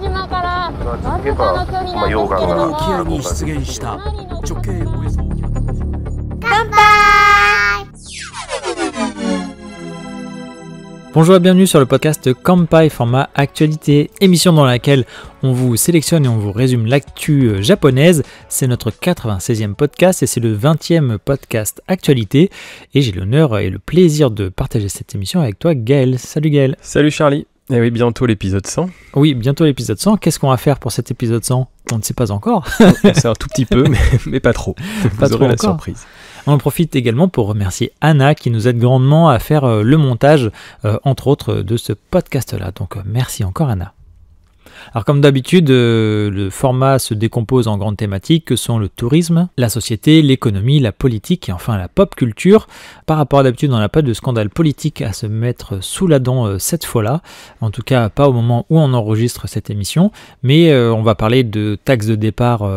島からわずかの距離なんですけれども、沖合に出現した直径およそ乾杯。Bonjour et bienvenue sur le podcast Kanpai format actualité, émission dans laquelle on vous sélectionne et on vous résume l'actu japonaise. C'est notre 96e podcast et c'est le 20e podcast actualité. Et j'ai l'honneur et le plaisir de partager cette émission avec toi, Gaël. Salut Gaël. Salut Charlie. Et oui, bientôt l'épisode 100. Oui, bientôt l'épisode 100. Qu'est-ce qu'on va faire pour cet épisode 100 ? On ne sait pas encore. C'est un tout petit peu, mais pas trop. Pas Vous trop aurez la encore. surprise. On en profite également pour remercier Anna qui nous aide grandement à faire le montage, entre autres, de ce podcast-là. Donc merci encore Anna. Alors comme d'habitude, le format se décompose en grandes thématiques que sont le tourisme, la société, l'économie, la politique et enfin la pop culture. Par rapport à d'habitude, on n'a pas de scandale politique à se mettre sous la dent cette fois-là. En tout cas, pas au moment où on enregistre cette émission. Mais on va parler de taxes de départ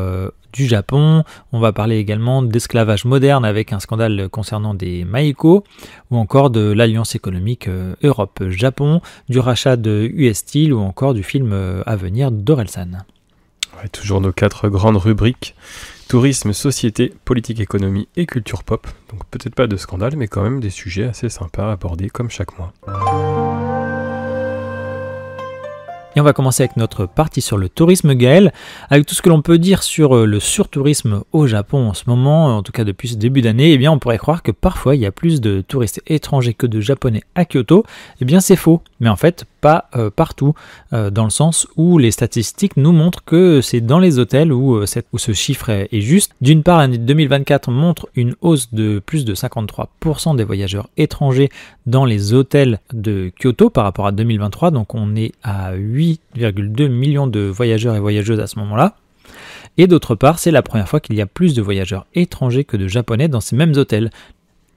du Japon, on va parler également d'esclavage moderne avec un scandale concernant des Maiko, ou encore de l'alliance économique Europe-Japon, du rachat de US Steel ou encore du film à venir d'Orelsan. Ouais, toujours nos 4 grandes rubriques, tourisme, société, politique, économie et culture pop. Donc peut-être pas de scandale, mais quand même des sujets assez sympas à aborder comme chaque mois. Et on va commencer avec notre partie sur le tourisme, Gaël, avec tout ce que l'on peut dire sur le surtourisme au Japon en ce moment, en tout cas depuis ce début d'année. Eh bien, on pourrait croire que parfois il y a plus de touristes étrangers que de Japonais à Kyoto. Eh bien, c'est faux, mais en fait, pas partout, dans le sens où les statistiques nous montrent que c'est dans les hôtels où ce chiffre est juste. D'une part, l'année 2024 montre une hausse de plus de 53% des voyageurs étrangers dans les hôtels de Kyoto par rapport à 2023, donc on est à 8,2 millions de voyageurs et voyageuses à ce moment-là. Et d'autre part, c'est la première fois qu'il y a plus de voyageurs étrangers que de japonais dans ces mêmes hôtels.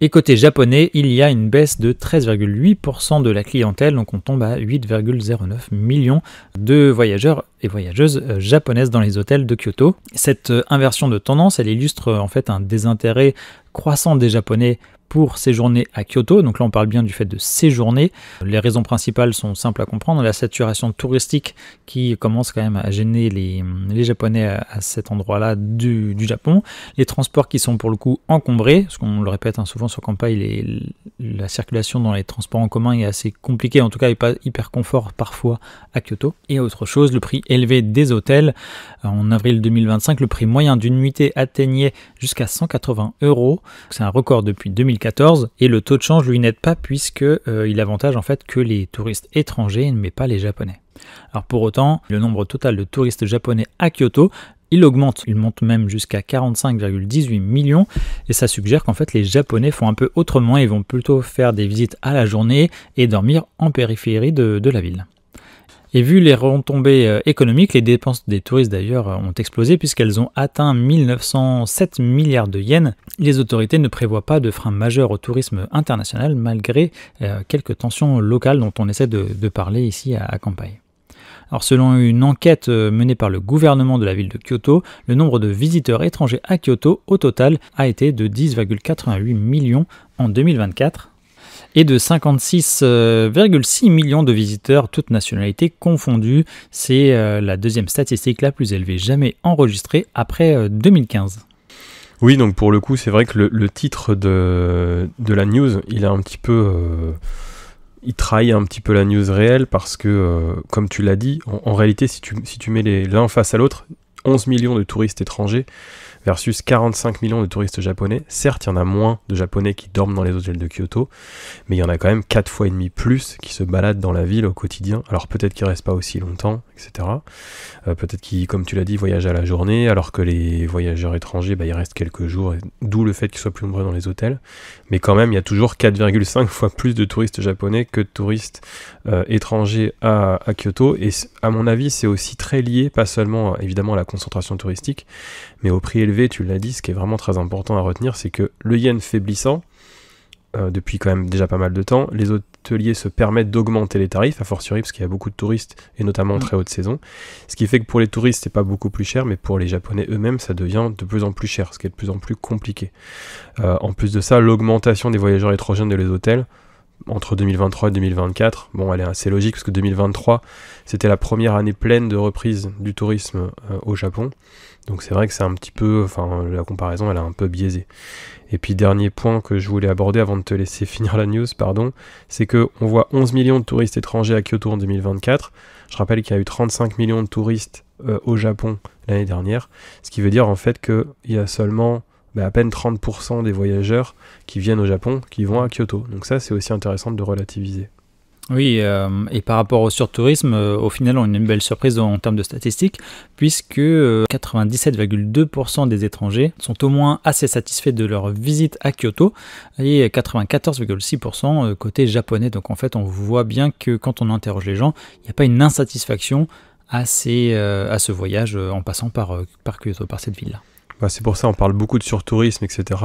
Et côté japonais, il y a une baisse de 13,8% de la clientèle, donc on tombe à 8,09 millions de voyageurs et voyageuses japonaises dans les hôtels de Kyoto. Cette inversion de tendance, elle illustre en fait un désintérêt croissant des Japonais pour séjourner à Kyoto. Donc là on parle bien du fait de séjourner. Les raisons principales sont simples à comprendre. La saturation touristique qui commence quand même à gêner les Japonais à cet endroit-là du Japon. Les transports qui sont pour le coup encombrés, parce qu'on le répète souvent sur Kanpai, la circulation dans les transports en commun est assez compliquée, en tout cas et pas hyper confort parfois à Kyoto. Et autre chose, le prix élevé des hôtels. En avril 2025, le prix moyen d'une nuitée atteignait jusqu'à 180 €. C'est un record depuis 2014 et le taux de change lui n'aide pas puisque il avantage en fait que les touristes étrangers mais pas les japonais. Alors pour autant, le nombre total de touristes japonais à Kyoto, il augmente, il monte même jusqu'à 45,18 millions et ça suggère qu'en fait les japonais font un peu autrement et vont plutôt faire des visites à la journée et dormir en périphérie de la ville. Et vu les retombées économiques, les dépenses des touristes d'ailleurs ont explosé puisqu'elles ont atteint 1907 milliards de yens. Les autorités ne prévoient pas de frein majeur au tourisme international malgré quelques tensions locales dont on essaie de parler ici à Kanpai. Alors selon une enquête menée par le gouvernement de la ville de Kyoto, le nombre de visiteurs étrangers à Kyoto au total a été de 10,88 millions en 2024. Et de 56,6 millions de visiteurs, toutes nationalités confondues. C'est la deuxième statistique la plus élevée jamais enregistrée après 2015. Oui, donc pour le coup, c'est vrai que le titre de la news, il a un petit peu... il trahit un petit peu la news réelle parce que, comme tu l'as dit, en réalité, si tu mets l'un face à l'autre, 11 millions de touristes étrangers versus 45 millions de touristes japonais. Certes, il y en a moins de japonais qui dorment dans les hôtels de Kyoto, mais il y en a quand même 4 fois et demi plus qui se baladent dans la ville au quotidien. Alors peut-être qu'ils restent pas aussi longtemps, etc. Peut-être qu'ils, comme tu l'as dit, voyagent à la journée, alors que les voyageurs étrangers, ils restent quelques jours, d'où le fait qu'ils soient plus nombreux dans les hôtels. Mais quand même, il y a toujours 4,5 fois plus de touristes japonais que de touristes étrangers à Kyoto. Et à mon avis, c'est aussi très lié, pas seulement évidemment à la concentration touristique, mais au prix élevé, tu l'as dit, ce qui est vraiment très important à retenir, c'est que le yen faiblissant, depuis quand même déjà pas mal de temps, les hôteliers se permettent d'augmenter les tarifs, a fortiori parce qu'il y a beaucoup de touristes, et notamment en très haute saison, ce qui fait que pour les touristes, c'est pas beaucoup plus cher, mais pour les Japonais eux-mêmes, ça devient de plus en plus cher, ce qui est de plus en plus compliqué. En plus de ça, l'augmentation des voyageurs étrangers dans les hôtels, entre 2023 et 2024. Bon, elle est assez logique parce que 2023, c'était la première année pleine de reprise du tourisme au Japon. Donc c'est vrai que c'est un petit peu, la comparaison, elle est un peu biaisée. Et puis dernier point que je voulais aborder avant de te laisser finir la news, c'est que on voit 11 millions de touristes étrangers à Kyoto en 2024. Je rappelle qu'il y a eu 35 millions de touristes au Japon l'année dernière, ce qui veut dire en fait qu'il y a seulement à peine 30% des voyageurs qui viennent au Japon qui vont à Kyoto. Donc ça, c'est aussi intéressant de relativiser. Oui, et par rapport au surtourisme, au final, on a une belle surprise en termes de statistiques, puisque 97,2% des étrangers sont au moins assez satisfaits de leur visite à Kyoto, et 94,6% côté japonais. Donc en fait, on voit bien que quand on interroge les gens, il n'y a pas une insatisfaction à ce voyage en passant par Kyoto, par cette ville-là. C'est pour ça on parle beaucoup de surtourisme, etc.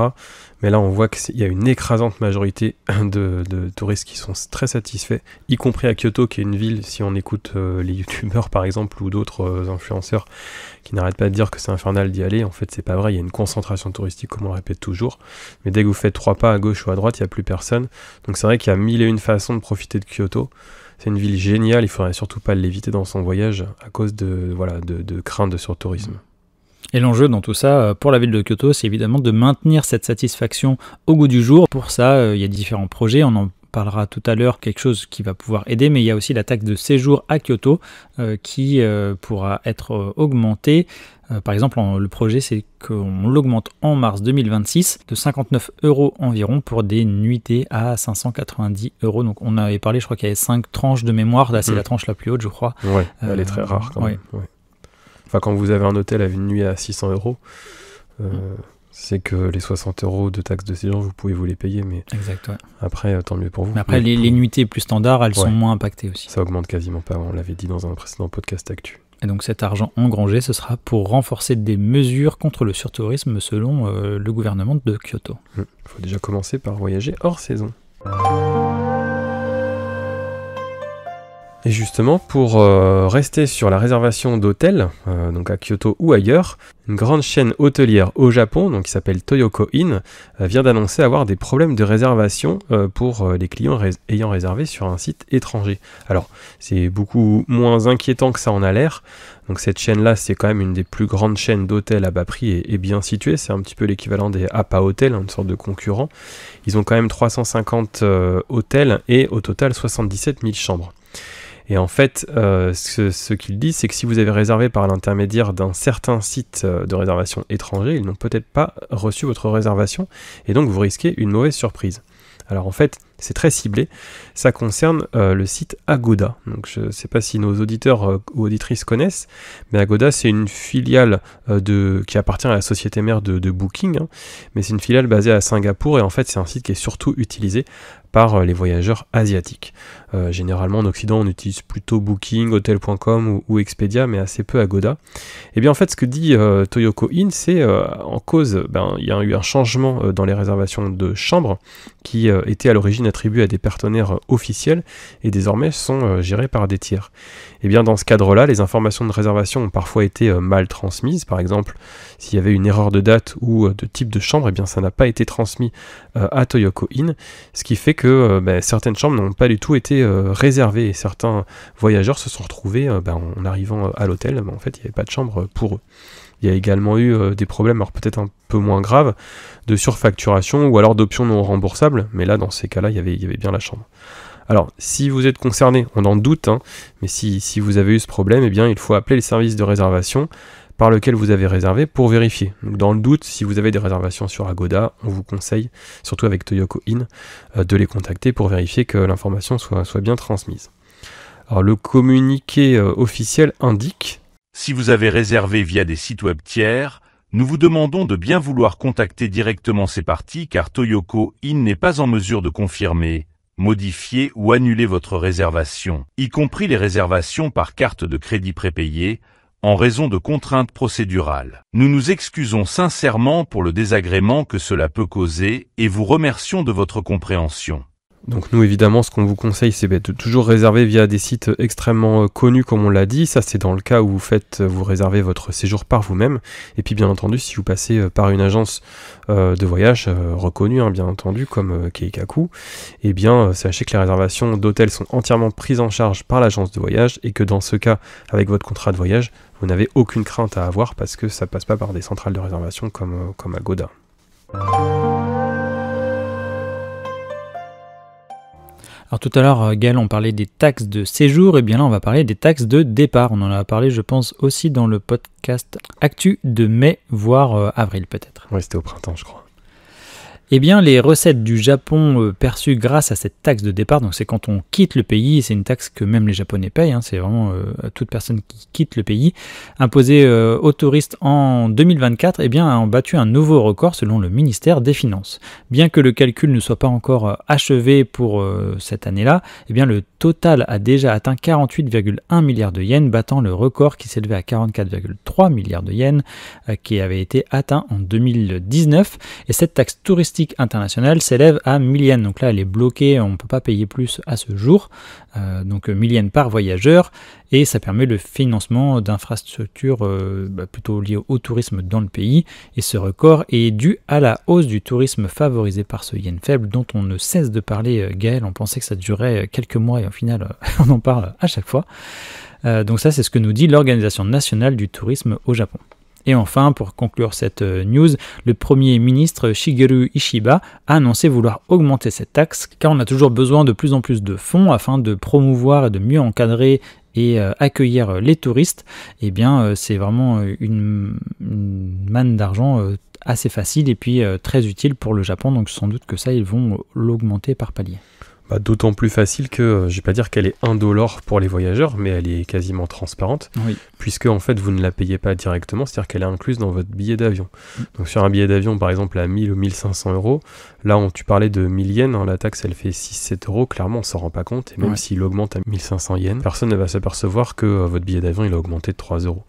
Mais là, on voit qu'il y a une écrasante majorité de touristes qui sont très satisfaits, y compris à Kyoto, qui est une ville, si on écoute les youtubeurs par exemple, ou d'autres influenceurs qui n'arrêtent pas de dire que c'est infernal d'y aller. En fait, c'est pas vrai, il y a une concentration touristique, comme on le répète toujours. Mais dès que vous faites 3 pas à gauche ou à droite, il n'y a plus personne. Donc c'est vrai qu'il y a 1001 façons de profiter de Kyoto. C'est une ville géniale, il faudrait surtout pas l'éviter dans son voyage à cause de crainte de surtourisme. Et l'enjeu dans tout ça, pour la ville de Kyoto, c'est évidemment de maintenir cette satisfaction au goût du jour. Pour ça, il y a différents projets, on en parlera tout à l'heure, quelque chose qui va pouvoir aider, mais il y a aussi la taxe de séjour à Kyoto qui pourra être augmentée. Par exemple, le projet, c'est qu'on l'augmente en mars 2026 de 59 € environ pour des nuitées à 590 €. Donc on avait parlé, je crois qu'il y avait 5 tranches de mémoire, là c'est la tranche la plus haute, je crois. Ouais, elle est très rare quand même. Ouais. Enfin, quand vous avez un hôtel à une nuit à 600 €, c'est que les 60 € de taxes de séjour, vous pouvez vous les payer, mais exact, ouais. Après, tant mieux pour vous. Mais après, les nuitées plus standards, elles sont moins impactées aussi. Ça augmente quasiment pas, on l'avait dit dans un précédent podcast Actu. Et donc cet argent engrangé, ce sera pour renforcer des mesures contre le surtourisme selon le gouvernement de Kyoto. Il faut déjà commencer par voyager hors saison. Et justement, pour rester sur la réservation d'hôtels, donc à Kyoto ou ailleurs, une grande chaîne hôtelière au Japon, donc qui s'appelle Toyoko Inn, vient d'annoncer avoir des problèmes de réservation pour les clients ayant réservé sur un site étranger. Alors, c'est beaucoup moins inquiétant que ça en a l'air. Donc cette chaîne-là, c'est quand même une des plus grandes chaînes d'hôtels à bas prix et bien située. C'est un petit peu l'équivalent des APA Hotels, une sorte de concurrent. Ils ont quand même 350 hôtels et au total 77 000 chambres. Et en fait, ce qu'il dit, c'est que si vous avez réservé par l'intermédiaire d'un certain site de réservation étranger, ils n'ont peut-être pas reçu votre réservation, et donc vous risquez une mauvaise surprise. Alors en fait, c'est très ciblé, ça concerne le site Agoda. Donc je ne sais pas si nos auditeurs ou auditrices connaissent, mais Agoda c'est une filiale qui appartient à la société mère de Booking, mais c'est une filiale basée à Singapour, et en fait c'est un site qui est surtout utilisé par les voyageurs asiatiques. Généralement en Occident on utilise plutôt Booking, Hotel.com ou Expedia, mais assez peu Agoda. Et bien en fait ce que dit Toyoko Inn, c'est en cause, il y a eu un changement dans les réservations de chambres qui étaient à l'origine attribués à des partenaires officiels et désormais sont gérés par des tiers. Et bien dans ce cadre-là, les informations de réservation ont parfois été mal transmises. Par exemple, s'il y avait une erreur de date ou de type de chambre, et bien ça n'a pas été transmis à Toyoko Inn, ce qui fait que certaines chambres n'ont pas du tout été réservées et certains voyageurs se sont retrouvés en arrivant à l'hôtel, en fait il n'y avait pas de chambre pour eux. Il y a également eu des problèmes, alors peut-être un peu moins graves, de surfacturation ou alors d'options non remboursables, mais là dans ces cas-là il y avait bien la chambre. Alors si vous êtes concerné, on en doute, mais si vous avez eu ce problème, eh bien il faut appeler le service de réservation par lequel vous avez réservé pour vérifier. Donc dans le doute, si vous avez des réservations sur Agoda, on vous conseille, surtout avec Toyoko Inn, de les contacter pour vérifier que l'information soit bien transmise. Alors le communiqué officiel indique: si vous avez réservé via des sites web tiers, nous vous demandons de bien vouloir contacter directement ces parties car Toyoko Inn n'est pas en mesure de confirmer, modifier ou annuler votre réservation, y compris les réservations par carte de crédit prépayée, en raison de contraintes procédurales. Nous nous excusons sincèrement pour le désagrément que cela peut causer et vous remercions de votre compréhension. Donc nous évidemment ce qu'on vous conseille c'est de toujours réserver via des sites extrêmement connus comme on l'a dit, ça c'est dans le cas où vous réservez votre séjour par vous-même, et puis bien entendu si vous passez par une agence de voyage reconnue bien entendu comme Keikaku, et bien sachez que les réservations d'hôtels sont entièrement prises en charge par l'agence de voyage et que dans ce cas avec votre contrat de voyage vous n'avez aucune crainte à avoir parce que ça passe pas par des centrales de réservation comme Agoda. Alors tout à l'heure, Gaël, on parlait des taxes de séjour, et bien là on va parler des taxes de départ. On en a parlé, je pense, aussi dans le podcast Actu de mai, voire avril peut-être. Oui, c'était au printemps, je crois. Eh bien, les recettes du Japon perçues grâce à cette taxe de départ, donc c'est quand on quitte le pays, c'est une taxe que même les Japonais payent, c'est vraiment toute personne qui quitte le pays, imposée aux touristes en 2024, eh bien, a battu un nouveau record selon le ministère des Finances. Bien que le calcul ne soit pas encore achevé pour cette année-là, eh bien, le total a déjà atteint 48,1 milliards de yens, battant le record qui s'élevait à 44,3 milliards de yens, qui avait été atteint en 2019, et cette taxe touristique internationale s'élève à 1000 yens. Donc là, elle est bloquée, on ne peut pas payer plus à ce jour. Donc 1000 yens par voyageur, et ça permet le financement d'infrastructures plutôt liées au tourisme dans le pays. Et ce record est dû à la hausse du tourisme favorisé par ce yen faible dont on ne cesse de parler, Gaël. On pensait que ça durait quelques mois et au final, on en parle à chaque fois. Donc ça, c'est ce que nous dit l'Organisation nationale du tourisme au Japon. Et enfin, pour conclure cette news, le Premier ministre Shigeru Ishiba a annoncé vouloir augmenter cette taxe, car on a toujours besoin de plus en plus de fonds afin de promouvoir et de mieux encadrer et accueillir les touristes. Eh bien, c'est vraiment une manne d'argent assez facile et puis très utile pour le Japon, donc sans doute que ça, ils vont l'augmenter par palier. D'autant plus facile que, je vais pas dire qu'elle est indolore pour les voyageurs, mais elle est quasiment transparente, oui. Puisque en fait vous ne la payez pas directement, c'est-à-dire qu'elle est incluse dans votre billet d'avion. Donc sur un billet d'avion par exemple à 1000 ou 1500 euros, là tu parlais de 1000 yens, la taxe elle fait 6-7 euros, clairement on s'en rend pas compte, et même s'il augmente à 1500 yens, personne ne va s'apercevoir que votre billet d'avion il a augmenté de 3 euros.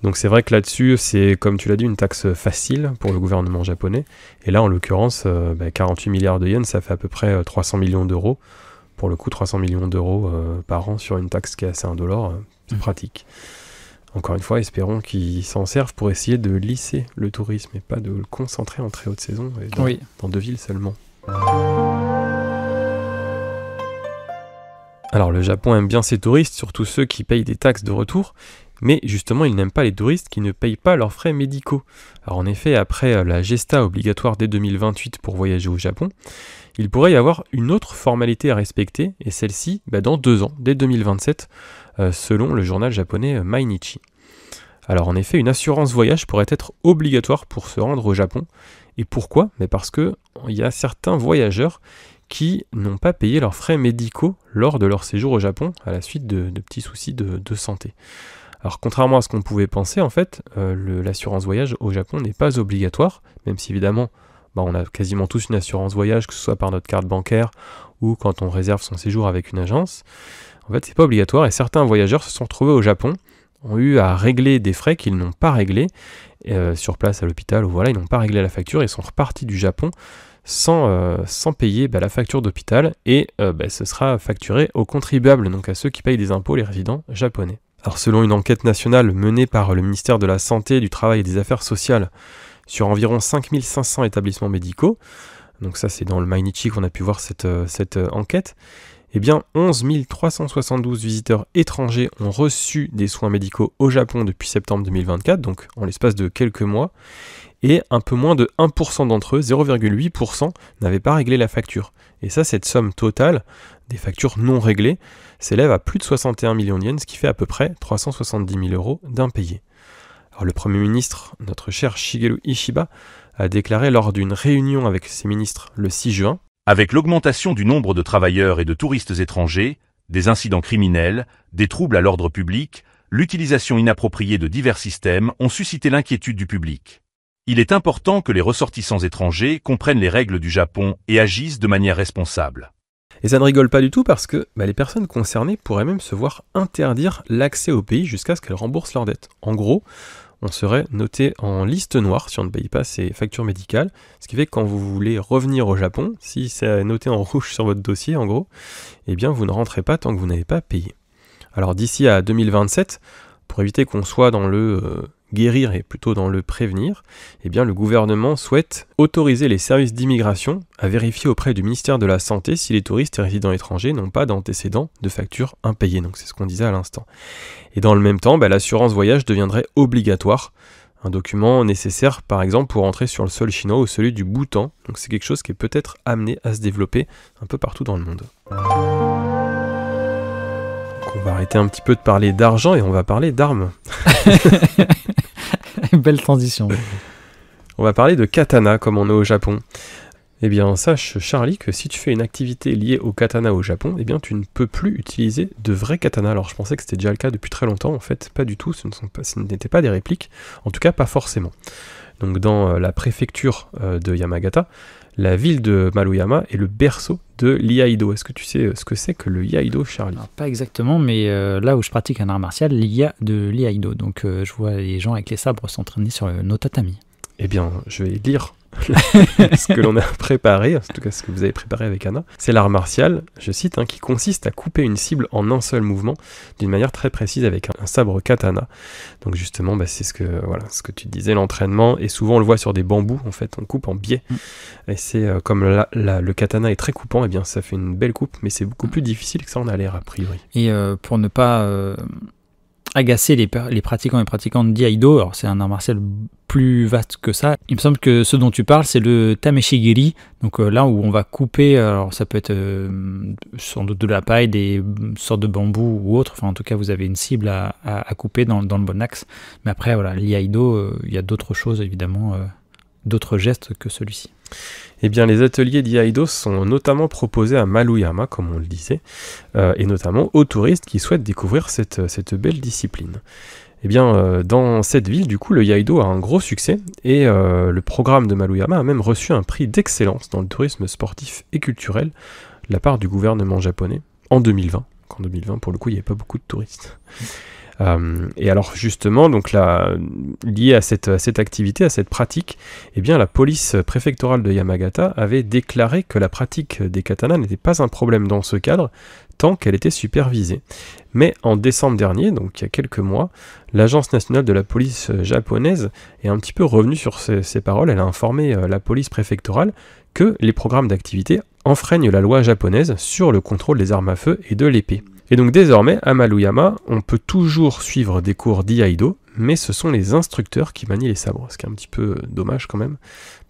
Donc c'est vrai que là-dessus c'est, comme tu l'as dit, une taxe facile pour le gouvernement japonais, et là en l'occurrence 48 milliards de yens, ça fait à peu près 300 millions d'euros. Pour le coup, 300 millions d'euros par an sur une taxe qui est assez indolore, c'est pratique. Encore une fois, espérons qu'ils s'en servent pour essayer de lisser le tourisme et pas de le concentrer en très haute saison et dans 2 villes seulement. Alors le Japon aime bien ses touristes, surtout ceux qui payent des taxes de retour, mais justement il n'aime pas les touristes qui ne payent pas leurs frais médicaux. Alors en effet, après la gesta obligatoire dès 2028 pour voyager au Japon, il pourrait y avoir une autre formalité à respecter, et celle-ci dans 2 ans, dès 2027, selon le journal japonais Mainichi. Alors en effet, une assurance voyage pourrait être obligatoire pour se rendre au Japon. Et pourquoi ? Parce qu'il y a certains voyageurs qui n'ont pas payé leurs frais médicaux lors de leur séjour au Japon, à la suite de petits soucis de santé. Alors contrairement à ce qu'on pouvait penser, en fait, l'assurance voyage au Japon n'est pas obligatoire, même si évidemment, on a quasiment tous une assurance voyage, que ce soit par notre carte bancaire ou quand on réserve son séjour avec une agence. En fait, c'est pas obligatoire, et certains voyageurs se sont retrouvés au Japon, ont eu à régler des frais qu'ils n'ont pas réglés sur place à l'hôpital, ou ils n'ont pas réglé la facture et sont repartis du Japon sans payer la facture d'hôpital, et ce sera facturé aux contribuables, donc à ceux qui payent des impôts, les résidents japonais. Alors selon une enquête nationale menée par le ministère de la Santé, du Travail et des Affaires sociales sur environ 5500 établissements médicaux, donc ça c'est dans le Mainichi qu'on a pu voir cette enquête, eh bien 11 372 visiteurs étrangers ont reçu des soins médicaux au Japon depuis septembre 2024, donc en l'espace de quelques mois, et un peu moins de 1% d'entre eux, 0,8%, n'avaient pas réglé la facture. Et ça, cette somme totale des factures non réglées s'élève à plus de 61 millions de yens, ce qui fait à peu près 370 000 euros d'impayés. Alors le Premier ministre, notre cher Shigeru Ishiba, a déclaré lors d'une réunion avec ses ministres le 6 juin, avec l'augmentation du nombre de travailleurs et de touristes étrangers, des incidents criminels, des troubles à l'ordre public, l'utilisation inappropriée de divers systèmes ont suscité l'inquiétude du public. Il est important que les ressortissants étrangers comprennent les règles du Japon et agissent de manière responsable. Et ça ne rigole pas du tout parce que les personnes concernées pourraient même se voir interdire l'accès au pays jusqu'à ce qu'elles remboursent leurs dettes. En gros, on serait noté en liste noire si on ne paye pas ses factures médicales, ce qui fait que quand vous voulez revenir au Japon, si c'est noté en rouge sur votre dossier en gros, eh bien vous ne rentrez pas tant que vous n'avez pas payé. Alors d'ici à 2027, pour éviter qu'on soit dans le guérir et plutôt dans le prévenir, eh bien le gouvernement souhaite autoriser les services d'immigration à vérifier auprès du ministère de la Santé si les touristes et résidents étrangers n'ont pas d'antécédents de factures impayées. Donc c'est ce qu'on disait à l'instant. Et dans le même temps, l'assurance voyage deviendrait obligatoire. Un document nécessaire par exemple pour entrer sur le sol chinois ou celui du Bhoutan. Donc c'est quelque chose qui est peut-être amené à se développer un peu partout dans le monde. On va arrêter un petit peu de parler d'argent et on va parler d'armes. Belle transition. On va parler de katana comme on est au Japon. Eh bien, sache Charlie que si tu fais une activité liée au katana au Japon, eh bien tu ne peux plus utiliser de vrais katanas. Alors je pensais que c'était déjà le cas depuis très longtemps, en fait pas du tout, ce n'étaient pas des répliques, en tout cas pas forcément. Donc dans la préfecture de Yamagata, la ville de Maruyama est le berceau de l'iaido. Est-ce que tu sais ce que c'est que le iaido, Charlie? Alors, pas exactement, mais là où je pratique un art martial, il y a de l'iaido. Donc je vois les gens avec les sabres s'entraîner sur nos tatamis. Eh bien, je vais lire ce que l'on a préparé, en tout cas ce que vous avez préparé avec Anna. C'est l'art martial, je cite, qui consiste à couper une cible en un seul mouvement d'une manière très précise avec un sabre katana. Donc justement, c'est ce que tu disais, l'entraînement, et souvent on le voit sur des bambous, en fait, on coupe en biais. Et c'est comme le katana est très coupant, eh bien ça fait une belle coupe, mais c'est beaucoup plus difficile que ça en a l'air a priori. Et pour ne pas agacer les pratiquants et pratiquantes d'iaido, alors c'est un art martial plus vaste que ça. Il me semble que ce dont tu parles, c'est le tameshigiri, donc là où on va couper, alors ça peut être sans doute de la paille, des sortes de bambou ou autre, enfin en tout cas vous avez une cible à couper dans le bon axe. Mais après voilà, l'iaido, il y a d'autres choses évidemment, d'autres gestes que celui-ci. Eh bien, les ateliers d'iaido sont notamment proposés à Maruyama, comme on le disait, et notamment aux touristes qui souhaitent découvrir cette belle discipline. Eh bien, dans cette ville, du coup, le iaido a un gros succès, et le programme de Maruyama a même reçu un prix d'excellence dans le tourisme sportif et culturel de la part du gouvernement japonais en 2020. En 2020, pour le coup, il n'y avait pas beaucoup de touristes. Et alors justement, donc là, lié à cette activité, à cette pratique, eh bien la police préfectorale de Yamagata avait déclaré que la pratique des katanas n'était pas un problème dans ce cadre, tant qu'elle était supervisée. Mais en décembre dernier, donc il y a quelques mois, l'Agence nationale de la police japonaise est un petit peu revenue sur ces paroles. Elle a informé la police préfectorale que les programmes d'activité enfreignent la loi japonaise sur le contrôle des armes à feu et de l'épée. Et donc désormais, à Maruyama, on peut toujours suivre des cours d'iaido, mais ce sont les instructeurs qui manient les sabres, ce qui est un petit peu dommage quand même,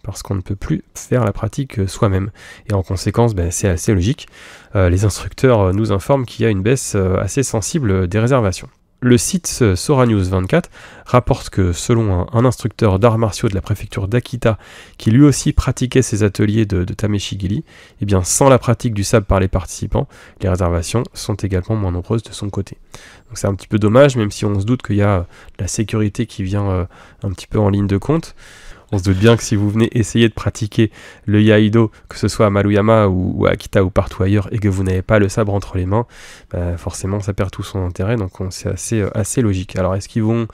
parce qu'on ne peut plus faire la pratique soi-même. Et en conséquence, c'est assez logique, les instructeurs nous informent qu'il y a une baisse assez sensible des réservations. Le site Sora News 24 rapporte que selon un instructeur d'arts martiaux de la préfecture d'Akita, qui lui aussi pratiquait ses ateliers de tameshigiri, eh bien sans la pratique du sabre par les participants, les réservations sont également moins nombreuses de son côté. Donc c'est un petit peu dommage, même si on se doute qu'il y a la sécurité qui vient un petit peu en ligne de compte. On se doute bien que si vous venez essayer de pratiquer le iaido, que ce soit à Maruyama ou à Akita ou partout ailleurs, et que vous n'avez pas le sabre entre les mains, forcément ça perd tout son intérêt, donc c'est assez logique. Alors est-ce qu'ils vont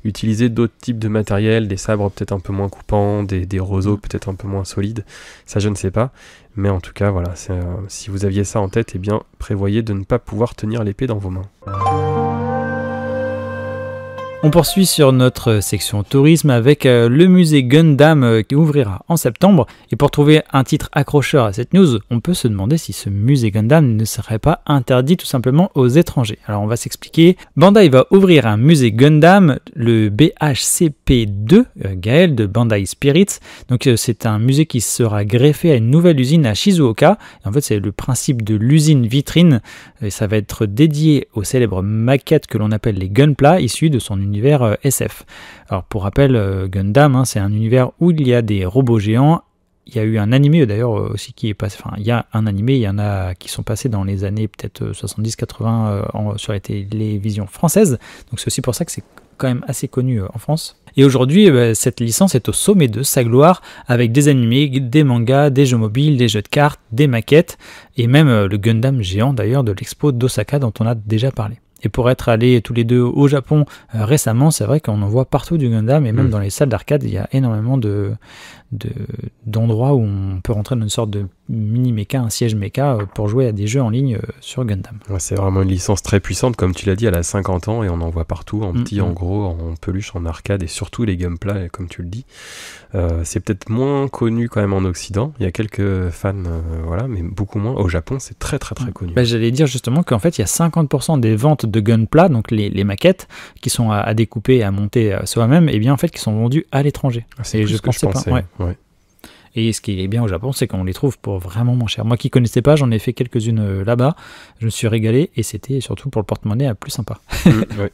utiliser d'autres types de matériel, des sabres peut-être un peu moins coupants, des roseaux peut-être un peu moins solides, ça je ne sais pas, mais en tout cas voilà, si vous aviez ça en tête, eh bien prévoyez de ne pas pouvoir tenir l'épée dans vos mains. On poursuit sur notre section tourisme avec le musée Gundam qui ouvrira en septembre. Et pour trouver un titre accrocheur à cette news, on peut se demander si ce musée Gundam ne serait pas interdit tout simplement aux étrangers. Alors on va s'expliquer. Bandai va ouvrir un musée Gundam, le BHCP2, Gaël de Bandai Spirits. Donc c'est un musée qui sera greffé à une nouvelle usine à Shizuoka. Et en fait c'est le principe de l'usine vitrine. Et ça va être dédié aux célèbres maquettes que l'on appelle les Gunpla, issues de son univers SF. Alors pour rappel, Gundam, c'est un univers où il y a des robots géants. Il y a eu un animé d'ailleurs aussi qui est passé, enfin il y a un animé, il y en a qui sont passés dans les années peut-être 70-80 sur les télévisions françaises. Donc c'est aussi pour ça que c'est quand même assez connu en France. Et aujourd'hui, cette licence est au sommet de sa gloire avec des animés, des mangas, des jeux mobiles, des jeux de cartes, des maquettes et même le Gundam géant d'ailleurs de l'expo d'Osaka dont on a déjà parlé. Et pour être allés tous les deux au Japon récemment, c'est vrai qu'on en voit partout du Gundam, et même dans les salles d'arcade, il y a énormément d'endroits où on peut rentrer dans une sorte de mini méca, un siège méca pour jouer à des jeux en ligne sur Gundam. Ouais, c'est vraiment une licence très puissante, comme tu l'as dit, elle a 50 ans et on en voit partout, en petit, en gros, en peluche, en arcade et surtout les Gunpla, comme tu le dis. C'est peut-être moins connu quand même en Occident, il y a quelques fans, voilà, mais beaucoup moins. Au Japon, c'est très connu. J'allais dire justement qu'en fait, il y a 50% des ventes de Gunpla, donc les maquettes qui sont à découper et à monter soi-même, et bien en fait qui sont vendues à l'étranger. C'est plus ce que je pensais. Ouais. Et ce qui est bien au Japon, c'est qu'on les trouve pour vraiment moins cher. Moi qui ne connaissais pas, j'en ai fait quelques-unes là-bas. Je me suis régalé et c'était surtout pour le porte-monnaie plus sympa. Ouais.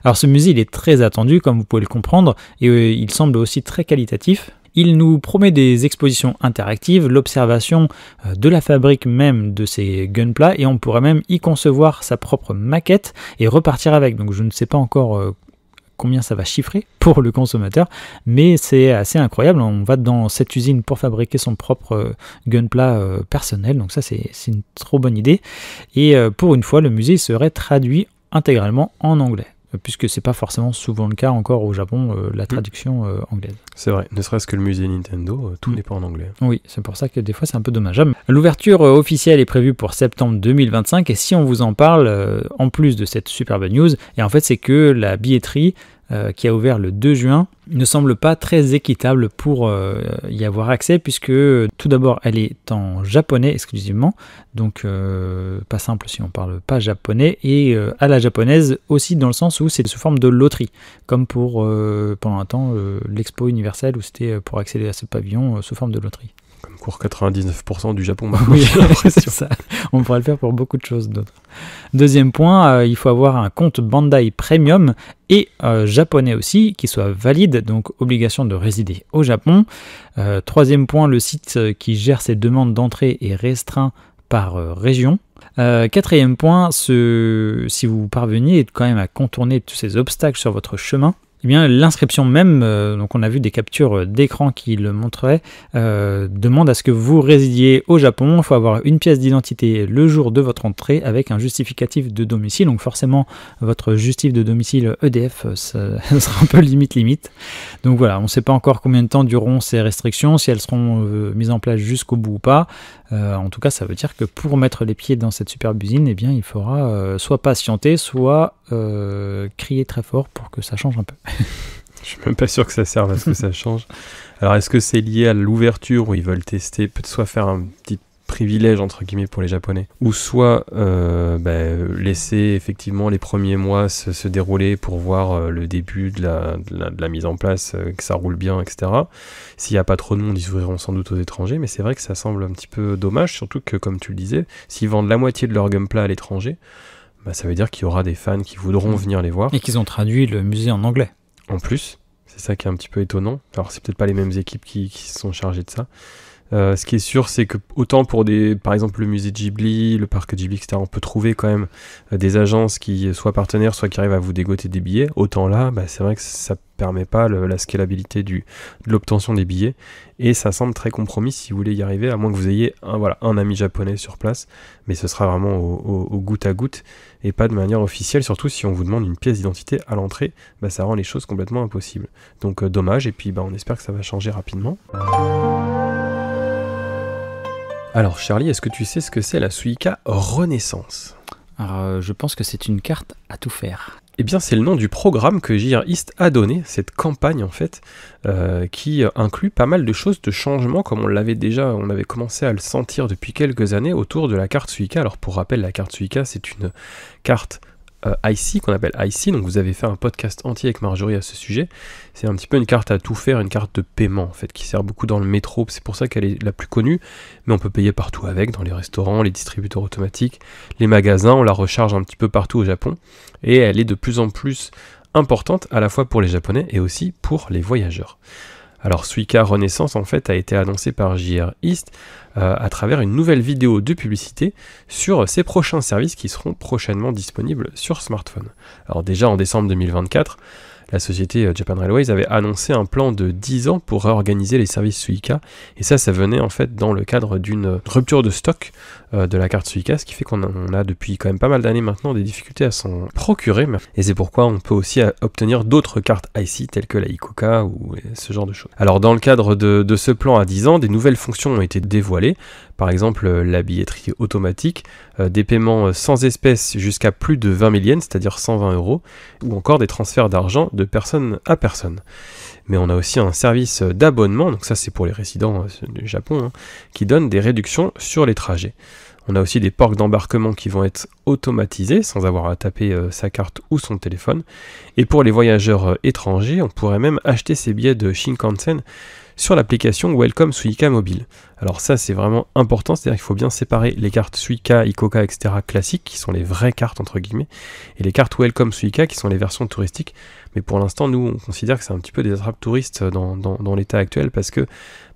Alors ce musée, il est très attendu, comme vous pouvez le comprendre, et il semble aussi très qualitatif. Il nous promet des expositions interactives, l'observation de la fabrique même de ces Gunpla, et on pourrait même y concevoir sa propre maquette et repartir avec. Donc je ne sais pas encore combien ça va chiffrer pour le consommateur, mais c'est assez incroyable. On va dans cette usine pour fabriquer son propre Gunpla personnel, donc ça c'est une trop bonne idée. Et pour une fois, le musée serait traduit intégralement en anglais, puisque c'est pas forcément souvent le cas encore au Japon, la traduction anglaise. C'est vrai, ne serait-ce que le musée Nintendo, tout n'est pas en anglais. Oui, c'est pour ça que des fois c'est un peu dommageable. L'ouverture officielle est prévue pour septembre 2025, et si on vous en parle, en plus de cette superbe news, et en fait c'est que la billetterie qui a ouvert le 2 juin ne semble pas très équitable pour y avoir accès, puisque tout d'abord elle est en japonais exclusivement, donc pas simple si on parle pas japonais, et à la japonaise aussi, dans le sens où c'est sous forme de loterie, comme pour pendant un temps l'expo universelle, où c'était pour accéder à ce pavillon sous forme de loterie. Comme pour 99% du Japon maintenant. Oui, c'est ça. On pourrait le faire pour beaucoup de choses d'autres. Deuxième point, il faut avoir un compte Bandai Premium et japonais aussi, qui soit valide, donc obligation de résider au Japon. Troisième point, le site qui gère ces demandes d'entrée est restreint par région. Quatrième point, si vous parveniez quand même à contourner tous ces obstacles sur votre chemin, eh bien, l'inscription même, donc on a vu des captures d'écran qui le montraient, demande à ce que vous résidiez au Japon. Il faut avoir une pièce d'identité le jour de votre entrée avec un justificatif de domicile. Donc forcément, votre justif de domicile EDF, ça sera un peu limite. Donc voilà, on ne sait pas encore combien de temps dureront ces restrictions, si elles seront mises en place jusqu'au bout ou pas. En tout cas, ça veut dire que pour mettre les pieds dans cette superbe usine, eh bien, il faudra soit patienter, soit crier très fort pour que ça change un peu. Je suis même pas sûr que ça serve à ce que ça change. Alors, est-ce que c'est lié à l'ouverture où ils veulent tester, peut-être soit faire un petit privilège entre guillemets pour les Japonais, ou soit laisser effectivement les premiers mois se dérouler pour voir le début de la mise en place, que ça roule bien, etc. S'il n'y a pas trop de monde, ils s'ouvriront sans doute aux étrangers, mais c'est vrai que ça semble un petit peu dommage, surtout que, comme tu le disais, s'ils vendent la moitié de leur Gunpla à l'étranger, ça veut dire qu'il y aura des fans qui voudront venir les voir. Et qu'ils ont traduit le musée en anglais. En plus, c'est ça qui est un petit peu étonnant. Alors c'est peut-être pas les mêmes équipes qui se sont chargées de ça. Ce qui est sûr, c'est que autant pour par exemple le musée Ghibli, le parc Ghibli, etc., on peut trouver quand même des agences qui soient partenaires, soit qui arrivent à vous dégoter des billets. Autant là, c'est vrai que ça permet pas la scalabilité de l'obtention des billets, et ça semble très compromis si vous voulez y arriver, à moins que vous ayez un ami japonais sur place, mais ce sera vraiment au goutte à goutte et pas de manière officielle, surtout si on vous demande une pièce d'identité à l'entrée, ça rend les choses complètement impossibles. Donc dommage, et puis on espère que ça va changer rapidement. Alors Charlie, est-ce que tu sais ce que c'est la Suica Renaissance ? Alors, je pense que c'est une carte à tout faire. Eh bien, c'est le nom du programme que JR East a donné, cette campagne en fait, qui inclut pas mal de choses, de changements, comme on avait commencé à le sentir depuis quelques années autour de la carte Suica. Alors pour rappel, la carte Suica, c'est une carte IC, qu'on appelle IC, donc vous avez fait un podcast entier avec Marjorie à ce sujet. C'est un petit peu une carte à tout faire, une carte de paiement en fait, qui sert beaucoup dans le métro, c'est pour ça qu'elle est la plus connue, mais on peut payer partout avec, dans les restaurants, les distributeurs automatiques, les magasins, on la recharge un petit peu partout au Japon, et elle est de plus en plus importante, à la fois pour les Japonais et aussi pour les voyageurs. Alors Suica Renaissance en fait a été annoncé par JR East à travers une nouvelle vidéo de publicité sur ses prochains services qui seront prochainement disponibles sur smartphone. Alors déjà en décembre 2024, la société Japan Railways avait annoncé un plan de 10 ans pour réorganiser les services Suica, et ça venait en fait dans le cadre d'une rupture de stock de la carte Suica, ce qui fait qu'on a depuis quand même pas mal d'années maintenant des difficultés à s'en procurer, et c'est pourquoi on peut aussi obtenir d'autres cartes IC telles que la ICOCA ou ce genre de choses. Alors dans le cadre de ce plan à 10 ans, des nouvelles fonctions ont été dévoilées, par exemple la billetterie automatique, des paiements sans espèces jusqu'à plus de 20 000 yens, c'est-à-dire 120 €, ou encore des transferts d'argent de personne à personne. Mais on a aussi un service d'abonnement, donc ça c'est pour les résidents du Japon, qui donne des réductions sur les trajets. On a aussi des ports d'embarquement qui vont être automatisés sans avoir à taper sa carte ou son téléphone. Et pour les voyageurs étrangers, on pourrait même acheter ses billets de Shinkansen sur l'application Welcome Suica Mobile. Alors ça c'est vraiment important, c'est-à-dire qu'il faut bien séparer les cartes Suica, ICOCA, etc. classiques, qui sont les vraies cartes entre guillemets, et les cartes Welcome Suica qui sont les versions touristiques. Mais pour l'instant, nous, on considère que c'est un petit peu des attrapes touristes dans l'état actuel, parce que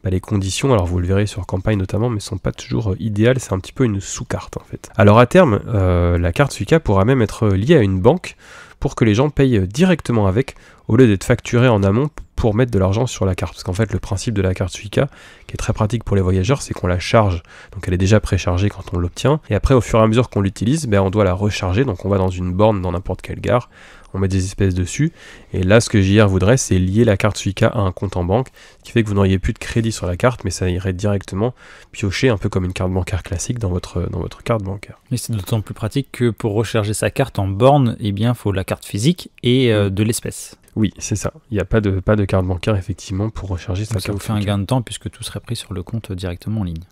les conditions, alors vous le verrez sur campagne notamment, mais ne sont pas toujours idéales, c'est un petit peu une sous-carte en fait. Alors à terme, la carte Suica pourra même être liée à une banque pour que les gens payent directement avec, au lieu d'être facturés en amont pour mettre de l'argent sur la carte. Parce qu'en fait, le principe de la carte Suica, qui est très pratique pour les voyageurs, c'est qu'on la charge. Donc elle est déjà préchargée quand on l'obtient. Et après, au fur et à mesure qu'on l'utilise, on doit la recharger. Donc on va dans une borne dans n'importe quelle gare, on met des espèces dessus. Et là, ce que JR voudrait, c'est lier la carte Suica à un compte en banque, ce qui fait que vous n'auriez plus de crédit sur la carte, mais ça irait directement piocher, un peu comme une carte bancaire classique dans votre carte bancaire. Et c'est d'autant plus pratique que pour recharger sa carte en borne, il faut la carte physique et de l'espèce. Oui, c'est ça. Il n'y a pas de carte bancaire, effectivement, pour recharger sa carte. Ça vous fait un gain de temps, puisque tout serait pris sur le compte directement en ligne.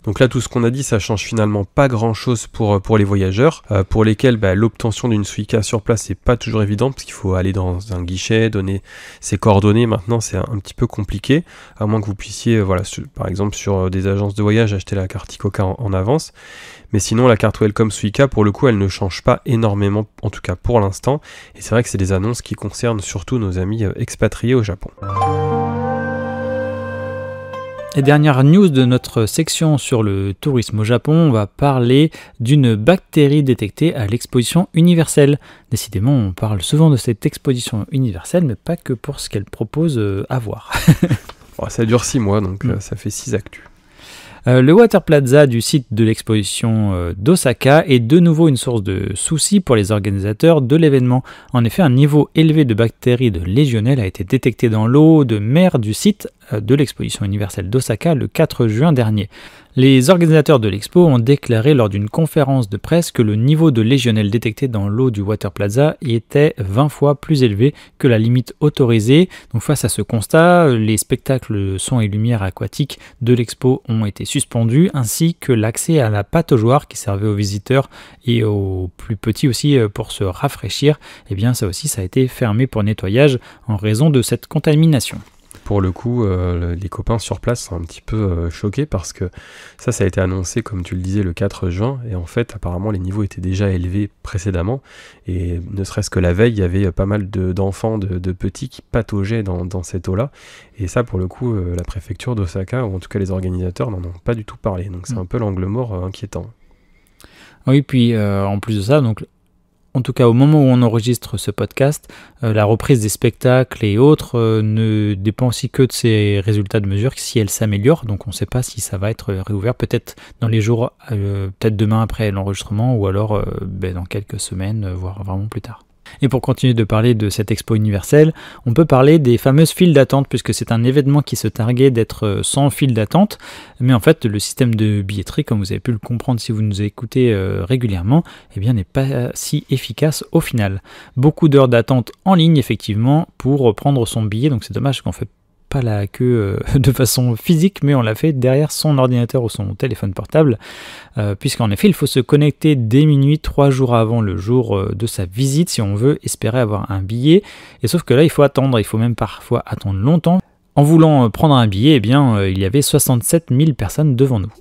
Donc là, tout ce qu'on a dit, ça change finalement pas grand-chose pour les voyageurs, pour lesquels l'obtention d'une Suica sur place, c'est pas toujours évident, parce qu'il faut aller dans un guichet, donner ses coordonnées. Maintenant, c'est un petit peu compliqué, à moins que vous puissiez, par exemple, sur des agences de voyage, acheter la carte ICOCA en avance. Mais sinon, la carte Welcome Suica, pour le coup, elle ne change pas énormément, en tout cas pour l'instant. Et c'est vrai que c'est des annonces qui concernent surtout nos amis expatriés au Japon. Et dernière news de notre section sur le tourisme au Japon, on va parler d'une bactérie détectée à l'exposition universelle. Décidément, on parle souvent de cette exposition universelle, mais pas que pour ce qu'elle propose à voir. Ça dure 6 mois, donc ça fait 6 actus. Le Water Plaza du site de l'exposition d'Osaka est de nouveau une source de soucis pour les organisateurs de l'événement. En effet, un niveau élevé de bactéries de Legionella a été détecté dans l'eau de mer du site de l'exposition universelle d'Osaka le 4 juin dernier. Les organisateurs de l'expo ont déclaré lors d'une conférence de presse que le niveau de Legionella détecté dans l'eau du Water Plaza était 20 fois plus élevé que la limite autorisée. Donc face à ce constat, les spectacles son et lumière aquatiques de l'expo ont été suspendus, ainsi que l'accès à la pataugeoire qui servait aux visiteurs et aux plus petits aussi pour se rafraîchir. Ça a été fermé pour nettoyage en raison de cette contamination. Pour le coup, les copains sur place sont un petit peu choqués parce que ça a été annoncé, comme tu le disais, le 4 juin. Et en fait, apparemment, les niveaux étaient déjà élevés précédemment. Et ne serait-ce que la veille, il y avait pas mal d'enfants, de petits qui pataugeaient dans cette eau-là. Et ça, pour le coup, la préfecture d'Osaka, ou en tout cas les organisateurs, n'en ont pas du tout parlé. Donc c'est un peu l'angle mort inquiétant. Oui, puis en plus de ça, en tout cas, au moment où on enregistre ce podcast, la reprise des spectacles et autres ne dépend aussi que de ces résultats de mesure, si elles s'améliorent. Donc on ne sait pas si ça va être réouvert, peut-être dans les jours, peut-être demain après l'enregistrement, ou alors dans quelques semaines, voire vraiment plus tard. Et pour continuer de parler de cette expo universelle, on peut parler des fameuses files d'attente, puisque c'est un événement qui se targuait d'être sans file d'attente, mais en fait le système de billetterie, comme vous avez pu le comprendre si vous nous écoutez régulièrement, n'est pas si efficace au final. Beaucoup d'heures d'attente en ligne effectivement pour prendre son billet, donc c'est dommage qu'on fait pas la queue de façon physique, mais on l'a fait derrière son ordinateur ou son téléphone portable, puisqu'en effet il faut se connecter dès minuit 3 jours avant le jour de sa visite si on veut espérer avoir un billet, et sauf que là il faut attendre, il faut même parfois attendre longtemps. En voulant prendre un billet, il y avait 67 000 personnes devant nous.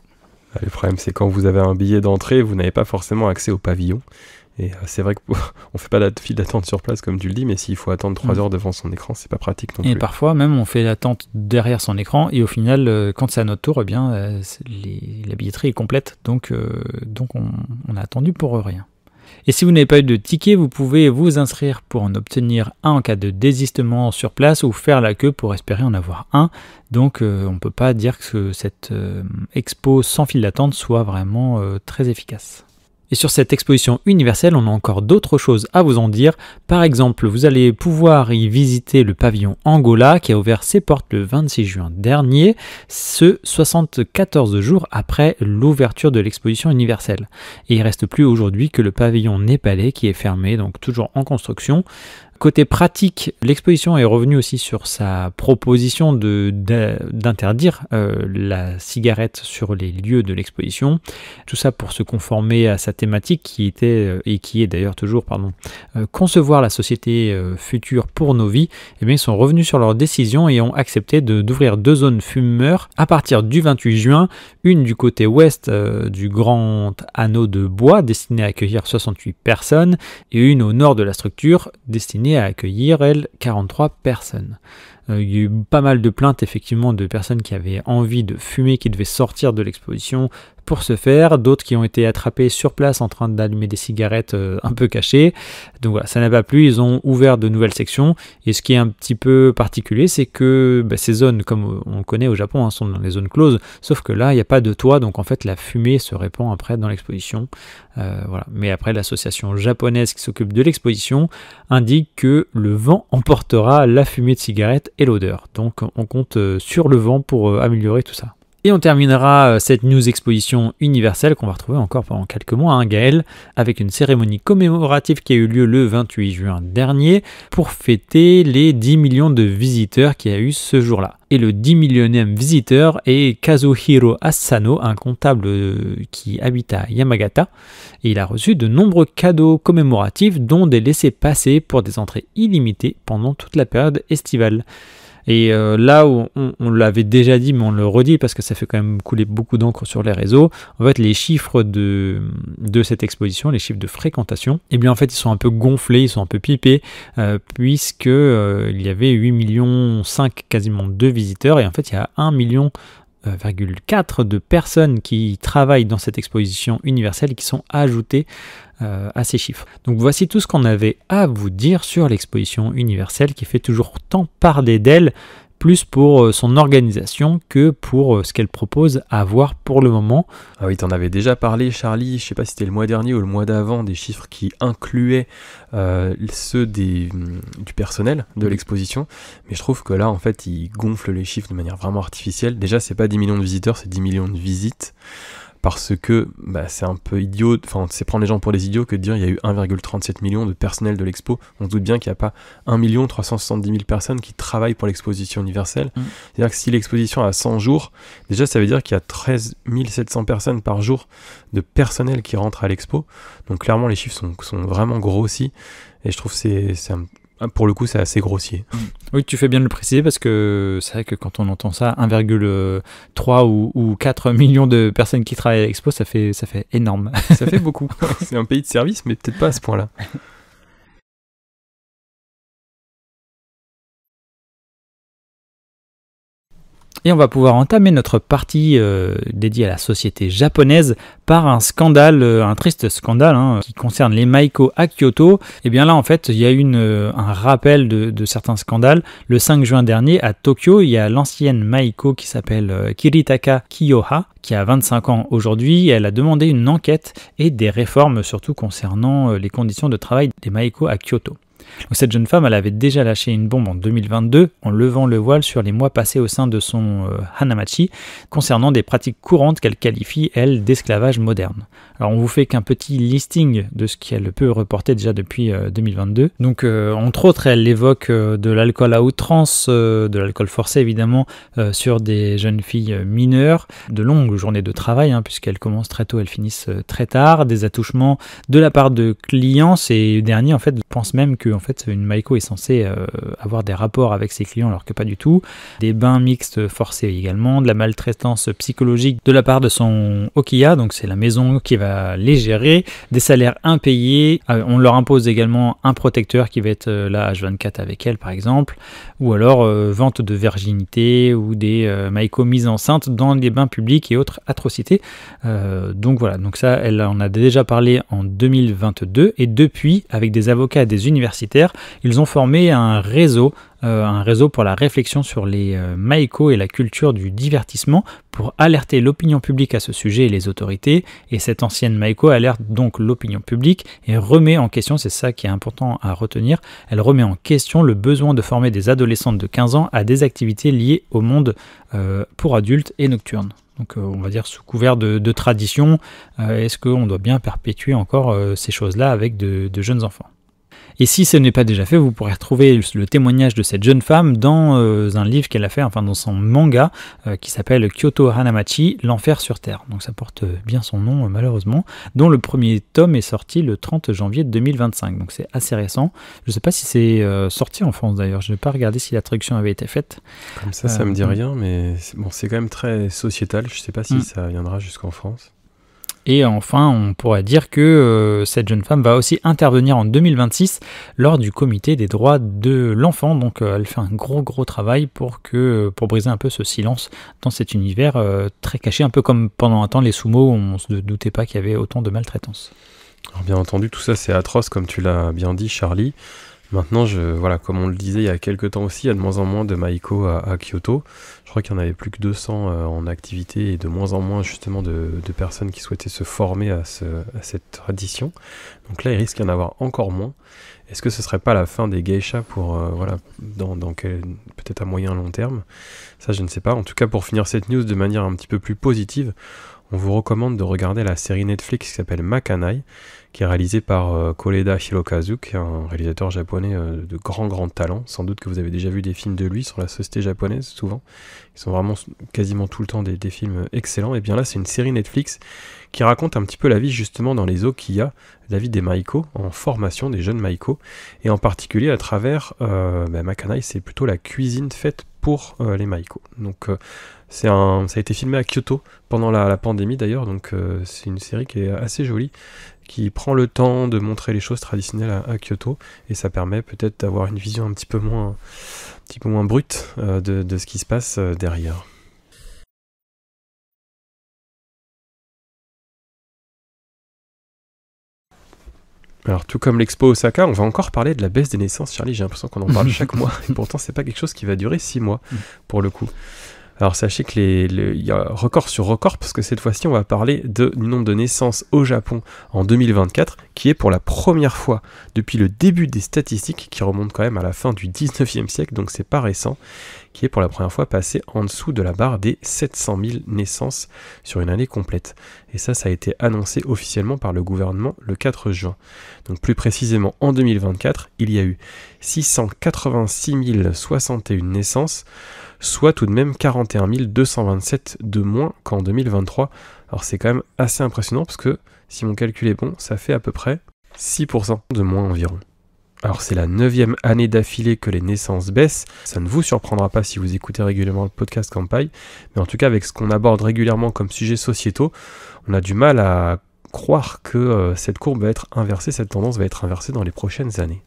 Le problème c'est quand vous avez un billet d'entrée, vous n'avez pas forcément accès au pavillon. Et c'est vrai qu'on fait pas de file d'attente sur place comme tu le dis, mais s'il faut attendre 3 heures devant son écran, c'est pas pratique non plus. Et parfois même on fait l'attente derrière son écran et au final quand c'est à notre tour, eh bien la billetterie est complète, donc on a attendu pour rien. Et si vous n'avez pas eu de ticket, vous pouvez vous inscrire pour en obtenir un en cas de désistement sur place ou faire la queue pour espérer en avoir un. Donc on ne peut pas dire que cette expo sans file d'attente soit vraiment très efficace. Et sur cette exposition universelle, on a encore d'autres choses à vous en dire. Par exemple, vous allez pouvoir y visiter le pavillon Angola qui a ouvert ses portes le 26 juin dernier, ce 74 jours après l'ouverture de l'exposition universelle. Et il ne reste plus aujourd'hui que le pavillon népalais qui est fermé, donc toujours en construction. Côté pratique, l'exposition est revenue aussi sur sa proposition d'interdire la cigarette sur les lieux de l'exposition. Tout ça pour se conformer à sa thématique qui était, et qui est d'ailleurs toujours, concevoir la société future pour nos vies. Eh bien, ils sont revenus sur leur décision et ont accepté d'ouvrir 2 zones fumeurs à partir du 28 juin, une du côté ouest du grand anneau de bois destiné à accueillir 68 personnes et une au nord de la structure destinée à accueillir, 43 personnes. Il y a eu pas mal de plaintes effectivement de personnes qui avaient envie de fumer, qui devaient sortir de l'exposition pour ce faire, d'autres qui ont été attrapés sur place en train d'allumer des cigarettes un peu cachées. Donc voilà, ça n'a pas plu, ils ont ouvert de nouvelles sections et ce qui est un petit peu particulier, c'est que ces zones, comme on connaît au Japon, sont dans les zones closes, sauf que là il n'y a pas de toit, donc en fait la fumée se répand après dans l'exposition. Voilà. Mais après, l'association japonaise qui s'occupe de l'exposition indique que le vent emportera la fumée de cigarette et l'odeur. Donc on compte sur le vent pour améliorer tout ça. Et on terminera cette news exposition universelle qu'on va retrouver encore pendant quelques mois, Gaël, avec une cérémonie commémorative qui a eu lieu le 28 juin dernier pour fêter les 10 millions de visiteurs qu'il y a eu ce jour-là. Et le 10 millionième visiteur est Kazuhiro Asano, un comptable qui habite à Yamagata. Et il a reçu de nombreux cadeaux commémoratifs, dont des laissez-passer pour des entrées illimitées pendant toute la période estivale. Et là où on l'avait déjà dit, mais on le redit parce que ça fait quand même couler beaucoup d'encre sur les réseaux, en fait les chiffres de cette exposition, les chiffres de fréquentation, eh bien en fait ils sont un peu gonflés, ils sont un peu pipés, puisque il y avait 8,5 millions quasiment de visiteurs, et en fait il y a 1,4 million de personnes qui travaillent dans cette exposition universelle et qui sont ajoutées à ces chiffres. Donc voici tout ce qu'on avait à vous dire sur l'exposition universelle qui fait toujours tant parler d'elle, plus pour son organisation que pour ce qu'elle propose à voir pour le moment. Ah oui, t'en avais déjà parlé, Charlie, je sais pas si c'était le mois dernier ou le mois d'avant, des chiffres qui incluaient ceux du personnel de l'exposition, mais je trouve que là, en fait, ils gonflent les chiffres de manière vraiment artificielle. Déjà, c'est pas 10 millions de visiteurs, c'est 10 millions de visites. Parce que c'est un peu idiot, enfin c'est prendre les gens pour des idiots que de dire il y a eu 1,37 million de personnel de l'expo. On se doute bien qu'il n'y a pas 1 370 000 personnes qui travaillent pour l'exposition universelle. C'est-à-dire que si l'exposition a 100 jours, déjà ça veut dire qu'il y a 13 700 personnes par jour de personnel qui rentrent à l'expo. Donc clairement les chiffres sont vraiment grossis et je trouve que pour le coup, c'est assez grossier. Oui, tu fais bien de le préciser parce que c'est vrai que quand on entend ça, 1,3 ou 4 millions de personnes qui travaillent à l'expo, ça fait énorme. Ça fait beaucoup. C'est un pays de service, mais peut-être pas à ce point-là. Et on va pouvoir entamer notre partie dédiée à la société japonaise par un scandale, un triste scandale qui concerne les Maiko à Kyoto. Et bien là, en fait, il y a eu un rappel de certains scandales. Le 5 juin dernier, à Tokyo, il y a l'ancienne Maiko qui s'appelle Kiritaka Kiyoha, qui a 25 ans aujourd'hui. Elle a demandé une enquête et des réformes, surtout concernant les conditions de travail des Maiko à Kyoto. Donc cette jeune femme, elle avait déjà lâché une bombe en 2022 en levant le voile sur les mois passés au sein de son Hanamachi concernant des pratiques courantes qu'elle qualifie, elle, d'esclavage moderne. Alors on vous fait qu'un petit listing de ce qu'elle peut reporter déjà depuis 2022. Donc entre autres, elle évoque de l'alcool à outrance, de l'alcool forcé évidemment, sur des jeunes filles mineures, de longues journées de travail, puisqu'elles commencent très tôt, elles finissent très tard, des attouchements de la part de clients. Ces derniers en fait pensent même que que en fait une Maiko est censée avoir des rapports avec ses clients alors que pas du tout, des bains mixtes forcés également, de la maltraitance psychologique de la part de son Okiya, donc c'est la maison qui va les gérer, des salaires impayés, on leur impose également un protecteur qui va être là H24 avec elle par exemple, ou alors vente de virginité ou des Maiko mises enceintes dans les bains publics et autres atrocités. Donc voilà, donc ça elle en a déjà parlé en 2022 et depuis avec des avocats et des universitaires ils ont formé un réseau pour la réflexion sur les Maiko et la culture du divertissement pour alerter l'opinion publique à ce sujet et les autorités. Et cette ancienne Maiko alerte donc l'opinion publique et remet en question, c'est ça qui est important à retenir, elle remet en question le besoin de former des adolescentes de 15 ans à des activités liées au monde pour adultes et nocturnes. Donc on va dire sous couvert de tradition, est-ce qu'on doit bien perpétuer encore ces choses-là avec de jeunes enfants ? Et si ce n'est pas déjà fait, vous pourrez retrouver le témoignage de cette jeune femme dans un livre qu'elle a fait, enfin dans son manga qui s'appelle Kyoto Hanamachi, l'enfer sur terre. Donc ça porte bien son nom malheureusement, dont le premier tome est sorti le 30 janvier 2025. Donc c'est assez récent. Je ne sais pas si c'est sorti en France d'ailleurs, je n'ai pas regardé si la traduction avait été faite. Comme ça me dit rien, mais c'est quand même très sociétal. Je ne sais pas si ça viendra jusqu'en France. Et enfin, on pourrait dire que cette jeune femme va aussi intervenir en 2026 lors du comité des droits de l'enfant. Donc elle fait un gros travail pour briser un peu ce silence dans cet univers très caché, un peu comme pendant un temps les sumo, où on ne se doutait pas qu'il y avait autant de maltraitance. Alors bien entendu, tout ça c'est atroce comme tu l'as bien dit Charlie. Maintenant, comme on le disait il y a quelques temps aussi, il y a de moins en moins de Maiko à Kyoto. Je crois qu'il y en avait plus que 200 en activité et de moins en moins justement de personnes qui souhaitaient se former à cette tradition. Donc là, il risque d'y en avoir encore moins. Est-ce que ce serait pas la fin des geishas pour peut-être à moyen long terme? Ça, je ne sais pas. En tout cas, pour finir cette news de manière un petit peu plus positive, on vous recommande de regarder la série Netflix qui s'appelle Makanai, qui est réalisée par Koleda Hirokazu, qui est un réalisateur japonais de grand talent. Sans doute que vous avez déjà vu des films de lui sur la société japonaise, souvent. Ils sont vraiment quasiment tout le temps des films excellents. Et bien là, c'est une série Netflix qui raconte un petit peu la vie justement dans les Okiya, la vie des Maiko, en formation des jeunes Maiko. Et en particulier à travers Makanai, c'est plutôt la cuisine faite pour les Maiko. Donc ça a été filmé à Kyoto pendant la pandémie d'ailleurs, donc c'est une série qui est assez jolie, qui prend le temps de montrer les choses traditionnelles à Kyoto, et ça permet peut-être d'avoir une vision un petit peu moins brute de ce qui se passe derrière. Alors tout comme l'expo Osaka, on va encore parler de la baisse des naissances, Charlie, j'ai l'impression qu'on en parle chaque mois, et pourtant c'est pas quelque chose qui va durer 6 mois pour le coup. Alors sachez que il y a record sur record, parce que cette fois-ci on va parler du nombre de naissances au Japon en 2024, qui est pour la première fois depuis le début des statistiques, qui remonte quand même à la fin du 19e siècle, donc c'est pas récent, qui est pour la première fois passé en dessous de la barre des 700 000 naissances sur une année complète. Et ça a été annoncé officiellement par le gouvernement le 4 juin. Donc plus précisément en 2024, il y a eu 686 061 naissances, soit tout de même 41 227 de moins qu'en 2023. Alors c'est quand même assez impressionnant parce que, si mon calcul est bon, ça fait à peu près 6% de moins environ. Alors c'est la 9e année d'affilée que les naissances baissent, ça ne vous surprendra pas si vous écoutez régulièrement le podcast Kanpai, mais en tout cas avec ce qu'on aborde régulièrement comme sujets sociétaux, on a du mal à croire que cette courbe va être inversée, cette tendance va être inversée dans les prochaines années.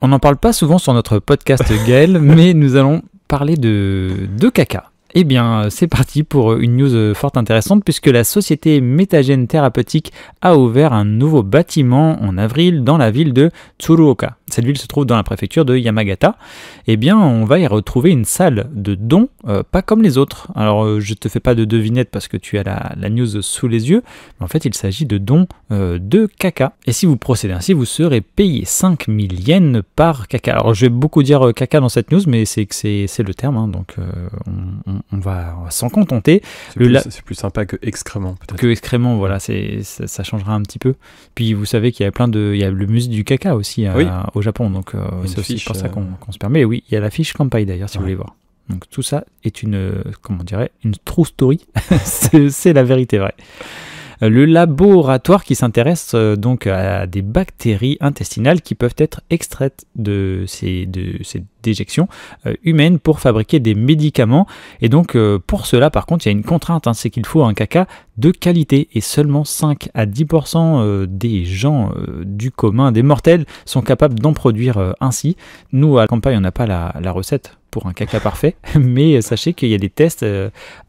On n'en parle pas souvent sur notre podcast Gaël, mais nous allons parler de caca. Eh bien, c'est parti pour une news fort intéressante puisque la société Métagène Thérapeutique a ouvert un nouveau bâtiment en avril dans la ville de Tsuruoka. Cette ville se trouve dans la préfecture de Yamagata. Eh bien, on va y retrouver une salle de dons, pas comme les autres. Alors, je te fais pas de devinette parce que tu as la news sous les yeux, mais en fait, il s'agit de dons de caca. Et si vous procédez ainsi, vous serez payé 5000 yens par caca. Alors, je vais beaucoup dire caca dans cette news, mais c'est le terme, hein, donc on va s'en contenter. C'est plus sympa que excrément, peut-être. Que excrément, voilà, ça changera un petit peu. Puis vous savez qu'il y a il y a le musée du caca aussi au Japon, donc c'est aussi pour ça qu'on se permet. Et oui, il y a la fiche Kanpai d'ailleurs, si vous voulez voir. Donc tout ça est une true story, c'est la vérité vraie. le laboratoire qui s'intéresse donc à des bactéries intestinales qui peuvent être extraites de ces déjections humaines pour fabriquer des médicaments. Et donc pour cela par contre il y a une contrainte, c'est qu'il faut un caca de qualité et seulement 5 à 10% des gens du commun, des mortels, sont capables d'en produire ainsi. Nous à Campagne on n'a pas la recette pour un caca parfait, mais sachez qu'il y a des tests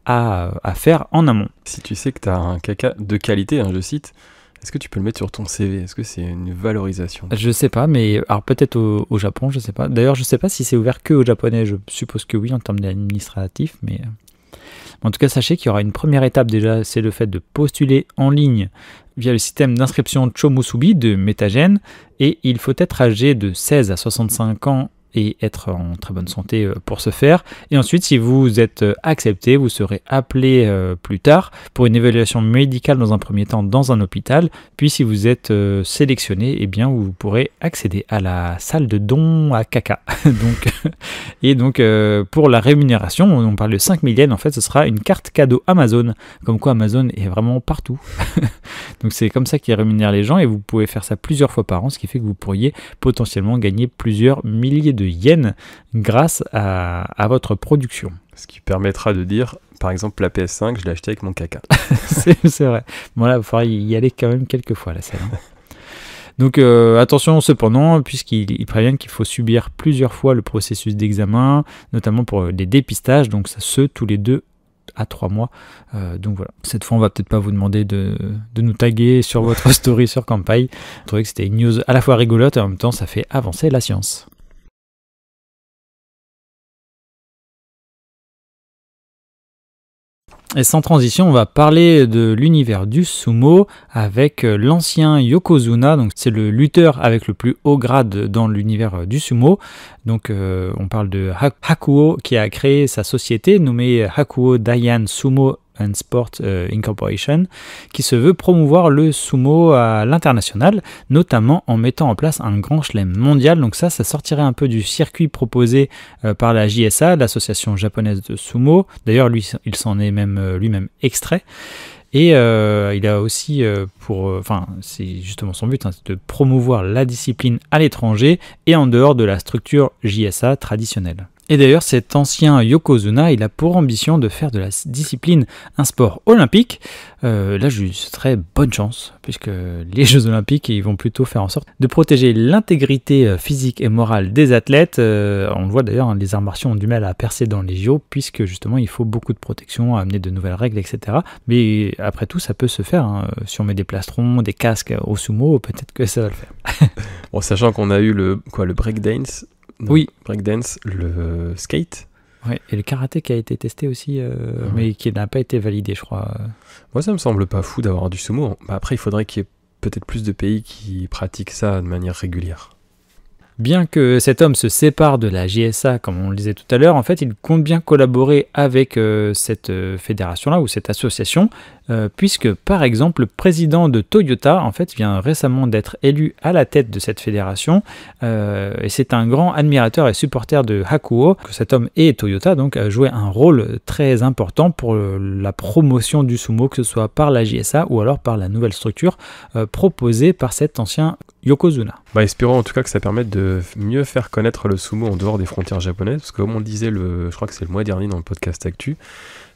à faire en amont. Si tu sais que tu as un caca de qualité, je cite, est-ce que tu peux le mettre sur ton CV? Est-ce que c'est une valorisation? Je sais pas, mais alors peut-être au Japon, je sais pas. D'ailleurs, je sais pas si c'est ouvert que aux Japonais, je suppose que oui en termes d'administratif, mais en tout cas, sachez qu'il y aura une première étape déjà, c'est le fait de postuler en ligne via le système d'inscription Chomusubi de Metagen, et il faut être âgé de 16 à 65 ans et être en très bonne santé pour ce faire. Et ensuite, si vous êtes accepté, vous serez appelé plus tard pour une évaluation médicale dans un premier temps dans un hôpital. Puis si vous êtes sélectionné, eh bien vous pourrez accéder à la salle de don à caca. donc pour la rémunération, on parle de 5 000 yens, en fait ce sera une carte cadeau Amazon. Comme quoi Amazon est vraiment partout. Donc c'est comme ça qu'ils rémunèrent les gens et vous pouvez faire ça plusieurs fois par an, ce qui fait que vous pourriez potentiellement gagner plusieurs milliers de yens grâce à votre production. Ce qui permettra de dire, par exemple, la PS5, je l'ai acheté avec mon caca. c'est vrai. Bon là, il va falloir y aller quand même quelques fois, la salle. Donc attention cependant, puisqu'ils préviennent qu'il faut subir plusieurs fois le processus d'examen, notamment pour des dépistages, donc ça tous les 2 à 3 mois. Donc voilà. Cette fois, on va peut-être pas vous demander de nous taguer sur votre story sur Campai. Je trouvais que c'était une news à la fois rigolote et en même temps, ça fait avancer la science. Et sans transition, on va parler de l'univers du sumo avec l'ancien Yokozuna, donc c'est le lutteur avec le plus haut grade dans l'univers du sumo. Donc on parle de Hakuo qui a créé sa société nommée Hakuo Dayan Sumo and Sport Incorporation, qui se veut promouvoir le sumo à l'international, notamment en mettant en place un grand chelem mondial. Donc ça sortirait un peu du circuit proposé par la JSA, l'association japonaise de sumo. D'ailleurs, lui, il s'en est même lui-même extrait. Et il a aussi c'est justement son but, c'est de promouvoir la discipline à l'étranger et en dehors de la structure JSA traditionnelle. Et d'ailleurs, cet ancien Yokozuna, il a pour ambition de faire de la discipline un sport olympique. Là, je lui souhaiterais bonne chance, puisque les Jeux Olympiques, ils vont plutôt faire en sorte de protéger l'intégrité physique et morale des athlètes. On le voit d'ailleurs, les arts martiaux ont du mal à percer dans les JO, puisque justement, il faut beaucoup de protection, amener de nouvelles règles, etc. Mais après tout, ça peut se faire. Si on met des plastrons, des casques au sumo, peut-être que ça va le faire. Bon, sachant qu'on a eu le breakdance. Oui. Breakdance, le skate. Ouais, et le karaté qui a été testé aussi, mais qui n'a pas été validé, je crois. Moi, ça me semble pas fou d'avoir du sumo. Après, il faudrait qu'il y ait peut-être plus de pays qui pratiquent ça de manière régulière. Bien que cet homme se sépare de la JSA, comme on le disait tout à l'heure, en fait, il compte bien collaborer avec cette fédération-là ou cette association, puisque, par exemple, le président de Toyota, en fait, vient récemment d'être élu à la tête de cette fédération, et c'est un grand admirateur et supporter de Hakuo, que cet homme et Toyota, donc, a joué un rôle très important pour la promotion du sumo, que ce soit par la JSA ou alors par la nouvelle structure proposée par cet ancien Yokozuna. Espérons en tout cas que ça permette de mieux faire connaître le sumo en dehors des frontières japonaises, parce que comme on disait, je crois que c'est le mois dernier dans le podcast Actu,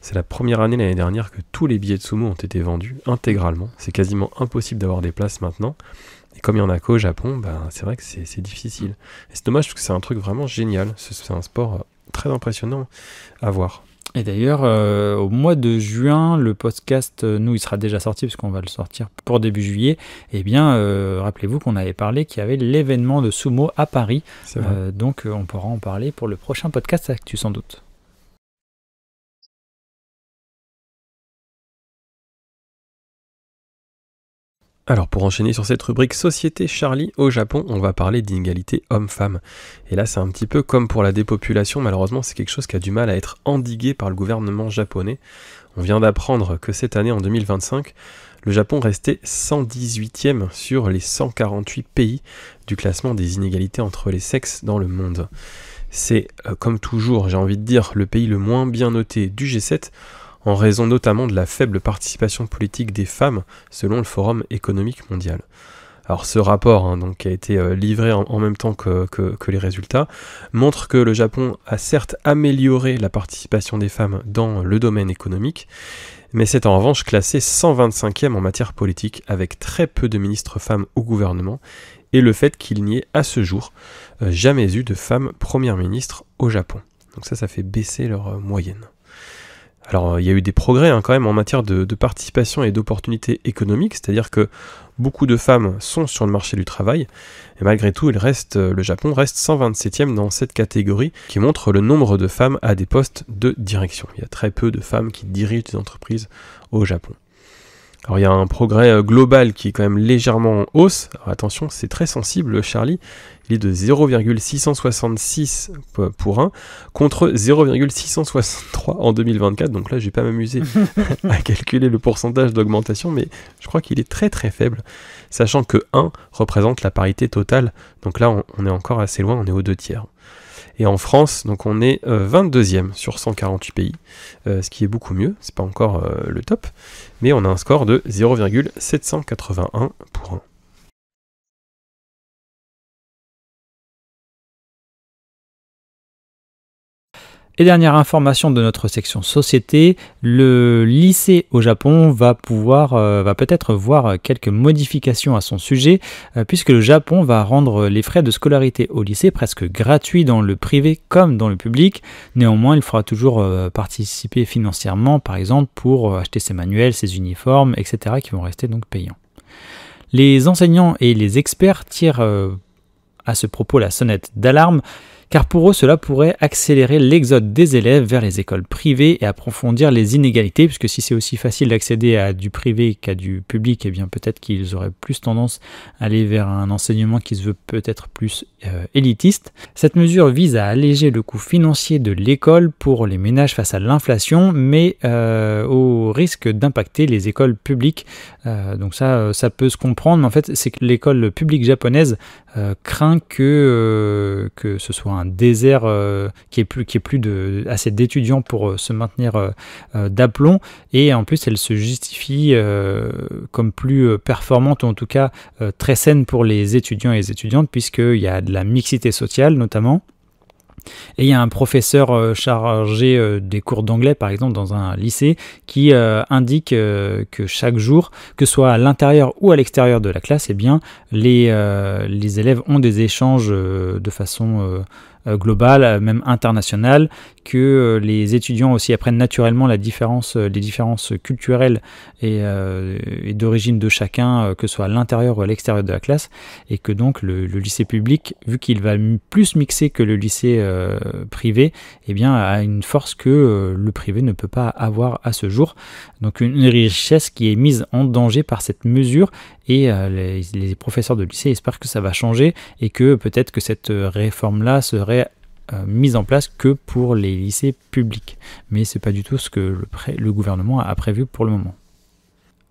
c'est la première année l'année dernière que tous les billets de sumo ont été vendus intégralement. C'est quasiment impossible d'avoir des places maintenant. Et comme il n'y en a qu'au Japon, c'est vrai que c'est difficile. Et c'est dommage parce que c'est un truc vraiment génial. C'est un sport très impressionnant à voir. Et d'ailleurs, au mois de juin, le podcast, nous, il sera déjà sorti, puisqu'on va le sortir pour début juillet. Eh bien, rappelez-vous qu'on avait parlé qu'il y avait l'événement de sumo à Paris. Donc, on pourra en parler pour le prochain podcast Actu, sans doute. Alors pour enchaîner sur cette rubrique Société Charlie au Japon, on va parler d'inégalité homme-femme. Et là c'est un petit peu comme pour la dépopulation, malheureusement c'est quelque chose qui a du mal à être endigué par le gouvernement japonais. On vient d'apprendre que cette année en 2025, le Japon restait 118e sur les 148 pays du classement des inégalités entre les sexes dans le monde. C'est comme toujours, j'ai envie de dire, le pays le moins bien noté du G7. en raison notamment de la faible participation politique des femmes selon le Forum économique mondial. Alors ce rapport, donc, qui a été livré en même temps que les résultats, montre que le Japon a certes amélioré la participation des femmes dans le domaine économique, mais c'est en revanche classé 125e en matière politique, avec très peu de ministres femmes au gouvernement, et le fait qu'il n'y ait à ce jour jamais eu de femme première ministre au Japon. Donc ça fait baisser leur moyenne. Alors il y a eu des progrès quand même en matière de participation et d'opportunités économiques, c'est-à-dire que beaucoup de femmes sont sur le marché du travail, et malgré tout le Japon reste 127e dans cette catégorie qui montre le nombre de femmes à des postes de direction. Il y a très peu de femmes qui dirigent des entreprises au Japon. Alors il y a un progrès global qui est quand même légèrement en hausse. Alors attention, c'est très sensible, Charlie. Il est de 0,666 pour 1 contre 0,663 en 2024. Donc là, je vais pas m'amuser à calculer le pourcentage d'augmentation, mais je crois qu'il est très très faible, sachant que 1 représente la parité totale. Donc là, on est encore assez loin, on est aux 2/3. Et en France, donc on est 22e sur 148 pays, ce qui est beaucoup mieux, c'est pas encore le top, mais on a un score de 0,781 pour 1. Et dernière information de notre section société, le lycée au Japon va peut-être voir quelques modifications à son sujet, puisque le Japon va rendre les frais de scolarité au lycée presque gratuits dans le privé comme dans le public. Néanmoins, il faudra toujours participer financièrement, par exemple pour acheter ses manuels, ses uniformes, etc., qui vont rester donc payants. Les enseignants et les experts tirent à ce propos la sonnette d'alarme, car pour eux, cela pourrait accélérer l'exode des élèves vers les écoles privées et approfondir les inégalités, puisque si c'est aussi facile d'accéder à du privé qu'à du public, eh bien peut-être qu'ils auraient plus tendance à aller vers un enseignement qui se veut peut-être plus élitiste. Cette mesure vise à alléger le coût financier de l'école pour les ménages face à l'inflation, mais au risque d'impacter les écoles publiques. Donc ça peut se comprendre, mais en fait, c'est que l'école publique japonaise craint que ce soit un désert, qu'il n'y ait plus assez d'étudiants pour se maintenir d'aplomb, et en plus elle se justifie comme plus performante, ou en tout cas très saine pour les étudiants et les étudiantes, puisqu'il y a de la mixité sociale notamment. Et il y a un professeur chargé des cours d'anglais, par exemple, dans un lycée, qui indique que chaque jour, que ce soit à l'intérieur ou à l'extérieur de la classe, eh bien, les élèves ont des échanges de façon globale, même internationale, que les étudiants aussi apprennent naturellement les différences culturelles et d'origine de chacun, que ce soit à l'intérieur ou à l'extérieur de la classe, et que donc le lycée public, vu qu'il va plus mixer que le lycée privé, eh bien, a une force que le privé ne peut pas avoir à ce jour. Donc une richesse qui est mise en danger par cette mesure, et les professeurs de lycée espèrent que ça va changer, et que peut-être que cette réforme-là serait mise en place que pour les lycées publics. Mais c'est pas du tout ce que le gouvernement a prévu pour le moment.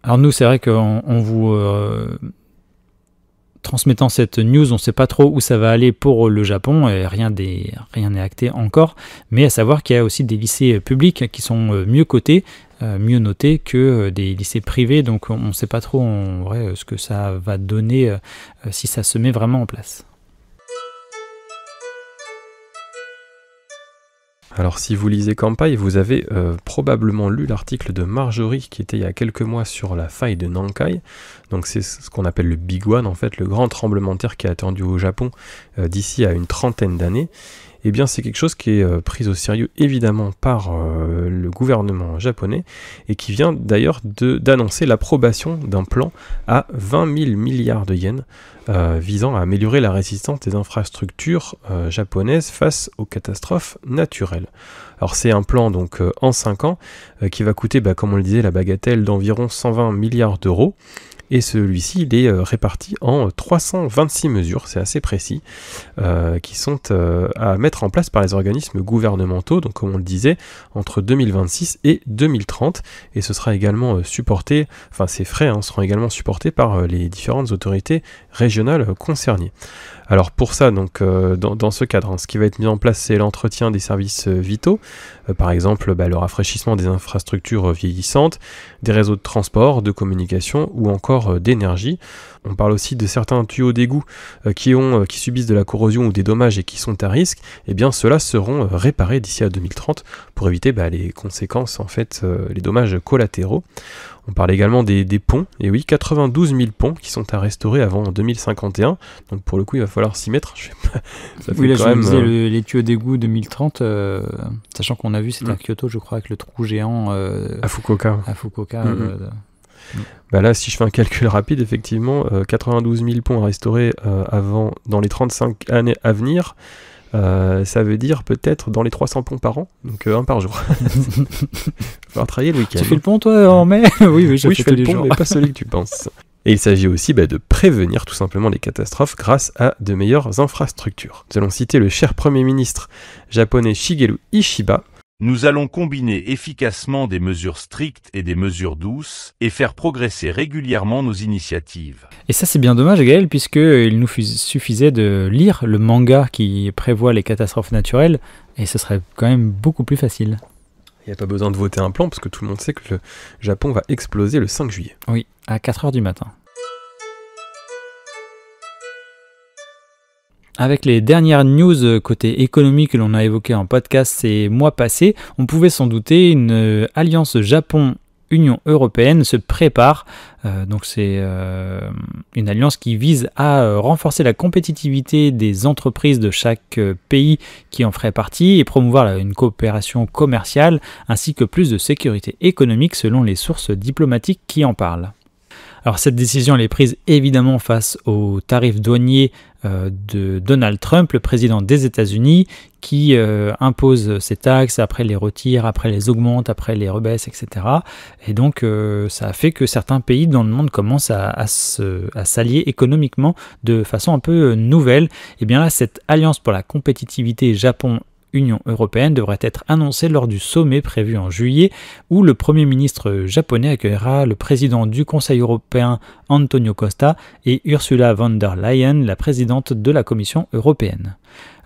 Alors nous, c'est vrai qu'on vous transmettant cette news, on ne sait pas trop où ça va aller pour le Japon, et rien n'est acté encore, mais à savoir qu'il y a aussi des lycées publics qui sont mieux cotés, mieux notés que des lycées privés, donc on ne sait pas trop en vrai ce que ça va donner si ça se met vraiment en place. Alors si vous lisez Kanpai, vous avez probablement lu l'article de Marjorie qui était il y a quelques mois sur la faille de Nankai. Donc c'est ce qu'on appelle le Big One, en fait, le grand tremblement de terre qui est attendu au Japon d'ici à une trentaine d'années. Eh bien c'est quelque chose qui est pris au sérieux évidemment par le gouvernement japonais, et qui vient d'ailleurs d'annoncer l'approbation d'un plan à 20 000 milliards de yens visant à améliorer la résistance des infrastructures japonaises face aux catastrophes naturelles. Alors c'est un plan donc en 5 ans qui va coûter, comme on le disait, la bagatelle d'environ 120 milliards d'euros. Et celui-ci, il est réparti en 326 mesures, c'est assez précis, qui sont à mettre en place par les organismes gouvernementaux, donc comme on le disait, entre 2026 et 2030, et ce sera également supporté, enfin ces frais seront également supportés par les différentes autorités régionales concernées. Alors pour ça, donc dans ce cadre, ce qui va être mis en place, c'est l'entretien des services vitaux, par exemple le rafraîchissement des infrastructures vieillissantes, des réseaux de transport, de communication ou encore d'énergie. On parle aussi de certains tuyaux d'égout qui subissent de la corrosion ou des dommages et qui sont à risque. Eh bien, ceux-là seront réparés d'ici à 2030 pour éviter les conséquences, en fait, les dommages collatéraux. On parle également des ponts, et oui, 92 000 ponts qui sont à restaurer avant 2051, donc pour le coup il va falloir s'y mettre. Ça fait là quand même, disais, les tuyaux d'égout 2030, sachant qu'on a vu, c'était à Kyoto je crois, avec le trou géant à Fukuoka. Là, si je fais un calcul rapide, effectivement, 92 000 ponts à restaurer dans les 35 années à venir, ça veut dire peut-être dans les 300 ponts par an, donc un par jour. Il va falloir travailler le week-end. Tu fais le pont toi en mai? Oui, je fais le pont, mais pas celui que tu penses. Et il s'agit aussi de prévenir tout simplement les catastrophes grâce à de meilleures infrastructures. Nous allons citer le cher Premier ministre japonais Shigeru Ishiba. Nous allons combiner efficacement des mesures strictes et des mesures douces et faire progresser régulièrement nos initiatives. Et ça c'est bien dommage Gaël, puisqu'il nous suffisait de lire le manga qui prévoit les catastrophes naturelles et ce serait quand même beaucoup plus facile. Il n'y a pas besoin de voter un plan parce que tout le monde sait que le Japon va exploser le 5 juillet. Oui, à 4h du matin. Avec les dernières news côté économique que l'on a évoquées en podcast ces mois passés, on pouvait s'en douter, une alliance Japon-Union européenne se prépare. Donc c'est une alliance qui vise à renforcer la compétitivité des entreprises de chaque pays qui en ferait partie et promouvoir une coopération commerciale ainsi que plus de sécurité économique selon les sources diplomatiques qui en parlent. Alors cette décision elle est prise évidemment face aux tarifs douaniers de Donald Trump, le président des États-Unis, qui impose ces taxes, après les retire, après les augmente, après les rebaisse, etc. Et donc ça a fait que certains pays dans le monde commencent à s'allier économiquement de façon un peu nouvelle. Et bien là, cette alliance pour la compétitivité Japon-Union européenne devrait être annoncée lors du sommet prévu en juillet où le Premier ministre japonais accueillera le président du Conseil européen Antonio Costa et Ursula von der Leyen, la présidente de la Commission européenne.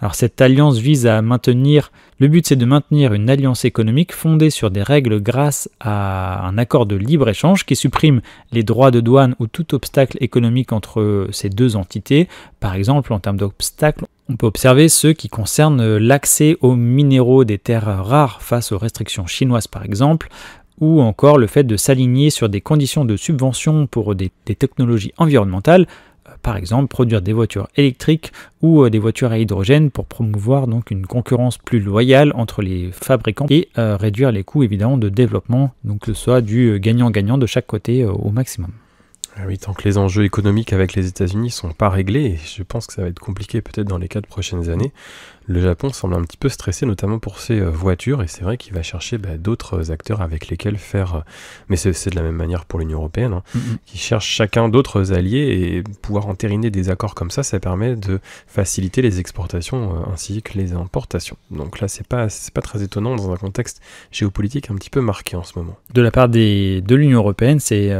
Alors cette alliance vise à le but c'est de maintenir une alliance économique fondée sur des règles grâce à un accord de libre-échange qui supprime les droits de douane ou tout obstacle économique entre ces deux entités. Par exemple, en termes d'obstacles, on peut observer ceux qui concernent l'accès aux minéraux des terres rares face aux restrictions chinoises par exemple, ou encore le fait de s'aligner sur des conditions de subvention pour des technologies environnementales, par exemple produire des voitures électriques ou des voitures à hydrogène pour promouvoir donc une concurrence plus loyale entre les fabricants et réduire les coûts évidemment de développement, donc que ce soit du gagnant-gagnant de chaque côté au maximum. Oui, tant que les enjeux économiques avec les États-Unis ne sont pas réglés, et je pense que ça va être compliqué peut-être dans les 4 prochaines années, le Japon semble un petit peu stressé, notamment pour ses voitures, et c'est vrai qu'il va chercher d'autres acteurs avec lesquels faire... Mais c'est de la même manière pour l'Union européenne, qui cherche chacun d'autres alliés, et pouvoir entériner des accords comme ça permet de faciliter les exportations ainsi que les importations. Donc là, c'est pas très étonnant dans un contexte géopolitique un petit peu marqué en ce moment. De la part de l'Union européenne, c'est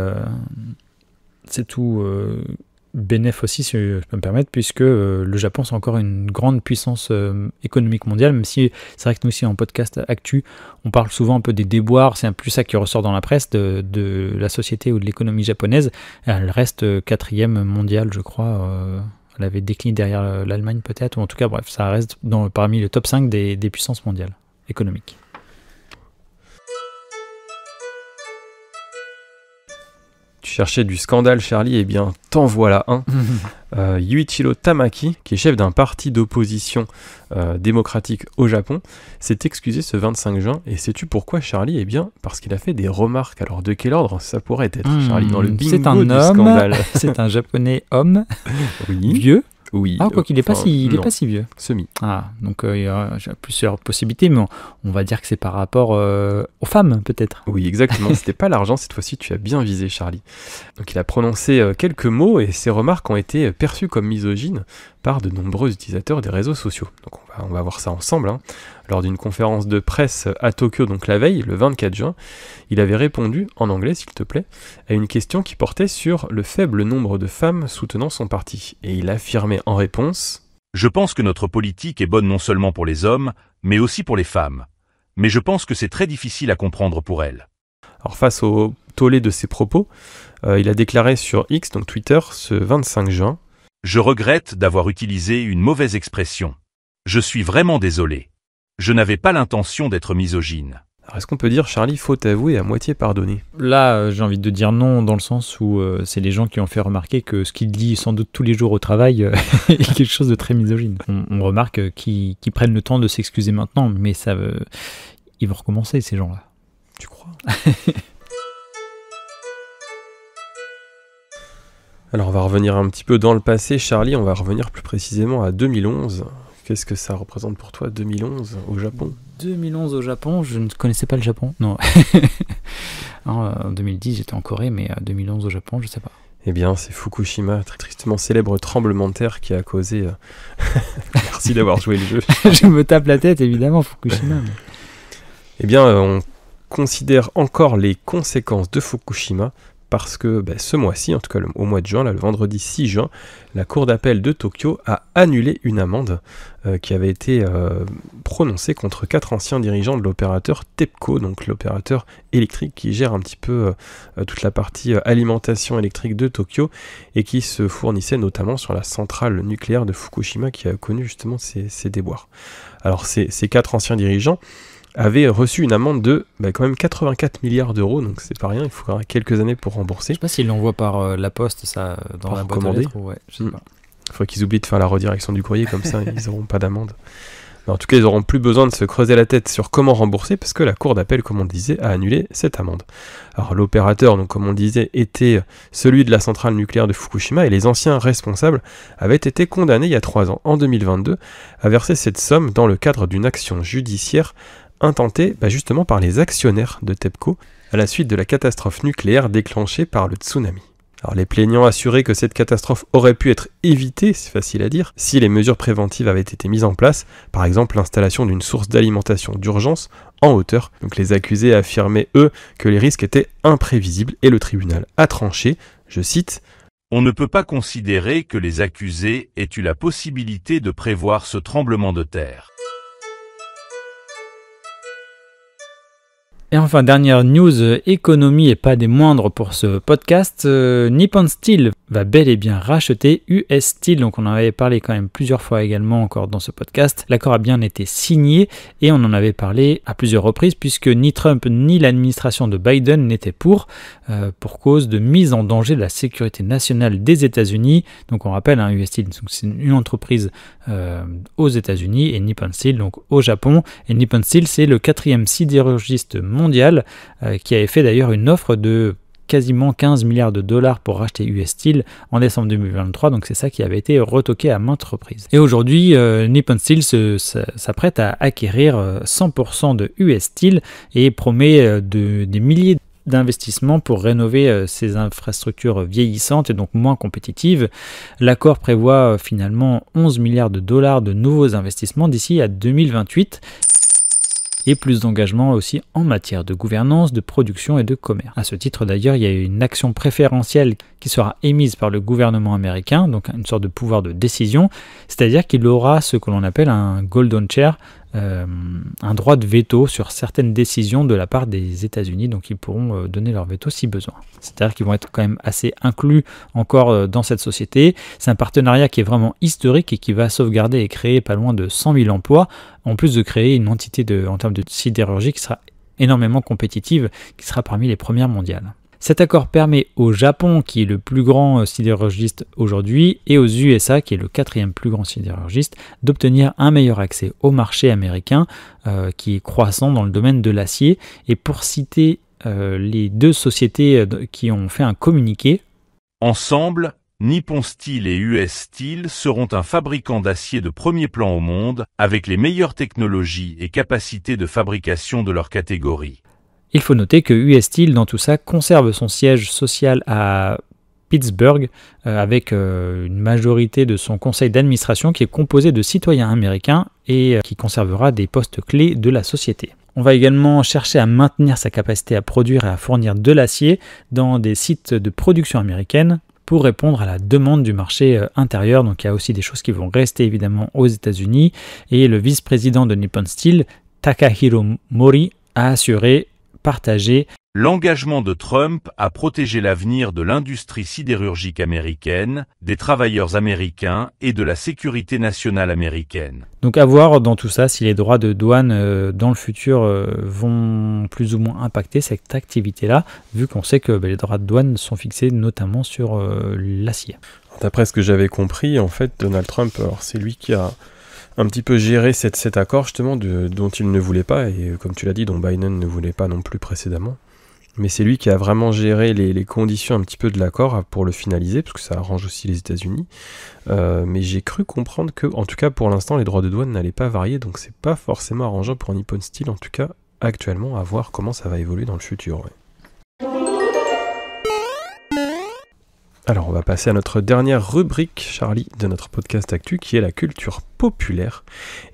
tout bénéf aussi, si je peux me permettre, puisque le Japon, c'est encore une grande puissance économique mondiale, même si c'est vrai que nous aussi, en podcast Actu, on parle souvent un peu des déboires, c'est un peu ça qui ressort dans la presse de la société ou de l'économie japonaise. Elle reste 4e mondiale, je crois. Elle avait décliné derrière l'Allemagne peut-être, ou en tout cas, bref, ça reste parmi le top 5 des puissances mondiales économiques. Tu cherchais du scandale, Charlie, eh bien, t'en voilà un. Yuichiro Tamaki, qui est chef d'un parti d'opposition démocratique au Japon, s'est excusé ce 25 juin. Et sais-tu pourquoi, Charlie? Eh bien, parce qu'il a fait des remarques. Alors, de quel ordre ça pourrait être, Charlie, dans le bingo du scandale? C'est un japonais homme, oui. Vieux. Oui. Ah, quoi qu'il n'est pas si vieux. Semi. Ah, donc il y a plusieurs possibilités, mais on va dire que c'est par rapport aux femmes, peut-être. Oui, exactement. C'était pas l'argent, cette fois-ci, tu as bien visé, Charlie. Donc il a prononcé quelques mots et ses remarques ont été perçues comme misogynes par de nombreux utilisateurs des réseaux sociaux. Donc on va voir ça ensemble. Lors d'une conférence de presse à Tokyo, donc la veille, le 24 juin, il avait répondu, en anglais s'il te plaît, à une question qui portait sur le faible nombre de femmes soutenant son parti. Et il affirmait en réponse: Je pense que notre politique est bonne non seulement pour les hommes, mais aussi pour les femmes. mais je pense que c'est très difficile à comprendre pour elle. Alors face au tollé de ses propos, il a déclaré sur X, donc Twitter, ce 25 juin. Je regrette d'avoir utilisé une mauvaise expression. Je suis vraiment désolé. Je n'avais pas l'intention d'être misogyne. Alors est-ce qu'on peut dire, Charlie, faute avouée à moitié pardonnée? Là, j'ai envie de dire non, dans le sens où c'est les gens qui ont fait remarquer que ce qu'il dit sans doute tous les jours au travail est quelque chose de très misogyne. On remarque qu'ils prennent le temps de s'excuser maintenant, mais ils vont recommencer, ces gens-là. Tu crois? Alors on va revenir un petit peu dans le passé, Charlie, on va revenir plus précisément à 2011. Qu'est-ce que ça représente pour toi, 2011, au Japon? 2011 au Japon, je ne connaissais pas le Japon, non. En 2010, j'étais en Corée, mais 2011 au Japon, je sais pas. Eh bien, c'est Fukushima, très tristement célèbre tremblement de terre qui a causé... Merci d'avoir joué le jeu. Je me tape la tête, évidemment, Fukushima. Mais... Eh bien, on considère encore les conséquences de Fukushima parce que ce mois-ci, en tout cas au mois de juin, là, le vendredi 6 juin, la Cour d'appel de Tokyo a annulé une amende qui avait été prononcée contre 4 anciens dirigeants de l'opérateur TEPCO, donc l'opérateur électrique qui gère un petit peu toute la partie alimentation électrique de Tokyo et qui se fournissait notamment sur la centrale nucléaire de Fukushima qui a connu justement ces déboires. Alors ces 4 anciens dirigeants avait reçu une amende de quand même 84 milliards d'euros, donc c'est pas rien, il faudra quelques années pour rembourser. Je sais pas s'ils l'envoient par la poste, ça, dans la boîte aux lettres, ouais, je sais pas. Il faudrait qu'ils oublient de faire la redirection du courrier, comme ça ils n'auront pas d'amende. Mais en tout cas, ils n'auront plus besoin de se creuser la tête sur comment rembourser, parce que la Cour d'appel, comme on le disait, a annulé cette amende. Alors l'opérateur, donc comme on le disait, était celui de la centrale nucléaire de Fukushima, et les anciens responsables avaient été condamnés il y a 3 ans, en 2022, à verser cette somme dans le cadre d'une action judiciaire intentée justement par les actionnaires de TEPCO à la suite de la catastrophe nucléaire déclenchée par le tsunami. Alors les plaignants assuraient que cette catastrophe aurait pu être évitée, c'est facile à dire, si les mesures préventives avaient été mises en place, par exemple l'installation d'une source d'alimentation d'urgence en hauteur. Donc les accusés affirmaient, eux, que les risques étaient imprévisibles et le tribunal a tranché, je cite, « On ne peut pas considérer que les accusés aient eu la possibilité de prévoir ce tremblement de terre. » Et enfin, dernière news économie et pas des moindres pour ce podcast, Nippon Steel va bel et bien racheter US Steel, donc on en avait parlé quand même plusieurs fois également encore dans ce podcast. L'accord a bien été signé et on en avait parlé à plusieurs reprises puisque ni Trump ni l'administration de Biden n'étaient pour cause de mise en danger de la sécurité nationale des États-Unis. Donc on rappelle, US Steel, c'est une entreprise aux États-Unis et Nippon Steel donc au Japon. Et Nippon Steel, c'est le 4e sidérurgiste mondial qui avait fait d'ailleurs une offre de quasiment 15 milliards de dollars pour racheter US Steel en décembre 2023, donc c'est ça qui avait été retoqué à maintes reprises. Et aujourd'hui, Nippon Steel s'apprête à acquérir 100% de US Steel et promet des milliers d'investissements pour rénover ces infrastructures vieillissantes et donc moins compétitives. L'accord prévoit finalement 11 milliards de dollars de nouveaux investissements d'ici à 2028. Et plus d'engagement aussi en matière de gouvernance, de production et de commerce. À ce titre d'ailleurs, il y a une action préférentielle qui sera émise par le gouvernement américain, donc une sorte de pouvoir de décision, c'est-à-dire qu'il aura ce que l'on appelle un golden chair, un droit de veto sur certaines décisions de la part des États-Unis, donc ils pourront donner leur veto si besoin. C'est-à-dire qu'ils vont être quand même assez inclus encore dans cette société. C'est un partenariat qui est vraiment historique et qui va sauvegarder et créer pas loin de 100 000 emplois, en plus de créer une entité en termes de sidérurgie qui sera énormément compétitive, qui sera parmi les premières mondiales. Cet accord permet au Japon, qui est le plus grand sidérurgiste aujourd'hui, et aux USA, qui est le 4e plus grand sidérurgiste, d'obtenir un meilleur accès au marché américain, qui est croissant dans le domaine de l'acier. Et pour citer les 2 sociétés qui ont fait un communiqué, ensemble, Nippon Steel et US Steel seront un fabricant d'acier de premier plan au monde, avec les meilleures technologies et capacités de fabrication de leur catégorie. Il faut noter que US Steel, dans tout ça, conserve son siège social à Pittsburgh, avec une majorité de son conseil d'administration qui est composé de citoyens américains et qui conservera des postes clés de la société. On va également chercher à maintenir sa capacité à produire et à fournir de l'acier dans des sites de production américaine pour répondre à la demande du marché intérieur. Donc il y a aussi des choses qui vont rester évidemment aux États-Unis. Et le vice-président de Nippon Steel, Takahiro Mori a assuré partager l'engagement de Trump à protéger l'avenir de l'industrie sidérurgique américaine, des travailleurs américains et de la sécurité nationale américaine. Donc à voir dans tout ça si les droits de douane dans le futur vont plus ou moins impacter cette activité-là, vu qu'on sait que les droits de douane sont fixés notamment sur l'acier. D'après ce que j'avais compris, en fait, Donald Trump, alors c'est lui qui a un petit peu géré cet accord justement dont il ne voulait pas, et comme tu l'as dit, dont Biden ne voulait pas non plus précédemment. Mais c'est lui qui a vraiment géré les conditions un petit peu de l'accord pour le finaliser, parce que ça arrange aussi les États-Unis. Mais j'ai cru comprendre que, en tout cas pour l'instant, les droits de douane n'allaient pas varier, donc c'est pas forcément arrangeant pour Nippon Steel, en tout cas actuellement, à voir comment ça va évoluer dans le futur. Ouais. Alors on va passer à notre dernière rubrique, Charlie, de notre podcast Actu, qui est la culture populaire.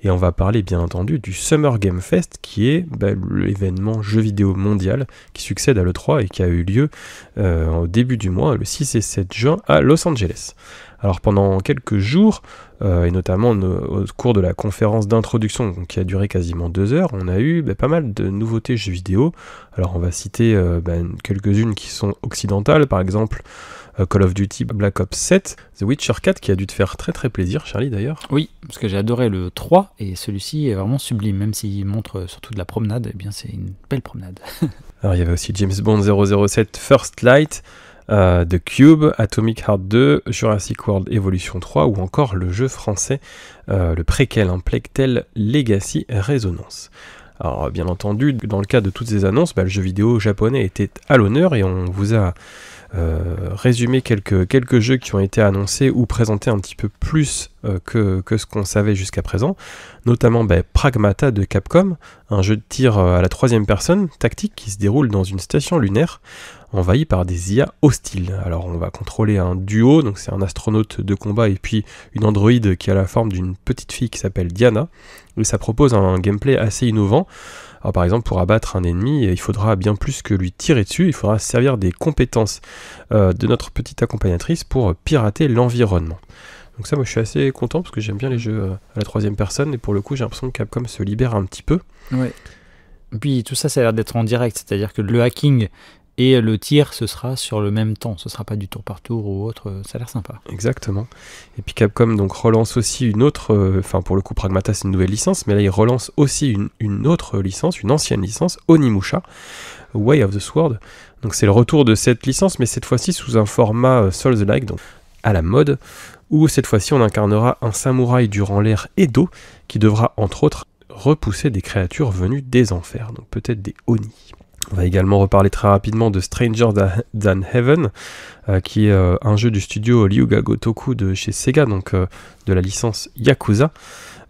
Et on va parler bien entendu du Summer Game Fest, qui est l'événement jeu vidéo mondial qui succède à l'E3 et qui a eu lieu au début du mois, le 6 et 7 juin, à Los Angeles. Alors pendant quelques jours, et notamment au cours de la conférence d'introduction qui a duré quasiment 2 heures, on a eu pas mal de nouveautés jeux vidéo. Alors on va citer quelques-unes qui sont occidentales, par exemple Call of Duty Black Ops 7, The Witcher 4 qui a dû te faire très très plaisir, Charlie d'ailleurs. Oui, parce que j'ai adoré le 3 et celui-ci est vraiment sublime, même s'il montre surtout de la promenade, eh bien c'est une belle promenade. Alors il y avait aussi James Bond 007 First Light, The Cube, Atomic Heart 2, Jurassic World Evolution 3 ou encore le jeu français, le préquel, Plectel Legacy Resonance. Alors bien entendu, dans le cas de toutes ces annonces, le jeu vidéo japonais était à l'honneur et on vous a résumé quelques jeux qui ont été annoncés ou présentés un petit peu plus que ce qu'on savait jusqu'à présent, notamment Pragmata de Capcom, un jeu de tir à la 3e personne, tactique qui se déroule dans une station lunaire envahie par des IA hostiles. Alors on va contrôler un duo, donc c'est un astronaute de combat et puis une androïde qui a la forme d'une petite fille qui s'appelle Diana, et ça propose un gameplay assez innovant. Alors par exemple, pour abattre un ennemi, il faudra bien plus que lui tirer dessus, il faudra se servir des compétences de notre petite accompagnatrice pour pirater l'environnement. Donc ça, moi je suis assez content parce que j'aime bien les jeux à la 3e personne et pour le coup j'ai l'impression que Capcom se libère un petit peu. Ouais. Et puis tout ça, ça a l'air d'être en direct, c'est-à-dire que le hacking et le tir, ce sera sur le même temps, ce sera pas du tour par tour ou autre, ça a l'air sympa. Exactement. Et puis Capcom donc relance aussi une autre, pour le coup Pragmata c'est une nouvelle licence, mais là il relance aussi une autre licence, une ancienne licence, Onimusha, Way of the Sword. Donc c'est le retour de cette licence, mais cette fois-ci sous un format Souls-like, donc à la mode, où cette fois-ci on incarnera un samouraï durant l'ère Edo, qui devra entre autres repousser des créatures venues des enfers, donc peut-être des Oni. On va également reparler très rapidement de Stranger Than Heaven, qui est un jeu du studio Ryuga Gotoku de chez Sega, donc de la licence Yakuza.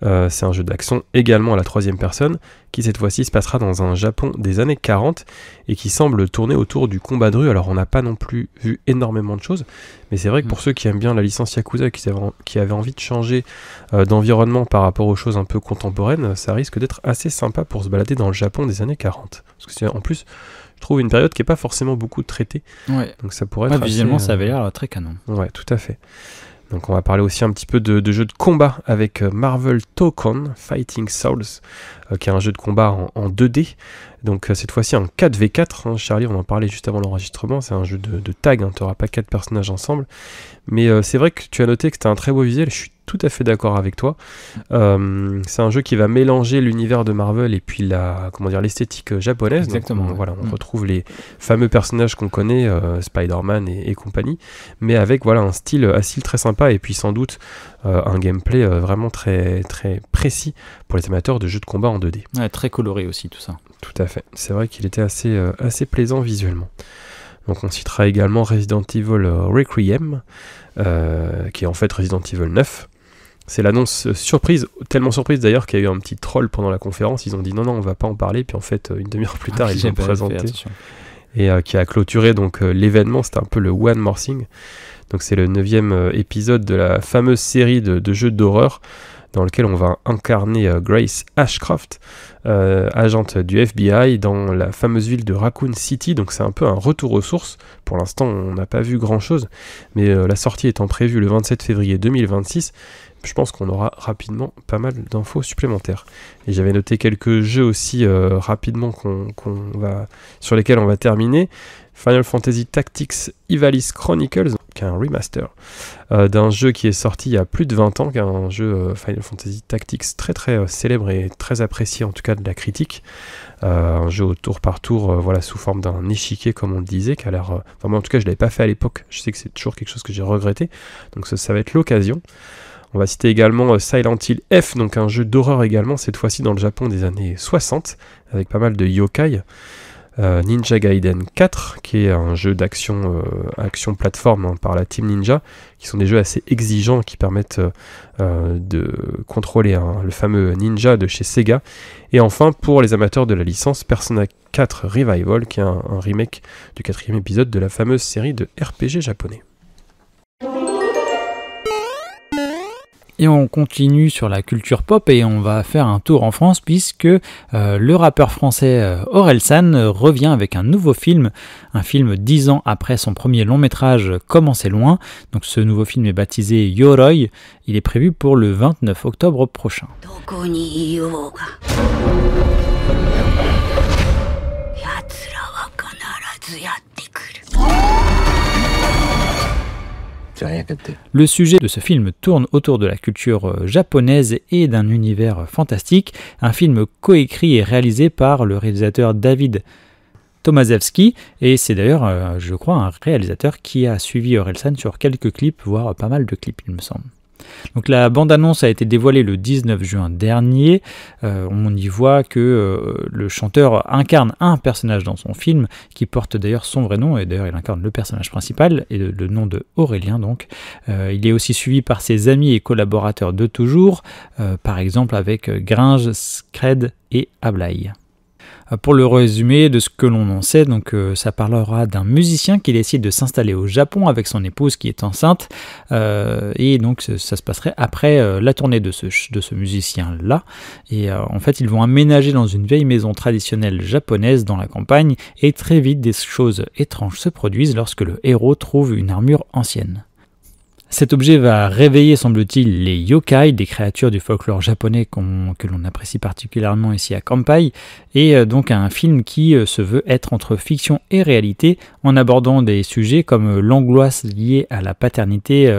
C'est un jeu d'action également à la 3e personne, qui cette fois-ci se passera dans un Japon des années 40, et qui semble tourner autour du combat de rue. Alors on n'a pas non plus vu énormément de choses, mais c'est vrai que pour ceux qui aiment bien la licence Yakuza, qui avaient envie de changer d'environnement par rapport aux choses un peu contemporaines, ça risque d'être assez sympa pour se balader dans le Japon des années 40. Parce que c'est en plus, je trouve une période qui n'est pas forcément beaucoup traitée. Ouais. Donc ça pourrait être visuellement, assez, ça avait l'air très canon. Ouais, tout à fait. Donc on va parler aussi un petit peu de jeux de combat avec Marvel Tokon Fighting Souls, qui est un jeu de combat en 2D. Donc cette fois-ci en 4v4, Charlie, on en parlait juste avant l'enregistrement, c'est un jeu de tag, tu n'auras pas 4 personnages ensemble. Mais c'est vrai que tu as noté que c'était un très beau visuel, je suis tout à fait d'accord avec toi. C'est un jeu qui va mélanger l'univers de Marvel et puis l'esthétique japonaise. Exactement. Donc, on retrouve les fameux personnages qu'on connaît, Spider-Man et compagnie, mais avec un style très sympa et puis sans doute un gameplay vraiment très, très précis pour les amateurs de jeux de combat en 2D. Ouais, très coloré aussi tout ça. Tout à fait. C'est vrai qu'il était assez plaisant visuellement. Donc on citera également Resident Evil Requiem, qui est en fait Resident Evil 9. C'est l'annonce surprise, tellement surprise d'ailleurs qu'il y a eu un petit troll pendant la conférence. Ils ont dit non, on va pas en parler. Puis en fait, une demi-heure plus tard, ils l'ont présenté. Et qui a clôturé donc l'événement. C'était un peu le One More Thing. Donc c'est le 9e épisode de la fameuse série de jeux d'horreur dans lequel on va incarner Grace Ashcroft, agente du FBI dans la fameuse ville de Raccoon City. Donc c'est un peu un retour aux sources. Pour l'instant, on n'a pas vu grand-chose, mais la sortie étant prévue le 27 février 2026, je pense qu'on aura rapidement pas mal d'infos supplémentaires. Et j'avais noté quelques jeux aussi rapidement sur lesquels on va terminer. Final Fantasy Tactics Ivalice Chronicles, qui est un remaster d'un jeu qui est sorti il y a plus de 20 ans, qui est un jeu Final Fantasy Tactics très très célèbre et très apprécié en tout cas de la critique. Un jeu au tour par tour, voilà, sous forme d'un échiquier comme on le disait, qui a l'air... Enfin, moi en tout cas je ne l'avais pas fait à l'époque, je sais que c'est toujours quelque chose que j'ai regretté, donc ça va être l'occasion. On va citer également Silent Hill F, donc un jeu d'horreur également, cette fois-ci dans le Japon des années 60, avec pas mal de yokai. Ninja Gaiden 4, qui est un jeu d'action action plateforme par la Team Ninja, qui sont des jeux assez exigeants qui permettent de contrôler le fameux ninja de chez Sega. Et enfin, pour les amateurs de la licence, Persona 4 Revival, qui est un remake du 4e épisode de la fameuse série de RPG japonais. Et on continue sur la culture pop et on va faire un tour en France puisque le rappeur français Orelsan revient avec un nouveau film, un film 10 ans après son premier long métrage Comment c'est loin. Donc ce nouveau film est baptisé Yoroi, il est prévu pour le 29 octobre prochain. Le sujet de ce film tourne autour de la culture japonaise et d'un univers fantastique. Un film coécrit et réalisé par le réalisateur David Tomaszewski, et c'est d'ailleurs, je crois, un réalisateur qui a suivi Orelsan sur quelques clips, voire pas mal de clips, il me semble. Donc la bande-annonce a été dévoilée le 19 juin dernier. On y voit que le chanteur incarne un personnage dans son film qui porte d'ailleurs son vrai nom, et d'ailleurs il incarne le personnage principal et le nom de Aurélien donc. Il est aussi suivi par ses amis et collaborateurs de toujours, par exemple avec Gringe, Scred et Ablaï. Pour le résumé de ce que l'on en sait, donc ça parlera d'un musicien qui décide de s'installer au Japon avec son épouse qui est enceinte, et donc ça se passerait après la tournée de ce musicien-là. Et en fait, ils vont aménager dans une vieille maison traditionnelle japonaise dans la campagne, et très vite des choses étranges se produisent lorsque le héros trouve une armure ancienne. Cet objet va réveiller, semble-t-il, les yokai, des créatures du folklore japonais que l'on apprécie particulièrement ici à Kanpai, et donc un film qui se veut être entre fiction et réalité, en abordant des sujets comme l'angoisse liée à la paternité,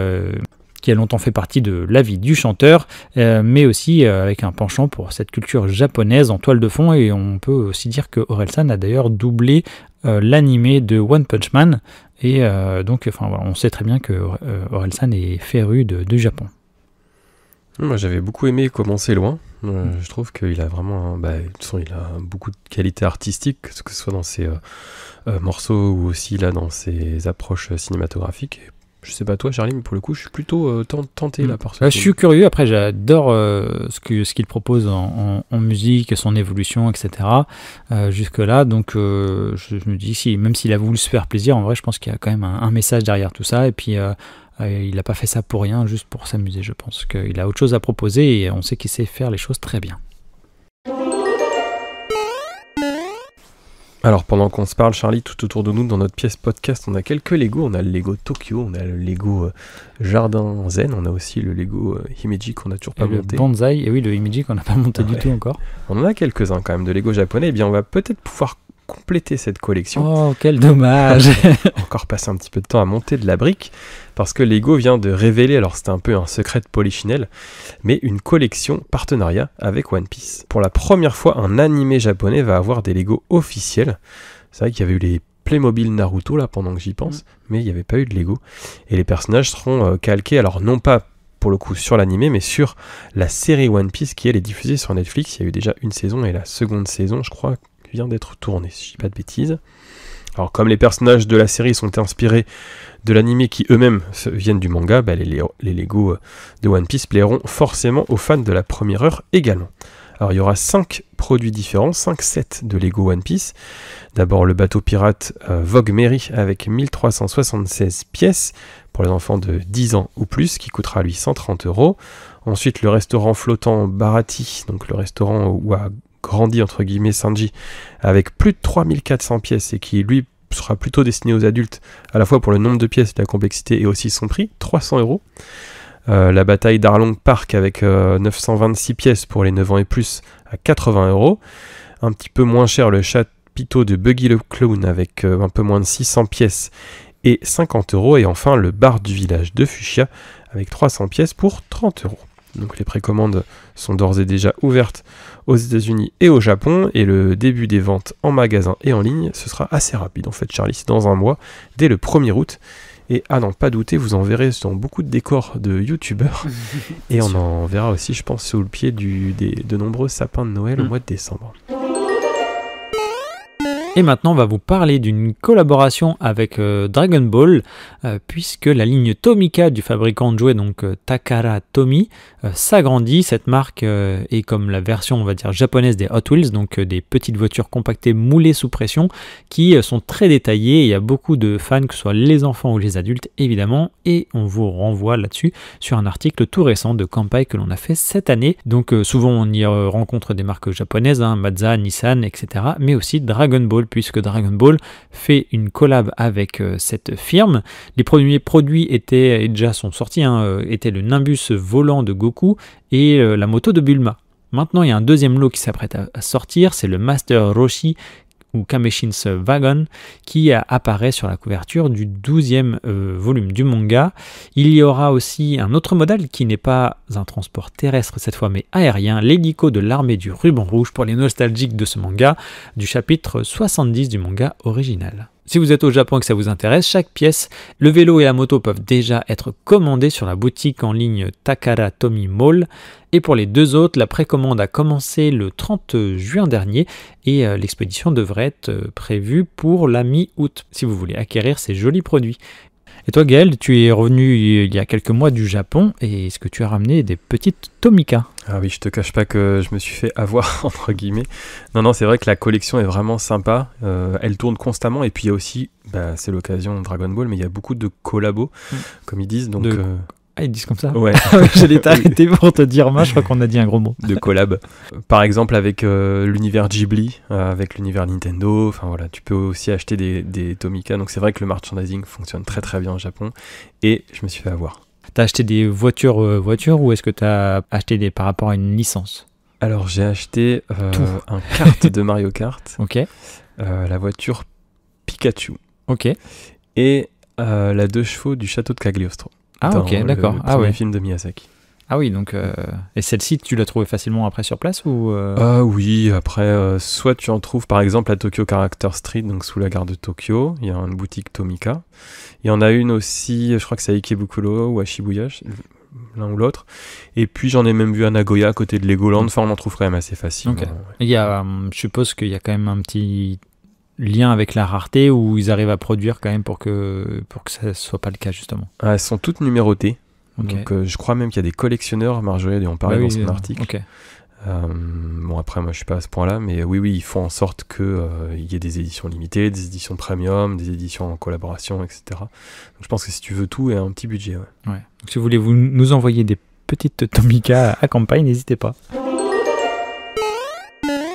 qui a longtemps fait partie de la vie du chanteur, mais aussi avec un penchant pour cette culture japonaise en toile de fond, et on peut aussi dire que Orelsan a d'ailleurs doublé l'animé de One Punch Man, et donc enfin, voilà, on sait très bien que Orelsan est féru du Japon. Moi j'avais beaucoup aimé Comment c'est loin. Je trouve qu'il a vraiment il a beaucoup de qualité artistique, que ce soit dans ses morceaux ou aussi là dans ses approches cinématographiques. Je sais pas toi Charlie, mais pour le coup je suis plutôt tenté là par ce film. Je suis curieux, après j'adore ce qu'il propose en musique, son évolution, etc. Jusque là, donc je me dis, même s'il a voulu se faire plaisir, en vrai je pense qu'il y a quand même un message derrière tout ça, et puis il n'a pas fait ça pour rien, juste pour s'amuser. Je pense qu'il a autre chose à proposer, et on sait qu'il sait faire les choses très bien. Alors pendant qu'on se parle, Charlie, tout autour de nous dans notre pièce podcast, on a quelques Lego. On a le Lego Tokyo, on a le Lego Jardin Zen, on a aussi le Lego Himeji qu'on n'a toujours pas monté. Le Banzai, et oui, le Himeji qu'on n'a pas monté du tout encore. On en a quelques-uns quand même de Lego japonais. Eh bien on va peut-être pouvoir compléter cette collection. Oh, quel dommage. Encore passer un petit peu de temps à monter de la brique, parce que Lego vient de révéler, alors c'était un peu un secret de Polichinelle, mais une collection partenariat avec One Piece. Pour la première fois, un animé japonais va avoir des Lego officiels. C'est vrai qu'il y avait eu les Playmobil Naruto là pendant que j'y pense, mais il n'y avait pas eu de Lego. Et les personnages seront calqués, alors non pas pour le coup sur l'animé, mais sur la série One Piece qui elle est diffusée sur Netflix. Il y a eu déjà une saison, et la seconde saison, je crois, vient d'être tournée, si je dis pas de bêtises. Alors comme les personnages de la série sont inspirés de l'anime qui eux-mêmes viennent du manga, les Lego de One Piece plairont forcément aux fans de la première heure également. Alors il y aura 5 produits différents, 5 sets de Lego One Piece. D'abord le bateau pirate Vogue Mary avec 1376 pièces pour les enfants de 10 ans ou plus, qui coûtera lui 130 €. Ensuite le restaurant flottant Barati, donc le restaurant où a grandi entre guillemets Sanji, avec plus de 3400 pièces et qui lui sera plutôt destiné aux adultes, à la fois pour le nombre de pièces, la complexité et aussi son prix, 300 €. La bataille d'Arlong Park avec 926 pièces pour les 9 ans et plus à 80 €. Un petit peu moins cher le chapiteau de Buggy le Clown avec un peu moins de 600 pièces et 50 €. Et enfin le bar du village de Fuchsia avec 300 pièces pour 30 €. Donc les précommandes sont d'ores et déjà ouvertes aux États-Unis et au Japon, et le début des ventes en magasin et en ligne, ce sera assez rapide en fait, Charlie, c'est dans un mois, dès le 1er août. Et à n'en pas douter, vous en verrez sur beaucoup de décors de youtubeurs, et on en verra aussi, je pense, sous le pied de nombreux sapins de Noël au mois de décembre. Et maintenant, on va vous parler d'une collaboration avec Dragon Ball, puisque la ligne Tomica du fabricant de jouets, donc Takara Tomy, s'agrandit. Cette marque est comme la version, on va dire, japonaise des Hot Wheels, donc des petites voitures compactées moulées sous pression, qui sont très détaillées. Il y a beaucoup de fans, que ce soit les enfants ou les adultes, évidemment, et on vous renvoie là-dessus sur un article tout récent de Kampai que l'on a fait cette année. Donc souvent, on y rencontre des marques japonaises, Mazda, Nissan, etc., mais aussi Dragon Ball, puisque Dragon Ball fait une collab avec cette firme. Les premiers produits sont sortis, étaient le Nimbus volant de Goku et la moto de Bulma. Maintenant, il y a un deuxième lot qui s'apprête à sortir, c'est le Master Roshi ou Kameshin's Wagon, qui apparaît sur la couverture du 12e volume du manga. Il y aura aussi un autre modèle qui n'est pas un transport terrestre cette fois, mais aérien, l'hélico de l'armée du ruban rouge pour les nostalgiques de ce manga, du chapitre 70 du manga original. Si vous êtes au Japon et que ça vous intéresse, chaque pièce, le vélo et la moto peuvent déjà être commandés sur la boutique en ligne Takara Tomy Mall. Et pour les deux autres, la précommande a commencé le 30 juin dernier et l'expédition devrait être prévue pour la mi-août, si vous voulez acquérir ces jolis produits. Et toi Gaël, tu es revenu il y a quelques mois du Japon, et est-ce que tu as ramené des petites Tomica ? Ah oui, je te cache pas que je me suis fait avoir, entre guillemets. Non, c'est vrai que la collection est vraiment sympa, elle tourne constamment, et puis il y a aussi, c'est l'occasion de Dragon Ball, mais il y a beaucoup de collabos, comme ils disent, donc... Ah, ils disent comme ça ? Ouais. J'allais t'arrêter pour te dire, je crois qu'on a dit un gros mot. De collab. Par exemple avec l'univers Ghibli, avec l'univers Nintendo, enfin voilà, tu peux aussi acheter des Tomica, donc c'est vrai que le merchandising fonctionne très très bien au Japon, et je me suis fait avoir. T'as acheté des voitures ou est-ce que t'as acheté par rapport à une licence ? Alors j'ai acheté un kart de Mario Kart, ok. La voiture Pikachu, ok. et la 2 chevaux du château de Cagliostro. Ah ok, d'accord. Le premier film de Miyazaki. Ah oui, donc et celle-ci, tu l'as trouvée facilement après sur place ou Oui, après, soit tu en trouves par exemple à Tokyo Character Street, donc sous la gare de Tokyo, il y a une boutique Tomica. Il y en a une aussi, je crois que c'est à Ikebukuro ou à Shibuya, l'un ou l'autre. Et puis j'en ai même vu à Nagoya, à côté de Legoland, enfin on en trouve quand même assez facilement. Okay. Il y a, je suppose qu'il y a quand même un petit lien avec la rareté où ils arrivent à produire quand même pour que ça soit pas le cas justement. Elles sont toutes numérotées. Okay. Donc je crois même qu'il y a des collectionneurs, Marjorie en parlait dans son article. Okay. Bon après moi je suis pas à ce point là, mais oui ils font en sorte que y ait des éditions limitées, des éditions premium, des éditions en collaboration, etc. Donc je pense que si tu veux tout et un petit budget. Ouais. Donc, si vous voulez nous envoyer des petites Tomica à Kampai, n'hésitez pas.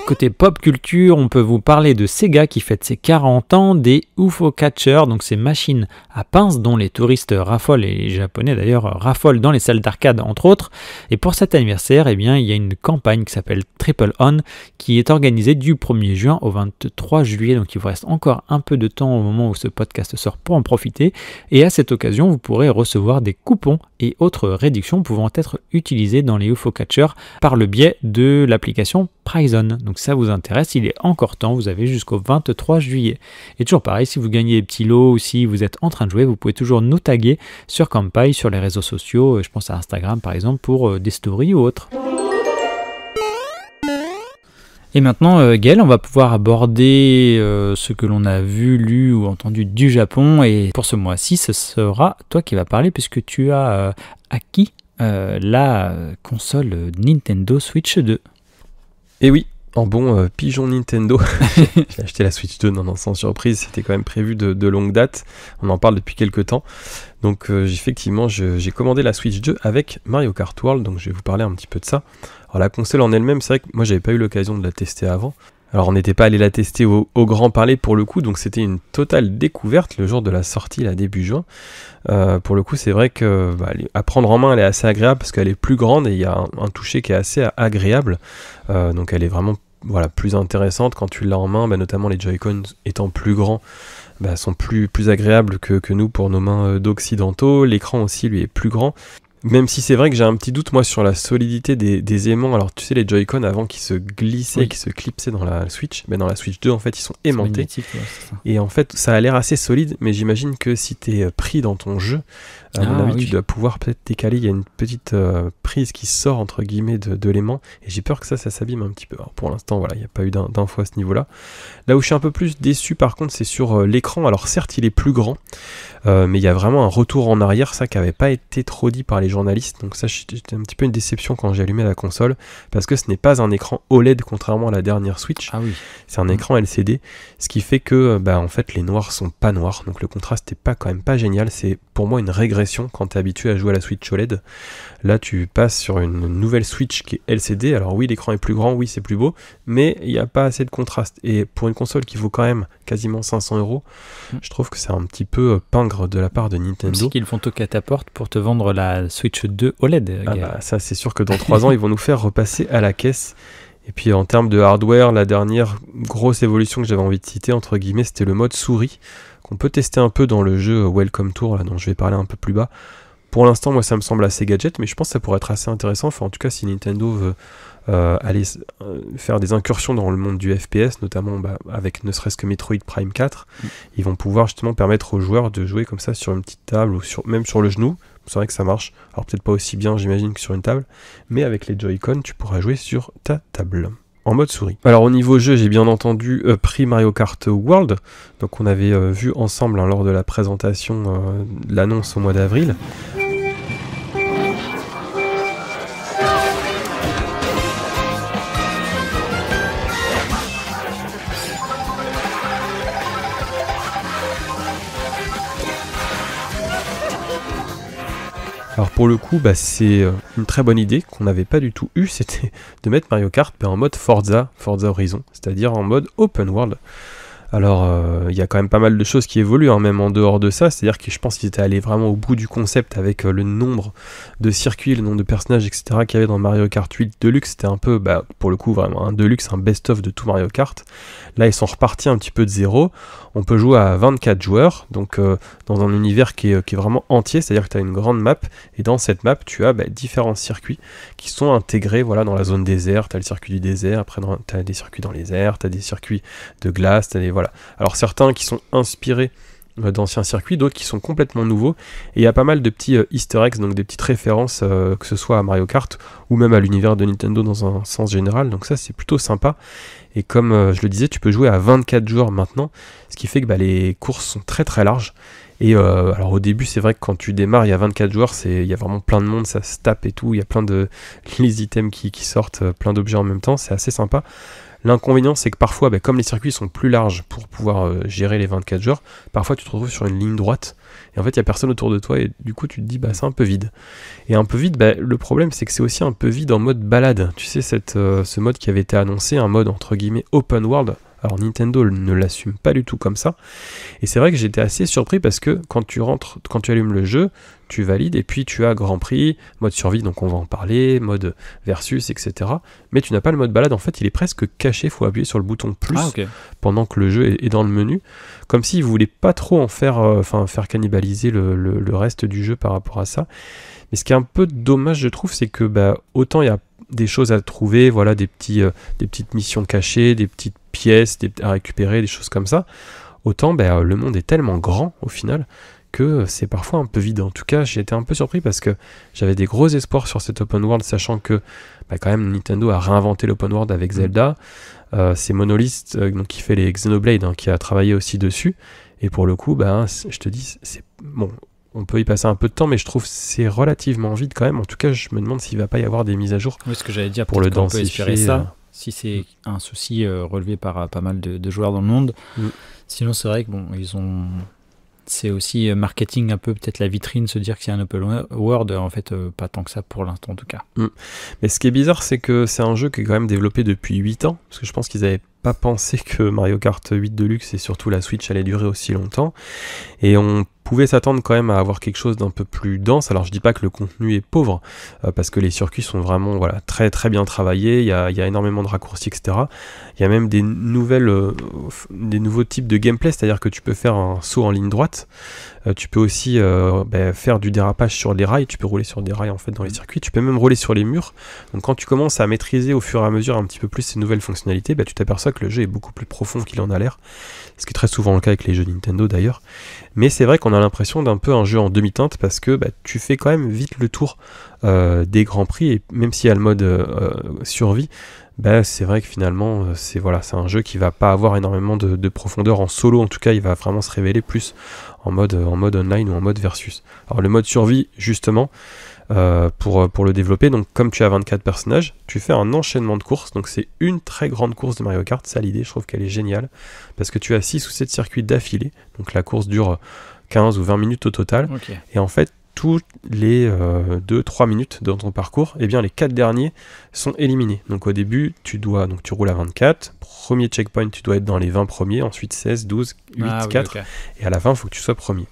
Côté pop culture, on peut vous parler de Sega qui fête ses 40 ans, des UFO Catchers, donc ces machines à pinces dont les touristes raffolent, et les japonais d'ailleurs raffolent dans les salles d'arcade entre autres. Et pour cet anniversaire, il y a une campagne qui s'appelle Triple On qui est organisée du 1er juin au 23 juillet, donc il vous reste encore un peu de temps au moment où ce podcast sort pour en profiter. Et à cette occasion, vous pourrez recevoir des coupons et autres réductions pouvant être utilisées dans les UFO Catchers par le biais de l'application Prizon. Donc si ça vous intéresse, il est encore temps, vous avez jusqu'au 23 juillet. Et toujours pareil, si vous gagnez des petits lots ou si vous êtes en train de jouer, vous pouvez toujours nous taguer sur Kampai, sur les réseaux sociaux, je pense à Instagram par exemple, pour des stories ou autres. Et maintenant, Gaël, on va pouvoir aborder ce que l'on a vu, lu ou entendu du Japon. Et pour ce mois-ci, ce sera toi qui vas parler puisque tu as acquis la console Nintendo Switch 2. Et oui, en bon pigeon Nintendo, j'ai acheté la Switch 2, non, sans surprise, c'était quand même prévu de longue date, on en parle depuis quelques temps. Donc effectivement, j'ai commandé la Switch 2 avec Mario Kart World, donc je vais vous parler un petit peu de ça. Alors la console en elle-même, c'est vrai que moi j'avais pas eu l'occasion de la tester avant. Alors on n'était pas allé la tester au Grand Palais pour le coup, donc c'était une totale découverte le jour de la sortie, là, début juin. Pour le coup, c'est vrai que à prendre en main, elle est assez agréable parce qu'elle est plus grande et il y a un toucher qui est assez agréable. Donc elle est vraiment plus intéressante quand tu l'as en main, notamment les Joy-Con étant plus grands. Sont plus agréables que nous pour nos mains d'occidentaux. L'écran aussi lui est plus grand. Même si c'est vrai que j'ai un petit doute moi sur la solidité des aimants. Alors tu sais les Joy-Con avant qui se glissaient, qui se clipsaient dans la Switch, dans la Switch 2 en fait ils sont aimantés. Et en fait ça a l'air assez solide, mais j'imagine que si t'es pris dans ton jeu, à mon avis tu dois pouvoir peut-être décaler. Il y a une petite prise qui sort entre guillemets de l'aimant et j'ai peur que ça s'abîme un petit peu. Alors pour l'instant il n'y a pas eu d'info à ce niveau là. Là où je suis un peu plus déçu par contre c'est sur l'écran. Alors certes il est plus grand, mais il y a vraiment un retour en arrière, ça qui n'avait pas été trop dit par les journalistes, donc ça c'était un petit peu une déception quand j'ai allumé la console, parce que ce n'est pas un écran OLED contrairement à la dernière Switch, c'est un écran LCD, ce qui fait que en fait les noirs sont pas noirs, donc le contraste n'est quand même pas génial, c'est pour moi une régression quand tu es habitué à jouer à la Switch OLED. Là tu passes sur une nouvelle Switch qui est LCD, alors oui l'écran est plus grand, oui c'est plus beau, mais il n'y a pas assez de contraste, et pour une console qui vaut quand même quasiment 500 €, je trouve que c'est un petit peu pingre de la part de Nintendo. C'est qu'ils font toquer à ta porte pour te vendre la Switch 2 OLED. Ça c'est sûr que dans 3 ans ils vont nous faire repasser à la caisse. Et puis en termes de hardware, la dernière grosse évolution que j'avais envie de citer entre guillemets, c'était le mode souris qu'on peut tester un peu dans le jeu Welcome Tour là, dont je vais parler un peu plus bas. Pour l'instant moi ça me semble assez gadget, mais je pense que ça pourrait être assez intéressant, enfin en tout cas si Nintendo veut aller faire des incursions dans le monde du FPS, notamment avec ne serait-ce que Metroid Prime 4, ils vont pouvoir justement permettre aux joueurs de jouer comme ça sur une petite table ou même sur le genou. C'est vrai que ça marche, alors peut-être pas aussi bien j'imagine que sur une table, mais avec les Joy-Con tu pourras jouer sur ta table en mode souris. Alors au niveau jeu, j'ai bien entendu pris Mario Kart World, donc on avait vu ensemble lors de la présentation de l'annonce au mois d'avril. Alors pour le coup, c'est une très bonne idée qu'on n'avait pas du tout eue, c'était de mettre Mario Kart en mode Forza Horizon, c'est-à-dire en mode open world. Alors il y a quand même pas mal de choses qui évoluent, même en dehors de ça, c'est-à-dire que je pense qu'ils étaient allés vraiment au bout du concept avec le nombre de circuits, le nombre de personnages, etc. qu'il y avait dans Mario Kart 8 Deluxe, c'était un peu, pour le coup vraiment un Deluxe, un best-of de tout Mario Kart. Là ils sont repartis un petit peu de zéro, on peut jouer à 24 joueurs, donc dans un univers qui est vraiment entier, c'est-à-dire que tu as une grande map, et dans cette map tu as différents circuits qui sont intégrés dans la zone désert, tu as le circuit du désert, après tu as des circuits dans les airs, tu as des circuits de glace, tu as des... Alors certains qui sont inspirés d'anciens circuits, d'autres qui sont complètement nouveaux, et il y a pas mal de petits easter eggs, donc des petites références, que ce soit à Mario Kart ou même à l'univers de Nintendo dans un sens général, donc ça c'est plutôt sympa. Et comme je le disais, tu peux jouer à 24 joueurs maintenant, ce qui fait que les courses sont très très larges. Et alors au début c'est vrai que quand tu démarres il y a 24 joueurs, il y a vraiment plein de monde, ça se tape et tout, il y a plein de les items qui sortent, plein d'objets en même temps, c'est assez sympa. L'inconvénient c'est que parfois, comme les circuits sont plus larges pour pouvoir gérer les 24 joueurs, parfois tu te retrouves sur une ligne droite, et en fait il n'y a personne autour de toi, et du coup tu te dis c'est un peu vide. Et un peu vide, le problème c'est que c'est aussi un peu vide en mode balade. Tu sais, ce mode qui avait été annoncé, un mode entre guillemets open world, alors Nintendo ne l'assume pas du tout comme ça, et c'est vrai que j'étais assez surpris parce que quand tu allumes le jeu, tu valides, et puis tu as Grand Prix, mode survie, donc on va en parler, mode versus, etc. Mais tu n'as pas le mode balade, en fait il est presque caché, il faut appuyer sur le bouton plus pendant que le jeu est dans le menu, comme s'ils ne voulaient pas trop en faire cannibaliser le reste du jeu par rapport à ça. Mais ce qui est un peu dommage je trouve, c'est que autant il y a des choses à trouver, des petites missions cachées, des petites pièces à récupérer, des choses comme ça, autant le monde est tellement grand au final que c'est parfois un peu vide. En tout cas, j'ai été un peu surpris parce que j'avais des gros espoirs sur cet open world, sachant que quand même Nintendo a réinventé l'open world avec Zelda. C'est Monolith donc, qui fait les Xenoblade, qui a travaillé aussi dessus. Et pour le coup, je te dis, c'est bon. On peut y passer un peu de temps, mais je trouve que c'est relativement vide quand même. En tout cas, je me demande s'il va pas y avoir des mises à jour. Oui, ce que j'allais dire, pour le densifier. On peut espérer ça, si c'est Mm. un souci relevé par pas mal de joueurs dans le monde. Mm. Sinon, c'est vrai que bon, c'est aussi marketing un peu, peut-être la vitrine, se dire qu'il y a un open world, en fait, pas tant que ça pour l'instant en tout cas. Mais ce qui est bizarre, c'est que c'est un jeu qui est quand même développé depuis 8 ans, parce que je pense qu'ils avaient pas pensé que Mario Kart 8 Deluxe et surtout la Switch allait durer aussi longtemps. Et on pouvait s'attendre quand même à avoir quelque chose d'un peu plus dense. Alors je dis pas que le contenu est pauvre, parce que les circuits sont vraiment très très bien travaillés, il y a énormément de raccourcis, etc. Il y a même des nouveaux types de gameplay, c'est-à-dire que tu peux faire un saut en ligne droite, tu peux aussi faire du dérapage sur les rails, tu peux rouler sur des rails en fait dans les circuits, tu peux même rouler sur les murs. Donc quand tu commences à maîtriser au fur et à mesure un petit peu plus ces nouvelles fonctionnalités, tu t'aperçois que le jeu est beaucoup plus profond qu'il en a l'air, ce qui est très souvent le cas avec les jeux Nintendo d'ailleurs. Mais c'est vrai qu'on a l'impression d'un peu un jeu en demi-teinte, parce que tu fais quand même vite le tour des grands prix, et même s'il y a le mode survie, c'est vrai que finalement c'est un jeu qui va pas avoir énormément de profondeur en solo. En tout cas, il va vraiment se révéler plus en mode online ou en mode versus. Alors le mode survie, justement, pour le développer, donc comme tu as 24 personnages, tu fais un enchaînement de courses, donc c'est une très grande course de Mario Kart. Ça, l'idée, je trouve qu'elle est géniale, parce que tu as 6 ou 7 circuits d'affilée, donc la course dure 15 ou 20 minutes au total, et en fait toutes les 2-3 minutes dans ton parcours, les 4 derniers sont éliminés. Donc au début, tu roules à 24, premier checkpoint, tu dois être dans les 20 premiers, ensuite 16, 12, 8, 4, et à la fin, il faut que tu sois premier.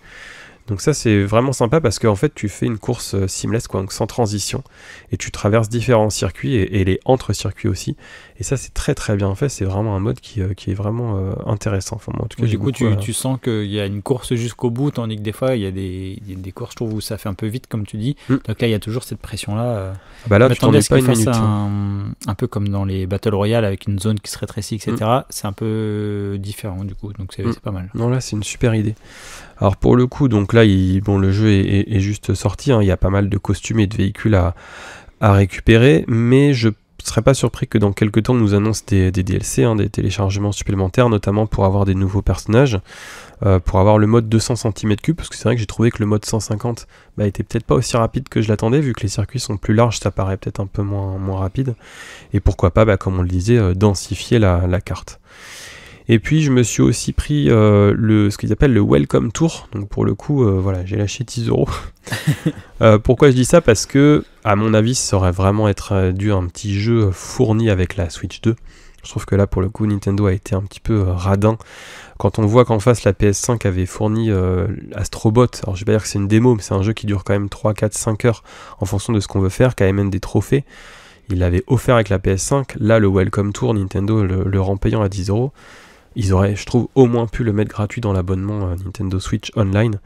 Donc ça, c'est vraiment sympa, parce qu'en fait, tu fais une course seamless, donc sans transition, et tu traverses différents circuits, et les entre-circuits aussi, et ça, c'est très très bien fait. C'est vraiment un mode qui est vraiment intéressant. Enfin, moi, en tout cas, du coup, tu sens qu'il y a une course jusqu'au bout, tandis que des fois, il y a des courses, je trouve, où ça fait un peu vite, comme tu dis. Donc là, il y a toujours cette pression-là. Là, tu t'en es pas une minute. Un peu comme dans les Battle Royale, avec une zone qui se rétrécit, etc. C'est un peu différent, du coup, donc c'est pas mal. Non, là, c'est une super idée. Alors pour le coup, donc là, le jeu est juste sorti, il y a pas mal de costumes et de véhicules à récupérer, mais je serais pas surpris que dans quelques temps, on nous annonce des DLC, des téléchargements supplémentaires, notamment pour avoir des nouveaux personnages, pour avoir le mode 200 cm3, parce que c'est vrai que j'ai trouvé que le mode 150 était peut-être pas aussi rapide que je l'attendais, vu que les circuits sont plus larges, ça paraît peut-être un peu moins rapide, et pourquoi pas, comme on le disait, densifier la carte. Et puis je me suis aussi pris ce qu'ils appellent le Welcome Tour. Donc pour le coup, j'ai lâché 10€. Pourquoi je dis ça? Parce que, à mon avis, ça aurait vraiment être dû à un petit jeu fourni avec la Switch 2. Je trouve que là, pour le coup, Nintendo a été un petit peu radin. Quand on voit qu'en face, la PS5 avait fourni Astrobot, alors je vais pas dire que c'est une démo, mais c'est un jeu qui dure quand même 3, 4, 5 heures en fonction de ce qu'on veut faire, qui a même des trophées. Il l'avait offert avec la PS5. Là, le Welcome Tour, Nintendo le rend payant à 10€. Ils auraient, je trouve, au moins pu le mettre gratuit dans l'abonnement Nintendo Switch Online.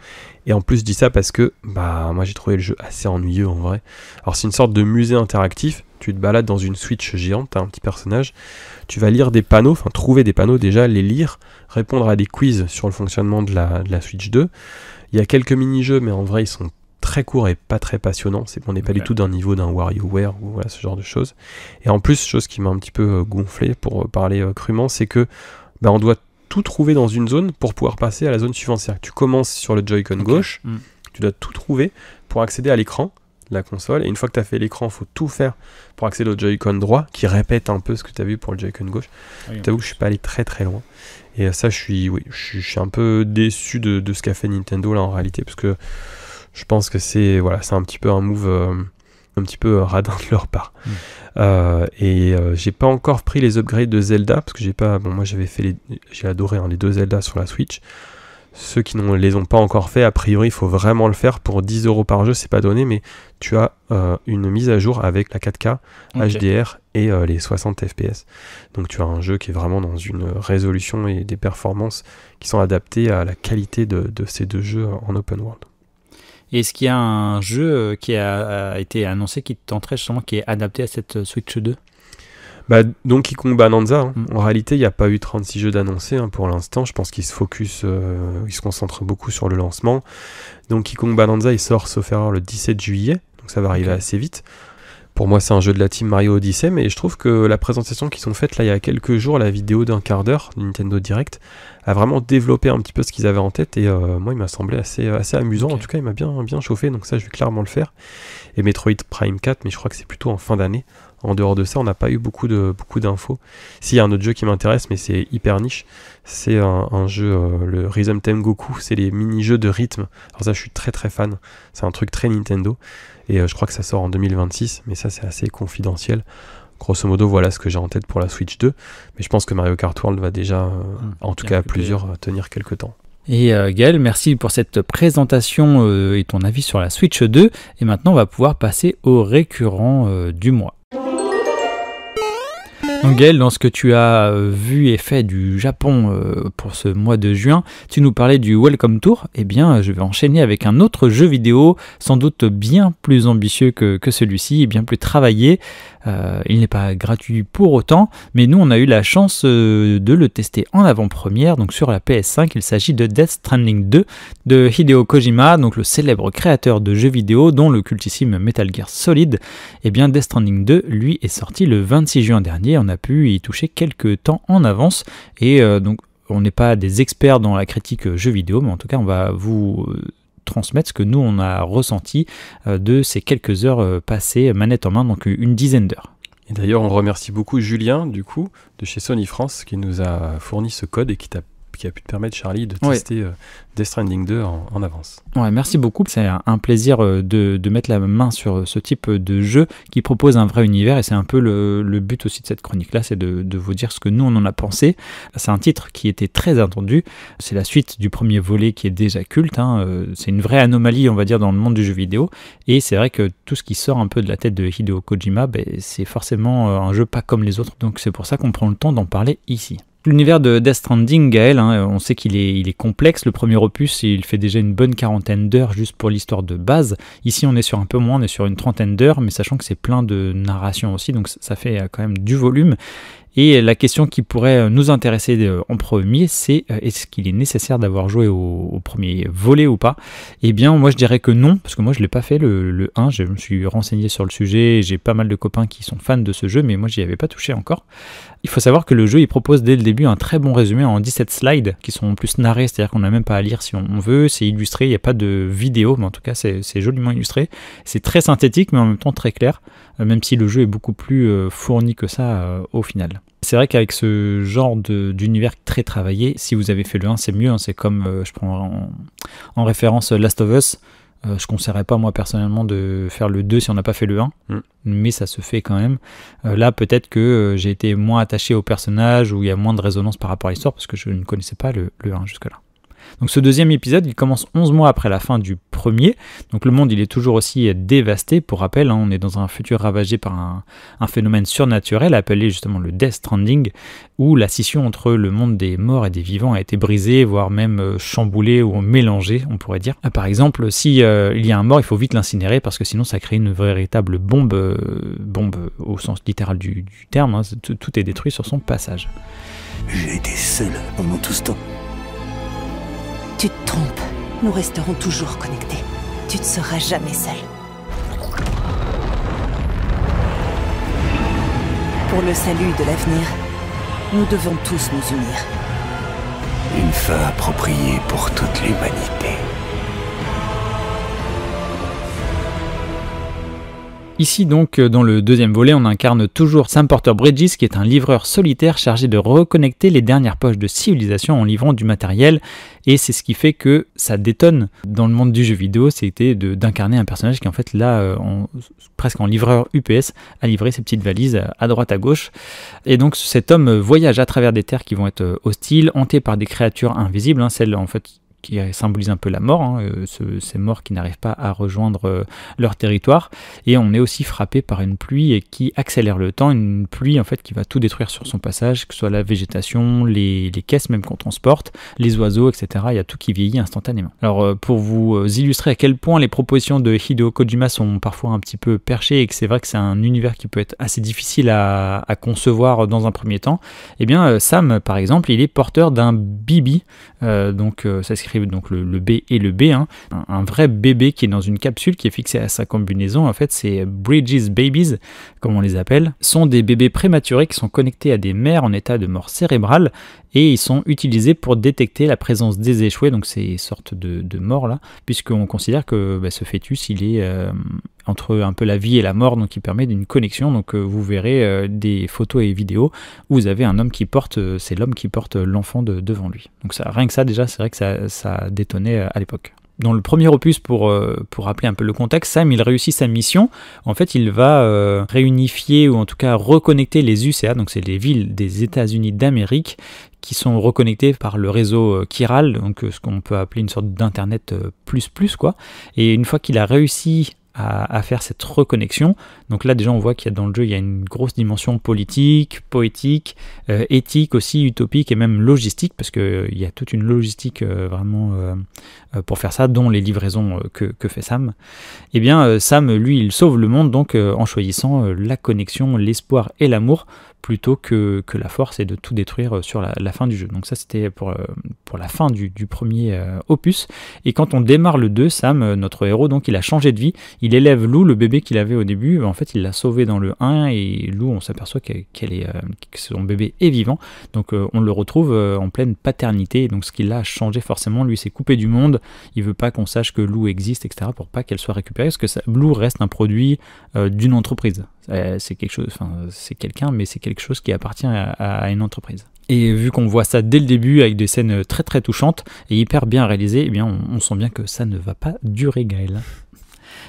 Et en plus, je dis ça parce que moi j'ai trouvé le jeu assez ennuyeux en vrai. Alors c'est une sorte de musée interactif. Tu te balades dans une Switch géante, t'as un petit personnage. Tu vas lire des panneaux, trouver des panneaux déjà, les lire, répondre à des quiz sur le fonctionnement de la Switch 2. Il y a quelques mini-jeux, mais en vrai ils sont très court et pas très passionnant. C'est qu'on n'est pas du tout d'un niveau d'un WarioWare ou ce genre de choses. Et en plus, chose qui m'a un petit peu gonflé pour parler crûment, c'est que on doit tout trouver dans une zone pour pouvoir passer à la zone suivante. C'est-à-dire que tu commences sur le Joy-Con gauche, tu dois tout trouver pour accéder à l'écran de la console, et une fois que tu as fait l'écran, il faut tout faire pour accéder au Joy-Con droit, qui répète un peu ce que tu as vu pour le Joy-Con gauche. Je t'avoue que je suis pas allé très très loin. Et ça, je suis un peu déçu de ce qu'a fait Nintendo là en réalité, parce que je pense que c'est un petit peu un move un petit peu radin de leur part. J'ai pas encore pris les upgrades de Zelda, parce que moi j'ai adoré les 2 Zelda sur la Switch. Ceux qui ne les ont pas encore fait, a priori il faut vraiment le faire. Pour 10€ par jeu, c'est pas donné, mais tu as une mise à jour avec la 4K HDR et les 60 FPS. Donc tu as un jeu qui est vraiment dans une résolution et des performances qui sont adaptées à la qualité de ces 2 jeux en open world. Et est-ce qu'il y a un jeu qui a été annoncé qui tenterait justement, qui est adapté à cette Switch 2 ? Donkey Kong Bonanza, hein. En réalité, il n'y a pas eu 36 jeux d'annoncés pour l'instant. Je pense qu'ils se concentrent beaucoup sur le lancement. Donkey Kong Bonanza, il sort, sauf erreur, le 17 juillet, donc ça va arriver assez vite. Pour moi, c'est un jeu de la team Mario Odyssey, mais je trouve que la présentation qu'ils ont faite là il y a quelques jours, la vidéo d'1 quart d'heure, Nintendo Direct, a vraiment développé un petit peu ce qu'ils avaient en tête, et moi, il m'a semblé assez amusant. En tout cas, il m'a bien chauffé, donc ça, je vais clairement le faire. Et Metroid Prime 4, mais je crois que c'est plutôt en fin d'année. En dehors de ça, on n'a pas eu beaucoup d'infos. S'il y a un autre jeu qui m'intéresse, mais c'est hyper niche, c'est un jeu, le Rhythm Tengoku, c'est les mini-jeux de rythme. Alors ça, je suis très très fan. C'est un truc très Nintendo. Et je crois que ça sort en 2026, mais ça, c'est assez confidentiel. Grosso modo, voilà ce que j'ai en tête pour la Switch 2. Mais je pense que Mario Kart World va déjà, en tout cas à plusieurs, tenir quelques temps. Et Gaël, merci pour cette présentation et ton avis sur la Switch 2. Et maintenant, on va pouvoir passer au récurrent du mois. Donc Gaël, dans ce que tu as vu et fait du Japon pour ce mois de juin, tu nous parlais du Welcome Tour. Eh bien, je vais enchaîner avec un autre jeu vidéo, sans doute bien plus ambitieux que celui-ci, et bien plus travaillé. Il n'est pas gratuit pour autant, mais nous on a eu la chance de le tester en avant-première, donc sur la PS5. Il s'agit de Death Stranding 2 de Hideo Kojima, donc le célèbre créateur de jeux vidéo dont le cultissime Metal Gear Solid. Et bien Death Stranding 2, lui, est sorti le 26 juin dernier. On a pu y toucher quelques temps en avance, et donc on n'est pas des experts dans la critique jeux vidéo, mais en tout cas on va vous transmettre ce que nous on a ressenti de ces quelques heures passées manette en main, donc une dizaine d'heures. Et d'ailleurs, on remercie beaucoup Julien, du coup, de chez Sony France, qui nous a fourni ce code et qui a pu te permettre, Charlie, de tester Death Stranding 2 en avance. Ouais, merci beaucoup. C'est un plaisir de mettre la main sur ce type de jeu qui propose un vrai univers, et c'est un peu le but aussi de cette chronique-là, c'est de vous dire ce que nous on en a pensé. C'est un titre qui était très attendu. C'est la suite du premier volet qui est déjà culte. C'est une vraie anomalie, on va dire, dans le monde du jeu vidéo. Et c'est vrai que tout ce qui sort un peu de la tête de Hideo Kojima, c'est forcément un jeu pas comme les autres. Donc c'est pour ça qu'on prend le temps d'en parler ici. L'univers de Death Stranding, Gaël, on sait qu'il est complexe. Le premier opus, il fait déjà une bonne 40aine d'heures juste pour l'histoire de base. Ici, on est sur un peu moins, on est sur une 30aine d'heures, mais sachant que c'est plein de narration aussi, donc ça fait quand même du volume. Et la question qui pourrait nous intéresser en premier, c'est est-ce qu'il est nécessaire d'avoir joué au premier volet ou pas? Eh bien, moi je dirais que non, parce que moi je ne l'ai pas fait le 1, je me suis renseigné sur le sujet, j'ai pas mal de copains qui sont fans de ce jeu, mais moi j'y avais pas touché encore. Il faut savoir que le jeu il propose dès le début un très bon résumé en 17 slides qui sont plus narrés, c'est-à-dire qu'on n'a même pas à lire si on veut, c'est illustré, il n'y a pas de vidéo, mais en tout cas c'est joliment illustré. C'est très synthétique mais en même temps très clair, même si le jeu est beaucoup plus fourni que ça au final. C'est vrai qu'avec ce genre d'univers très travaillé, si vous avez fait le 1, c'est mieux. C'est comme, je prends en référence Last of Us. Je ne conseillerais pas, moi, personnellement, de faire le 2 si on n'a pas fait le 1. Mais ça se fait quand même. Là, peut-être que j'ai été moins attaché au personnage, ou il y a moins de résonance par rapport à l'histoire, parce que je ne connaissais pas le 1 jusque-là. Donc ce deuxième épisode, il commence 11 mois après la fin du premier. Donc le monde, il est toujours aussi dévasté. Pour rappel, on est dans un futur ravagé par un phénomène surnaturel appelé justement le Death Stranding, où la scission entre le monde des morts et des vivants a été brisée, voire même chamboulée ou mélangée, on pourrait dire. Par exemple, si il y a un mort, il faut vite l'incinérer parce que sinon ça crée une véritable bombe au sens littéral du terme. Tout est détruit sur son passage. J'ai été seul pendant tout ce temps. Tu te trompes. Nous resterons toujours connectés. Tu ne seras jamais seul. Pour le salut de l'avenir, nous devons tous nous unir. Une fin appropriée pour toute l'humanité. Ici donc, dans le deuxième volet, on incarne toujours Sam Porter Bridges, qui est un livreur solitaire chargé de reconnecter les dernières poches de civilisation en livrant du matériel. Et c'est ce qui fait que ça détonne dans le monde du jeu vidéo, c'était d'incarner un personnage qui en fait là, presque en livreur UPS, a livré ses petites valises à droite à gauche. Et donc cet homme voyage à travers des terres qui vont être hostiles, hantées par des créatures invisibles, celles en fait qui symbolise un peu la mort, hein, ces morts qui n'arrivent pas à rejoindre leur territoire. Et on est aussi frappé par une pluie qui accélère le temps, une pluie en fait qui va tout détruire sur son passage, que ce soit la végétation, les caisses même qu'on transporte, les oiseaux, etc. Il y a tout qui vieillit instantanément. Alors pour vous illustrer à quel point les propositions de Hideo Kojima sont parfois un petit peu perchées et que c'est vrai que c'est un univers qui peut être assez difficile à concevoir dans un premier temps, eh bien Sam par exemple, il est porteur d'un BB, donc ça s'écrit donc le B et le B, hein, un vrai bébé qui est dans une capsule qui est fixée à sa combinaison. En fait c'est Bridges Babies, comme on les appelle, sont des bébés prématurés qui sont connectés à des mères en état de mort cérébrale et ils sont utilisés pour détecter la présence des échoués, donc ces sortes de morts là, puisqu'on considère que ce fœtus il est entre un peu la vie et la mort, donc il permet d'une connexion. Donc vous verrez des photos et vidéos où vous avez un homme qui porte, c'est l'homme qui porte l'enfant devant lui. Donc ça, rien que ça déjà, c'est vrai que ça détonnait à l'époque. Dans le premier opus, pour rappeler un peu le contexte, Sam il réussit sa mission. En fait, il va réunifier ou en tout cas reconnecter les UCA, donc c'est les villes des États-Unis d'Amérique qui sont reconnectées par le réseau chiral, donc ce qu'on peut appeler une sorte d'internet plus quoi. Et une fois qu'il a réussi à faire cette reconnexion. Donc là déjà on voit qu'il y a dans le jeu il y a une grosse dimension politique, poétique, éthique aussi, utopique et même logistique, parce qu'il y a toute une logistique vraiment pour faire ça, dont les livraisons que fait Sam. Et bien Sam lui il sauve le monde donc en choisissant la connexion, l'espoir et l'amour plutôt que la force et de tout détruire sur la fin du jeu. Donc ça c'était pour la fin du premier opus. Et quand on démarre le 2, Sam, notre héros, donc il a changé de vie, il élève Lou, le bébé qu'il avait au début, en fait il l'a sauvé dans le 1 et Lou on s'aperçoit que son bébé est vivant, donc on le retrouve en pleine paternité, donc ce qui l'a changé forcément, lui s'est coupé du monde, il veut pas qu'on sache que Lou existe, etc. pour pas qu'elle soit récupérée, parce que Lou reste un produit d'une entreprise. C'est quelque chose, enfin c'est quelqu'un, mais c'est quelque chose qui appartient à une entreprise. Et vu qu'on voit ça dès le début avec des scènes très très touchantes et hyper bien réalisées, eh bien on sent bien que ça ne va pas durer, Gaël.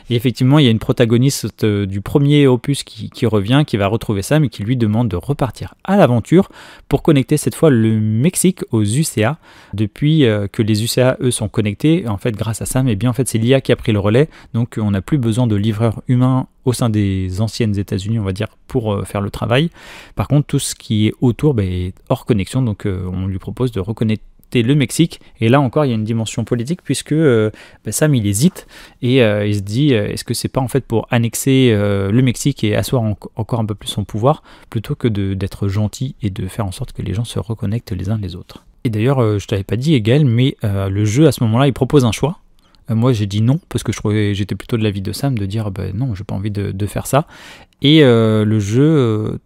Et effectivement, il y a une protagoniste du premier opus qui revient, qui va retrouver Sam et qui lui demande de repartir à l'aventure pour connecter cette fois le Mexique aux UCA. Depuis que les UCA, eux, sont connectés, en fait, grâce à Sam, eh bien, en fait, c'est l'IA qui a pris le relais. Donc, on n'a plus besoin de livreurs humains au sein des anciennes États-Unis, on va dire, pour faire le travail. Par contre, tout ce qui est autour est hors connexion, donc on lui propose de reconnecter le Mexique, et là encore il y a une dimension politique puisque Sam il hésite et il se dit est-ce que c'est pas en fait pour annexer le Mexique et asseoir encore un peu plus son pouvoir plutôt que d'être gentil et de faire en sorte que les gens se reconnectent les uns les autres. Et d'ailleurs je t'avais pas dit Egal, mais le jeu à ce moment là il propose un choix. Moi j'ai dit non parce que j'étais plutôt de l'avis de Sam de dire non, j'ai pas envie de faire ça, et le jeu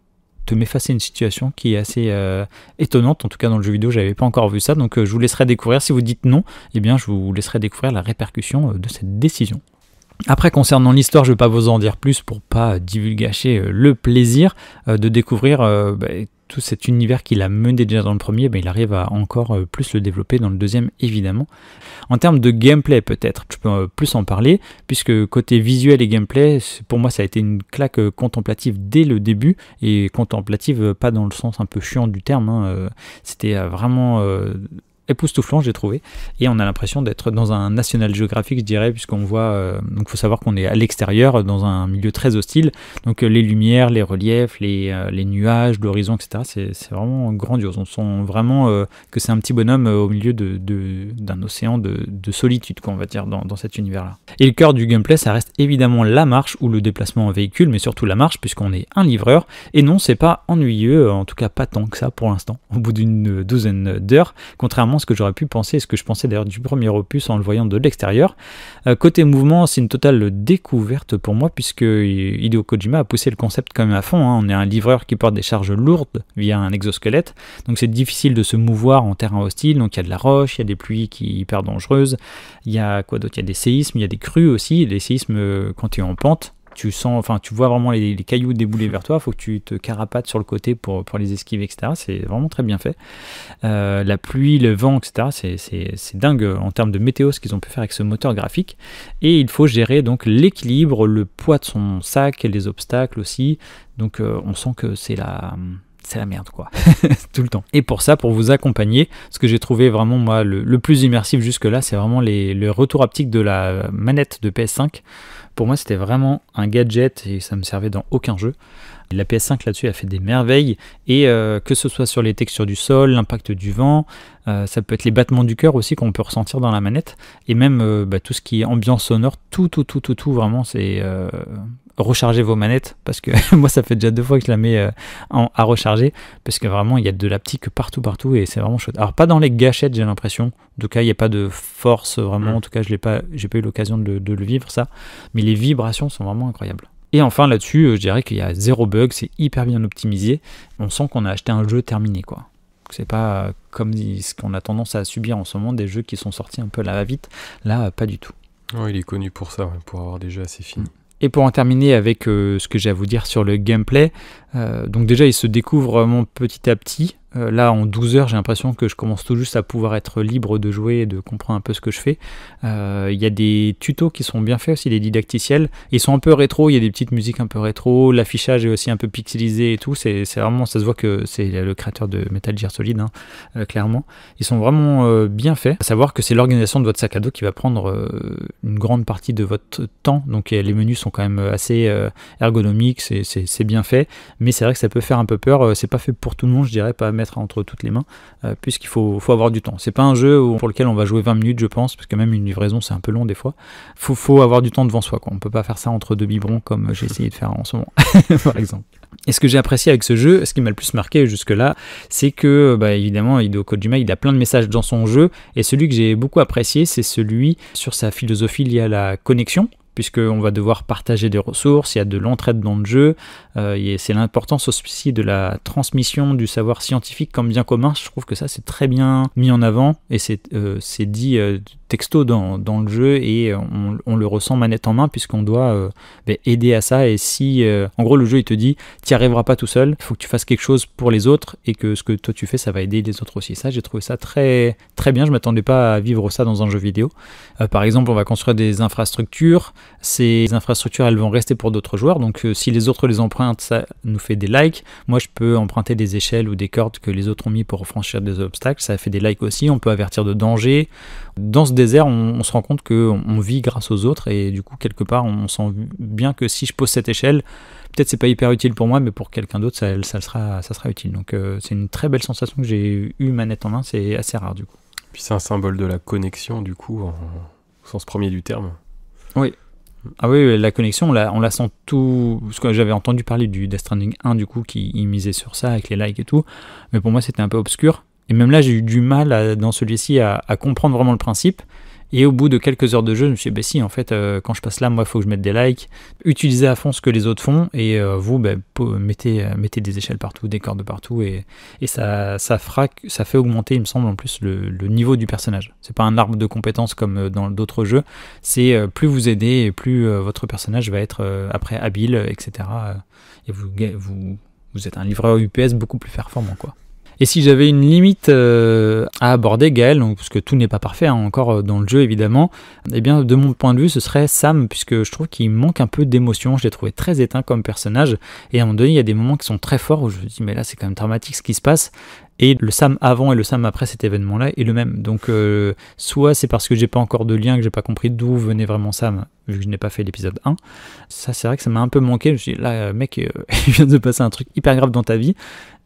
te met face à une situation qui est assez étonnante. En tout cas dans le jeu vidéo j'avais pas encore vu ça, donc je vous laisserai découvrir. Si vous dites non, eh bien je vous laisserai découvrir la répercussion de cette décision. Après, concernant l'histoire, je ne vais pas vous en dire plus pour pas divulgacher le plaisir de découvrir tout cet univers qu'il a mené déjà dans le premier. Il arrive à encore plus le développer dans le deuxième, évidemment. En termes de gameplay, peut-être, je peux plus en parler, puisque côté visuel et gameplay, pour moi, ça a été une claque contemplative dès le début, et contemplative pas dans le sens un peu chiant du terme, c'était vraiment époustouflant, j'ai trouvé, et on a l'impression d'être dans un National Geographic, je dirais, puisqu'on voit, donc il faut savoir qu'on est à l'extérieur, dans un milieu très hostile, donc les lumières, les reliefs, les nuages, l'horizon, etc., c'est vraiment grandiose. On sent vraiment que c'est un petit bonhomme au milieu d'un océan de solitude, quoi, on va dire, dans cet univers-là. Et le cœur du gameplay, ça reste évidemment la marche ou le déplacement en véhicule, mais surtout la marche, puisqu'on est un livreur, et non, c'est pas ennuyeux, en tout cas pas tant que ça pour l'instant, au bout d'une douzaine d'heures, contrairement ce que j'aurais pu penser, et ce que je pensais d'ailleurs du premier opus en le voyant de l'extérieur. Côté mouvement, c'est une totale découverte pour moi, puisque Hideo Kojima a poussé le concept quand même à fond, On est un livreur qui porte des charges lourdes via un exosquelette, donc c'est difficile de se mouvoir en terrain hostile, donc il y a de la roche, il y a des pluies qui sont hyper dangereuses, il y a quoi d'autre, il y a des séismes, il y a des crues aussi, des séismes quand tu es en pente. Tu vois vraiment les cailloux débouler vers toi, il faut que tu te carapates sur le côté pour les esquiver, etc. C'est vraiment très bien fait. La pluie, le vent, etc. C'est dingue en termes de météo ce qu'ils ont pu faire avec ce moteur graphique. Et il faut gérer donc l'équilibre, le poids de son sac, et les obstacles aussi. Donc on sent que c'est c'est la merde quoi, tout le temps. Et pour ça, pour vous accompagner, ce que j'ai trouvé vraiment moi le plus immersif jusque là, c'est vraiment le retour haptique de la manette de PS5. Pour moi c'était vraiment un gadget et ça me servait dans aucun jeu. La PS5 là-dessus a fait des merveilles, et que ce soit sur les textures du sol, l'impact du vent, ça peut être les battements du cœur aussi qu'on peut ressentir dans la manette, et même tout ce qui est ambiance sonore, tout vraiment, c'est recharger vos manettes, parce que moi ça fait déjà 2 fois que je la mets à recharger, parce que vraiment il y a de l'haptique partout, et c'est vraiment chouette. Alors pas dans les gâchettes j'ai l'impression, en tout cas il n'y a pas de force vraiment, en tout cas j'ai pas eu l'occasion de le vivre ça, mais les vibrations sont vraiment incroyables. Et enfin là-dessus, je dirais qu'il y a 0 bug, c'est hyper bien optimisé. On sent qu'on a acheté un jeu terminé, quoi. C'est pas comme ce qu'on a tendance à subir en ce moment, des jeux qui sont sortis un peu à la va-vite. Là, pas du tout. Oh, il est connu pour ça, pour avoir des jeux assez finis. Et pour en terminer avec ce que j'ai à vous dire sur le gameplay, donc déjà il se découvre vraiment petit à petit. Là en 12 heures j'ai l'impression que je commence tout juste à pouvoir être libre de jouer et de comprendre un peu ce que je fais. Il y a des tutos qui sont bien faits aussi, des didacticiels. Ils sont un peu rétro, il y a des petites musiques un peu rétro, l'affichage est aussi un peu pixelisé et tout. C'est vraiment, ça se voit que c'est le créateur de Metal Gear Solid, clairement. Ils sont vraiment bien faits. À savoir que c'est l'organisation de votre sac à dos qui va prendre une grande partie de votre temps. Donc les menus sont quand même assez ergonomiques, c'est bien fait. Mais c'est vrai que ça peut faire un peu peur. C'est pas fait pour tout le monde, je dirais, pas mettre entre toutes les mains, puisqu'il faut avoir du temps. C'est pas un jeu pour lequel on va jouer 20 minutes, je pense, parce que même une livraison c'est un peu long des fois. Faut avoir du temps devant soi, quoi. On peut pas faire ça entre 2 biberons comme j'ai essayé de faire en ce moment, par exemple. Et ce que j'ai apprécié avec ce jeu, ce qui m'a le plus marqué jusque-là, c'est que, évidemment, Hideo Kojima, il a plein de messages dans son jeu, et celui que j'ai beaucoup apprécié, c'est celui sur sa philosophie liée à la connexion, puisqu'on va devoir partager des ressources, il y a de l'entraide dans le jeu, c'est l'importance aussi de la transmission du savoir scientifique comme bien commun. Je trouve que ça c'est très bien mis en avant, et c'est dit texto dans le jeu, et on le ressent manette en main, puisqu'on doit aider à ça. Et si en gros le jeu il te dit tu n'y arriveras pas tout seul, il faut que tu fasses quelque chose pour les autres, et que ce que toi tu fais ça va aider les autres aussi. Ça j'ai trouvé ça très, très bien, je m'attendais pas à vivre ça dans un jeu vidéo. Par exemple on va construire des infrastructures, ces infrastructures elles vont rester pour d'autres joueurs, donc si les autres les empruntent, ça nous fait des likes. Moi je peux emprunter des échelles ou des cordes que les autres ont mis pour franchir des obstacles, ça fait des likes aussi. On peut avertir de danger. Dans ce désert on se rend compte qu'on vit grâce aux autres, et du coup quelque part on sent bien que si je pose cette échelle, peut-être c'est pas hyper utile pour moi, mais pour quelqu'un d'autre ça sera utile. Donc c'est une très belle sensation que j'ai eu manette en main, c'est assez rare du coup. Puis c'est un symbole de la connexion du coup, au sens premier du terme. Oui. Ah oui, la connexion, on la sent tout. Parce que j'avais entendu parler du Death Stranding 1 du coup, qui misait sur ça avec les likes et tout, mais pour moi c'était un peu obscur. Et même là j'ai eu du mal dans celui-ci à comprendre vraiment le principe. Et au bout de quelques heures de jeu, je me suis dit, si en fait, quand je passe là, moi, il faut que je mette des likes, utilisez à fond ce que les autres font, et vous, mettez des échelles partout, des cordes partout, et ça fait augmenter, il me semble, en plus, le niveau du personnage. C'est pas un arbre de compétences comme dans d'autres jeux, c'est plus vous aidez, et plus votre personnage va être après habile, etc. Et vous êtes un livreur UPS beaucoup plus performant, quoi. Et si j'avais une limite à aborder, Gaël, donc, parce que tout n'est pas parfait encore dans le jeu évidemment, eh bien de mon point de vue ce serait Sam, puisque je trouve qu'il manque un peu d'émotion. Je l'ai trouvé très éteint comme personnage, et à un moment donné il y a des moments qui sont très forts où je me dis mais là c'est quand même dramatique ce qui se passe, et le Sam avant et le Sam après cet événement là est le même. Donc soit c'est parce que j'ai pas encore de lien, que j'ai pas compris d'où venait vraiment Sam, vu que je n'ai pas fait l'épisode 1. Ça c'est vrai que ça m'a un peu manqué. Je me suis dit là mec il vient de passer un truc hyper grave dans ta vie,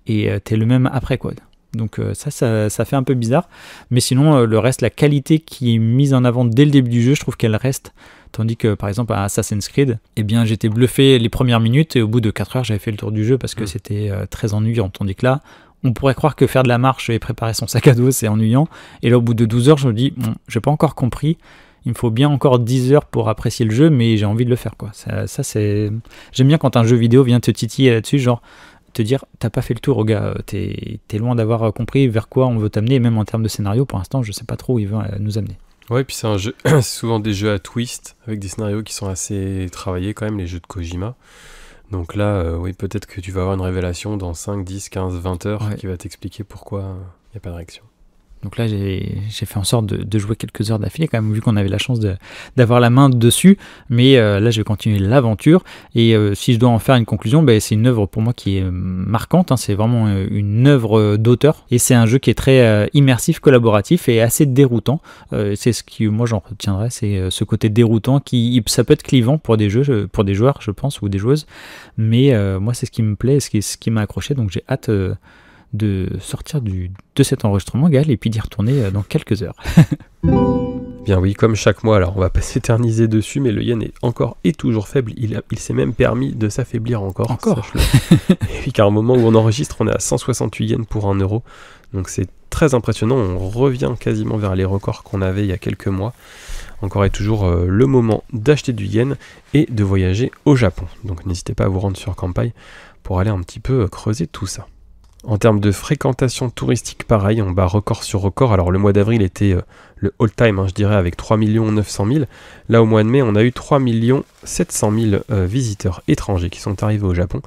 et t'es le même après quoi. Donc ça fait un peu bizarre, mais sinon le reste, la qualité qui est mise en avant dès le début du jeu, je trouve qu'elle reste, tandis que par exemple à Assassin's Creed, eh bien j'étais bluffé les premières minutes, et au bout de 4 heures j'avais fait le tour du jeu parce que c'était très ennuyant, tandis que là on pourrait croire que faire de la marche et préparer son sac à dos c'est ennuyant, et là au bout de 12 heures je me dis bon, j'ai pas encore compris, il me faut bien encore 10 heures pour apprécier le jeu, mais j'ai envie de le faire quoi. Ça c'est... J'aime bien quand un jeu vidéo vient te titiller là-dessus, genre te dire t'as pas fait le tour, gars, t'es loin d'avoir compris vers quoi on veut t'amener, et même en termes de scénario pour l'instant je sais pas trop où il veut nous amener. Ouais, puis c'est un jeu, c'est souvent des jeux à twist avec des scénarios qui sont assez travaillés quand même, les jeux de Kojima. Donc là oui, peut-être que tu vas avoir une révélation dans 5, 10, 15, 20 heures qui va t'expliquer pourquoi il n'y a pas de réaction. Donc là, j'ai fait en sorte de jouer quelques heures d'affilée, quand même, vu qu'on avait la chance d'avoir la main dessus. Mais là, je vais continuer l'aventure. Et si je dois en faire une conclusion, c'est une œuvre pour moi qui est marquante. Hein. C'est vraiment une œuvre d'auteur. Et c'est un jeu qui est très immersif, collaboratif et assez déroutant. C'est ce que moi, j'en retiendrai. C'est ce côté déroutant ça peut être clivant pour des joueurs, je pense, ou des joueuses. Mais moi, c'est ce qui me plaît, ce qui m'a accroché. Donc, j'ai hâte de sortir de cet enregistrement, Gaël, et puis d'y retourner dans quelques heures. Bien oui, comme chaque mois, alors on va pas s'éterniser dessus, mais le yen est toujours faible, il s'est même permis de s'affaiblir encore. Et puis qu'à un moment où on enregistre, on est à 168 yens pour 1 euro, donc c'est très impressionnant, on revient quasiment vers les records qu'on avait il y a quelques mois. Encore et toujours le moment d'acheter du yen et de voyager au Japon, donc n'hésitez pas à vous rendre sur Kanpai pour aller un petit peu creuser tout ça. En termes de fréquentation touristique, pareil, on bat record sur record. Alors le mois d'avril était le all-time, je dirais, avec 3 900 000. Là, au mois de mai, on a eu 3 700 000 visiteurs étrangers qui sont arrivés au Japon.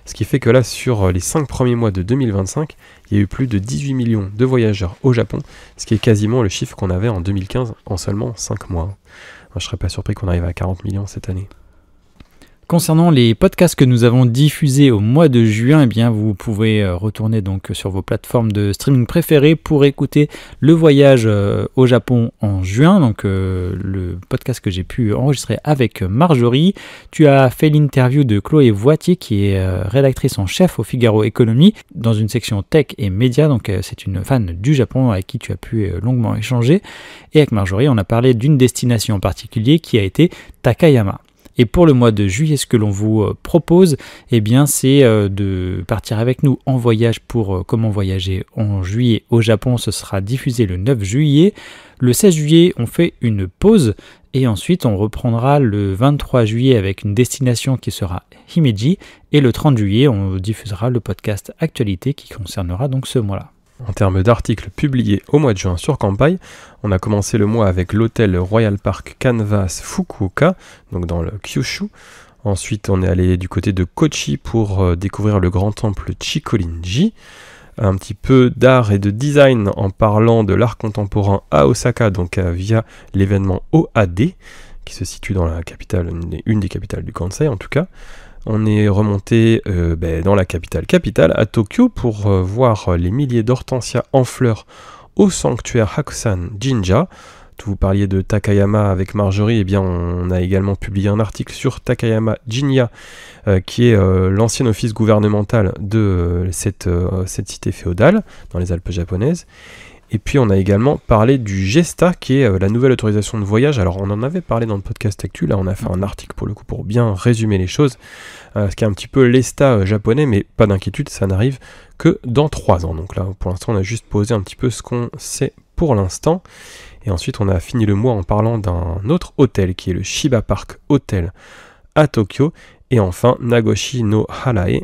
Ce qui fait que là, sur les 5 premiers mois de 2025, il y a eu plus de 18 millions de voyageurs au Japon, ce qui est quasiment le chiffre qu'on avait en 2015 en seulement 5 mois. Moi, je ne serais pas surpris qu'on arrive à 40 millions cette année. Concernant les podcasts que nous avons diffusés au mois de juin, eh bien vous pouvez retourner donc sur vos plateformes de streaming préférées pour écouter le voyage au Japon en juin, donc le podcast que j'ai pu enregistrer avec Marjorie. Tu as fait l'interview de Chloé Voitier, qui est rédactrice en chef au Figaro Économie, dans une section tech et médias, donc c'est une fan du Japon avec qui tu as pu longuement échanger. Et avec Marjorie, on a parlé d'une destination en particulier qui a été Takayama. Et pour le mois de juillet, ce que l'on vous propose, eh bien, c'est de partir avec nous en voyage pour comment voyager en juillet au Japon. Ce sera diffusé le 9 juillet. Le 16 juillet, on fait une pause et ensuite on reprendra le 23 juillet avec une destination qui sera Himeji. Et le 30 juillet, on diffusera le podcast Actualité qui concernera donc ce mois-là. En termes d'articles publiés au mois de juin sur Kanpai, on a commencé le mois avec l'hôtel Royal Park Canvas Fukuoka, donc dans le Kyushu. Ensuite, on est allé du côté de Kochi pour découvrir le grand temple Chikorinji. Un petit peu d'art et de design en parlant de l'art contemporain à Osaka, donc via l'événement OAD, qui se situe dans la capitale, une des capitales du Kansai en tout cas. On est remonté dans la capitale, à Tokyo, pour voir les milliers d'hortensias en fleurs au sanctuaire Hakusan Jinja. Vous parliez de Takayama avec Marjorie, eh bien on a également publié un article sur Takayama Jinya, qui est l'ancien office gouvernemental de cette cité féodale dans les Alpes japonaises. Et puis on a également parlé du GESTA, qui est la nouvelle autorisation de voyage. Alors on en avait parlé dans le podcast Actu, là on a fait un article pour le coup pour bien résumer les choses. Ce qui est un petit peu l'ESTA japonais, mais pas d'inquiétude, ça n'arrive que dans 3 ans. Donc là pour l'instant on a juste posé un petit peu ce qu'on sait pour l'instant. Et ensuite on a fini le mois en parlant d'un autre hôtel qui est le Shiba Park Hotel à Tokyo. Et enfin Nagoshi no Harae,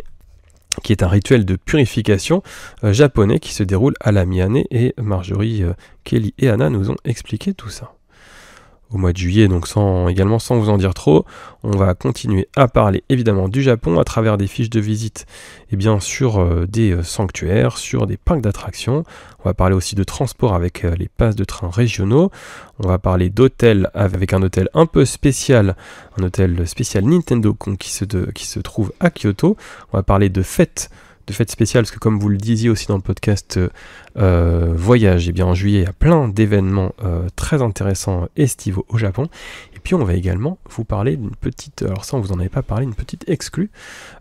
qui est un rituel de purification japonais qui se déroule à la mi-année, et Marjorie, Kelly et Anna nous ont expliqué tout ça. Au mois de juillet, donc sans vous en dire trop, on va continuer à parler évidemment du Japon à travers des fiches de visite et bien sûr des sanctuaires, sur des parcs d'attractions. On va parler aussi de transport avec les passes de train régionaux. On va parler d'hôtels avec un hôtel un peu spécial, un hôtel spécial Nintendo qui se trouve à Kyoto. On va parler de fêtes spéciales, parce que comme vous le disiez aussi dans le podcast Voyage, et bien en juillet il y a plein d'événements très intéressants estivaux au Japon. Et puis on va également vous parler d'une petite, alors ça on vous en avait pas parlé, une petite exclue,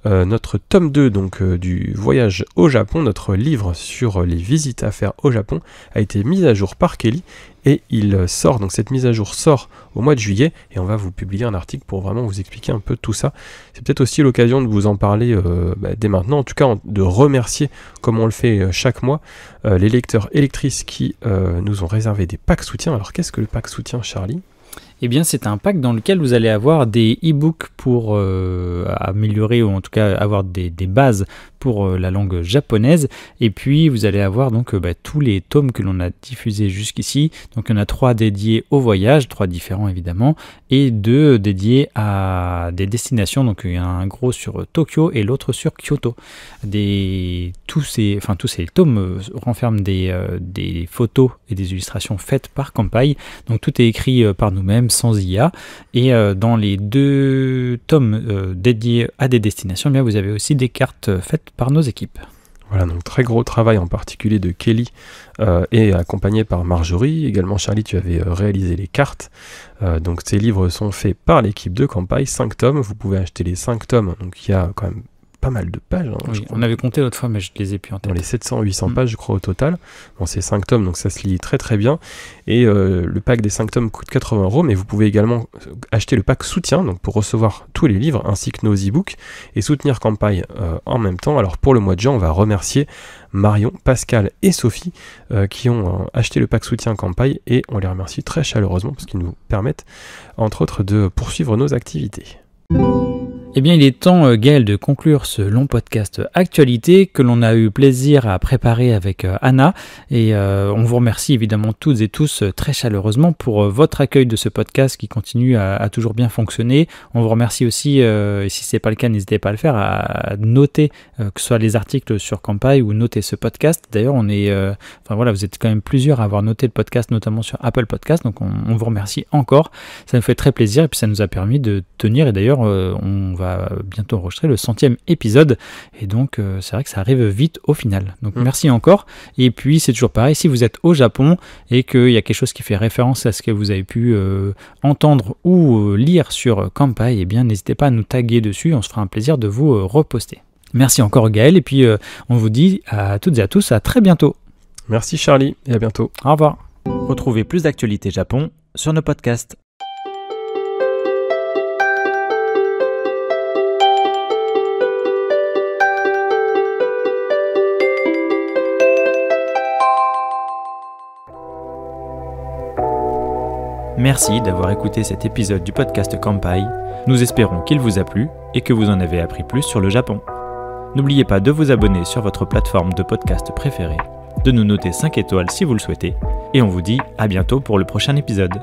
notre tome 2 donc du voyage au Japon, notre livre sur les visites à faire au Japon, a été mis à jour par Kelly, et il sort, donc cette mise à jour sort au mois de juillet, et on va vous publier un article pour vraiment vous expliquer un peu tout ça. C'est peut-être aussi l'occasion de vous en parler dès maintenant, en tout cas de remercier, comme on le fait chaque mois, les lecteurs et lectrices qui nous ont réservé des packs soutien. Alors qu'est-ce que le pack soutien, Charlie ? Eh bien, c'est un pack dans lequel vous allez avoir des e-books pour améliorer, ou en tout cas avoir des bases pour la langue japonaise. Et puis vous allez avoir donc tous les tomes que l'on a diffusés jusqu'ici. Donc il y en a 3 dédiés au voyage, 3 différents évidemment, et 2 dédiés à des destinations. Donc il y en a un gros sur Tokyo et l'autre sur Kyoto. Tous ces tomes renferment des photos et des illustrations faites par Kanpai. Donc tout est écrit par nous-mêmes, sans IA. Et dans les 2 tomes dédiés à des destinations, bien, vous avez aussi des cartes faites par nos équipes. Voilà, donc très gros travail en particulier de Kelly et accompagné par Marjorie. Également, Charlie, tu avais réalisé les cartes. Donc ces livres sont faits par l'équipe de Kanpai, 5 tomes. Vous pouvez acheter les 5 tomes. Donc il y a quand même pas mal de pages. Oui, on avait compté l'autre fois, mais je ne les ai plus en tête. Dans les 700-800 pages, je crois, au total. Bon, c'est 5 tomes, donc ça se lit très très bien. Et le pack des 5 tomes coûte 80 €, mais vous pouvez également acheter le pack soutien, donc pour recevoir tous les livres, ainsi que nos e-books, et soutenir Kanpai en même temps. Alors pour le mois de juin, on va remercier Marion, Pascal et Sophie qui ont acheté le pack soutien Kanpai, et on les remercie très chaleureusement parce qu'ils nous permettent, entre autres, de poursuivre nos activités. Eh bien, il est temps, Gaël, de conclure ce long podcast actualité que l'on a eu plaisir à préparer avec Anna. Et on vous remercie évidemment toutes et tous très chaleureusement pour votre accueil de ce podcast qui continue à toujours bien fonctionner. On vous remercie aussi, et si ce n'est pas le cas, n'hésitez pas à le faire, à noter que ce soit les articles sur Kanpai ou noter ce podcast. D'ailleurs, vous êtes quand même plusieurs à avoir noté le podcast, notamment sur Apple Podcast. Donc on vous remercie encore. Ça nous fait très plaisir et puis ça nous a permis de tenir. Et d'ailleurs, on va bientôt enregistrer le 100e épisode et donc c'est vrai que ça arrive vite au final, donc merci encore. Et puis c'est toujours pareil, si vous êtes au Japon et qu'il y a quelque chose qui fait référence à ce que vous avez pu entendre ou lire sur Kanpai, eh bien n'hésitez pas à nous taguer dessus, on se fera un plaisir de vous reposter. Merci encore Gaël et puis on vous dit à toutes et à tous à très bientôt. Merci Charlie et à bientôt. Au revoir. Retrouvez plus d'actualités Japon sur nos podcasts. Merci d'avoir écouté cet épisode du podcast Kanpai. Nous espérons qu'il vous a plu et que vous en avez appris plus sur le Japon. N'oubliez pas de vous abonner sur votre plateforme de podcast préférée, de nous noter 5 étoiles si vous le souhaitez, et on vous dit à bientôt pour le prochain épisode.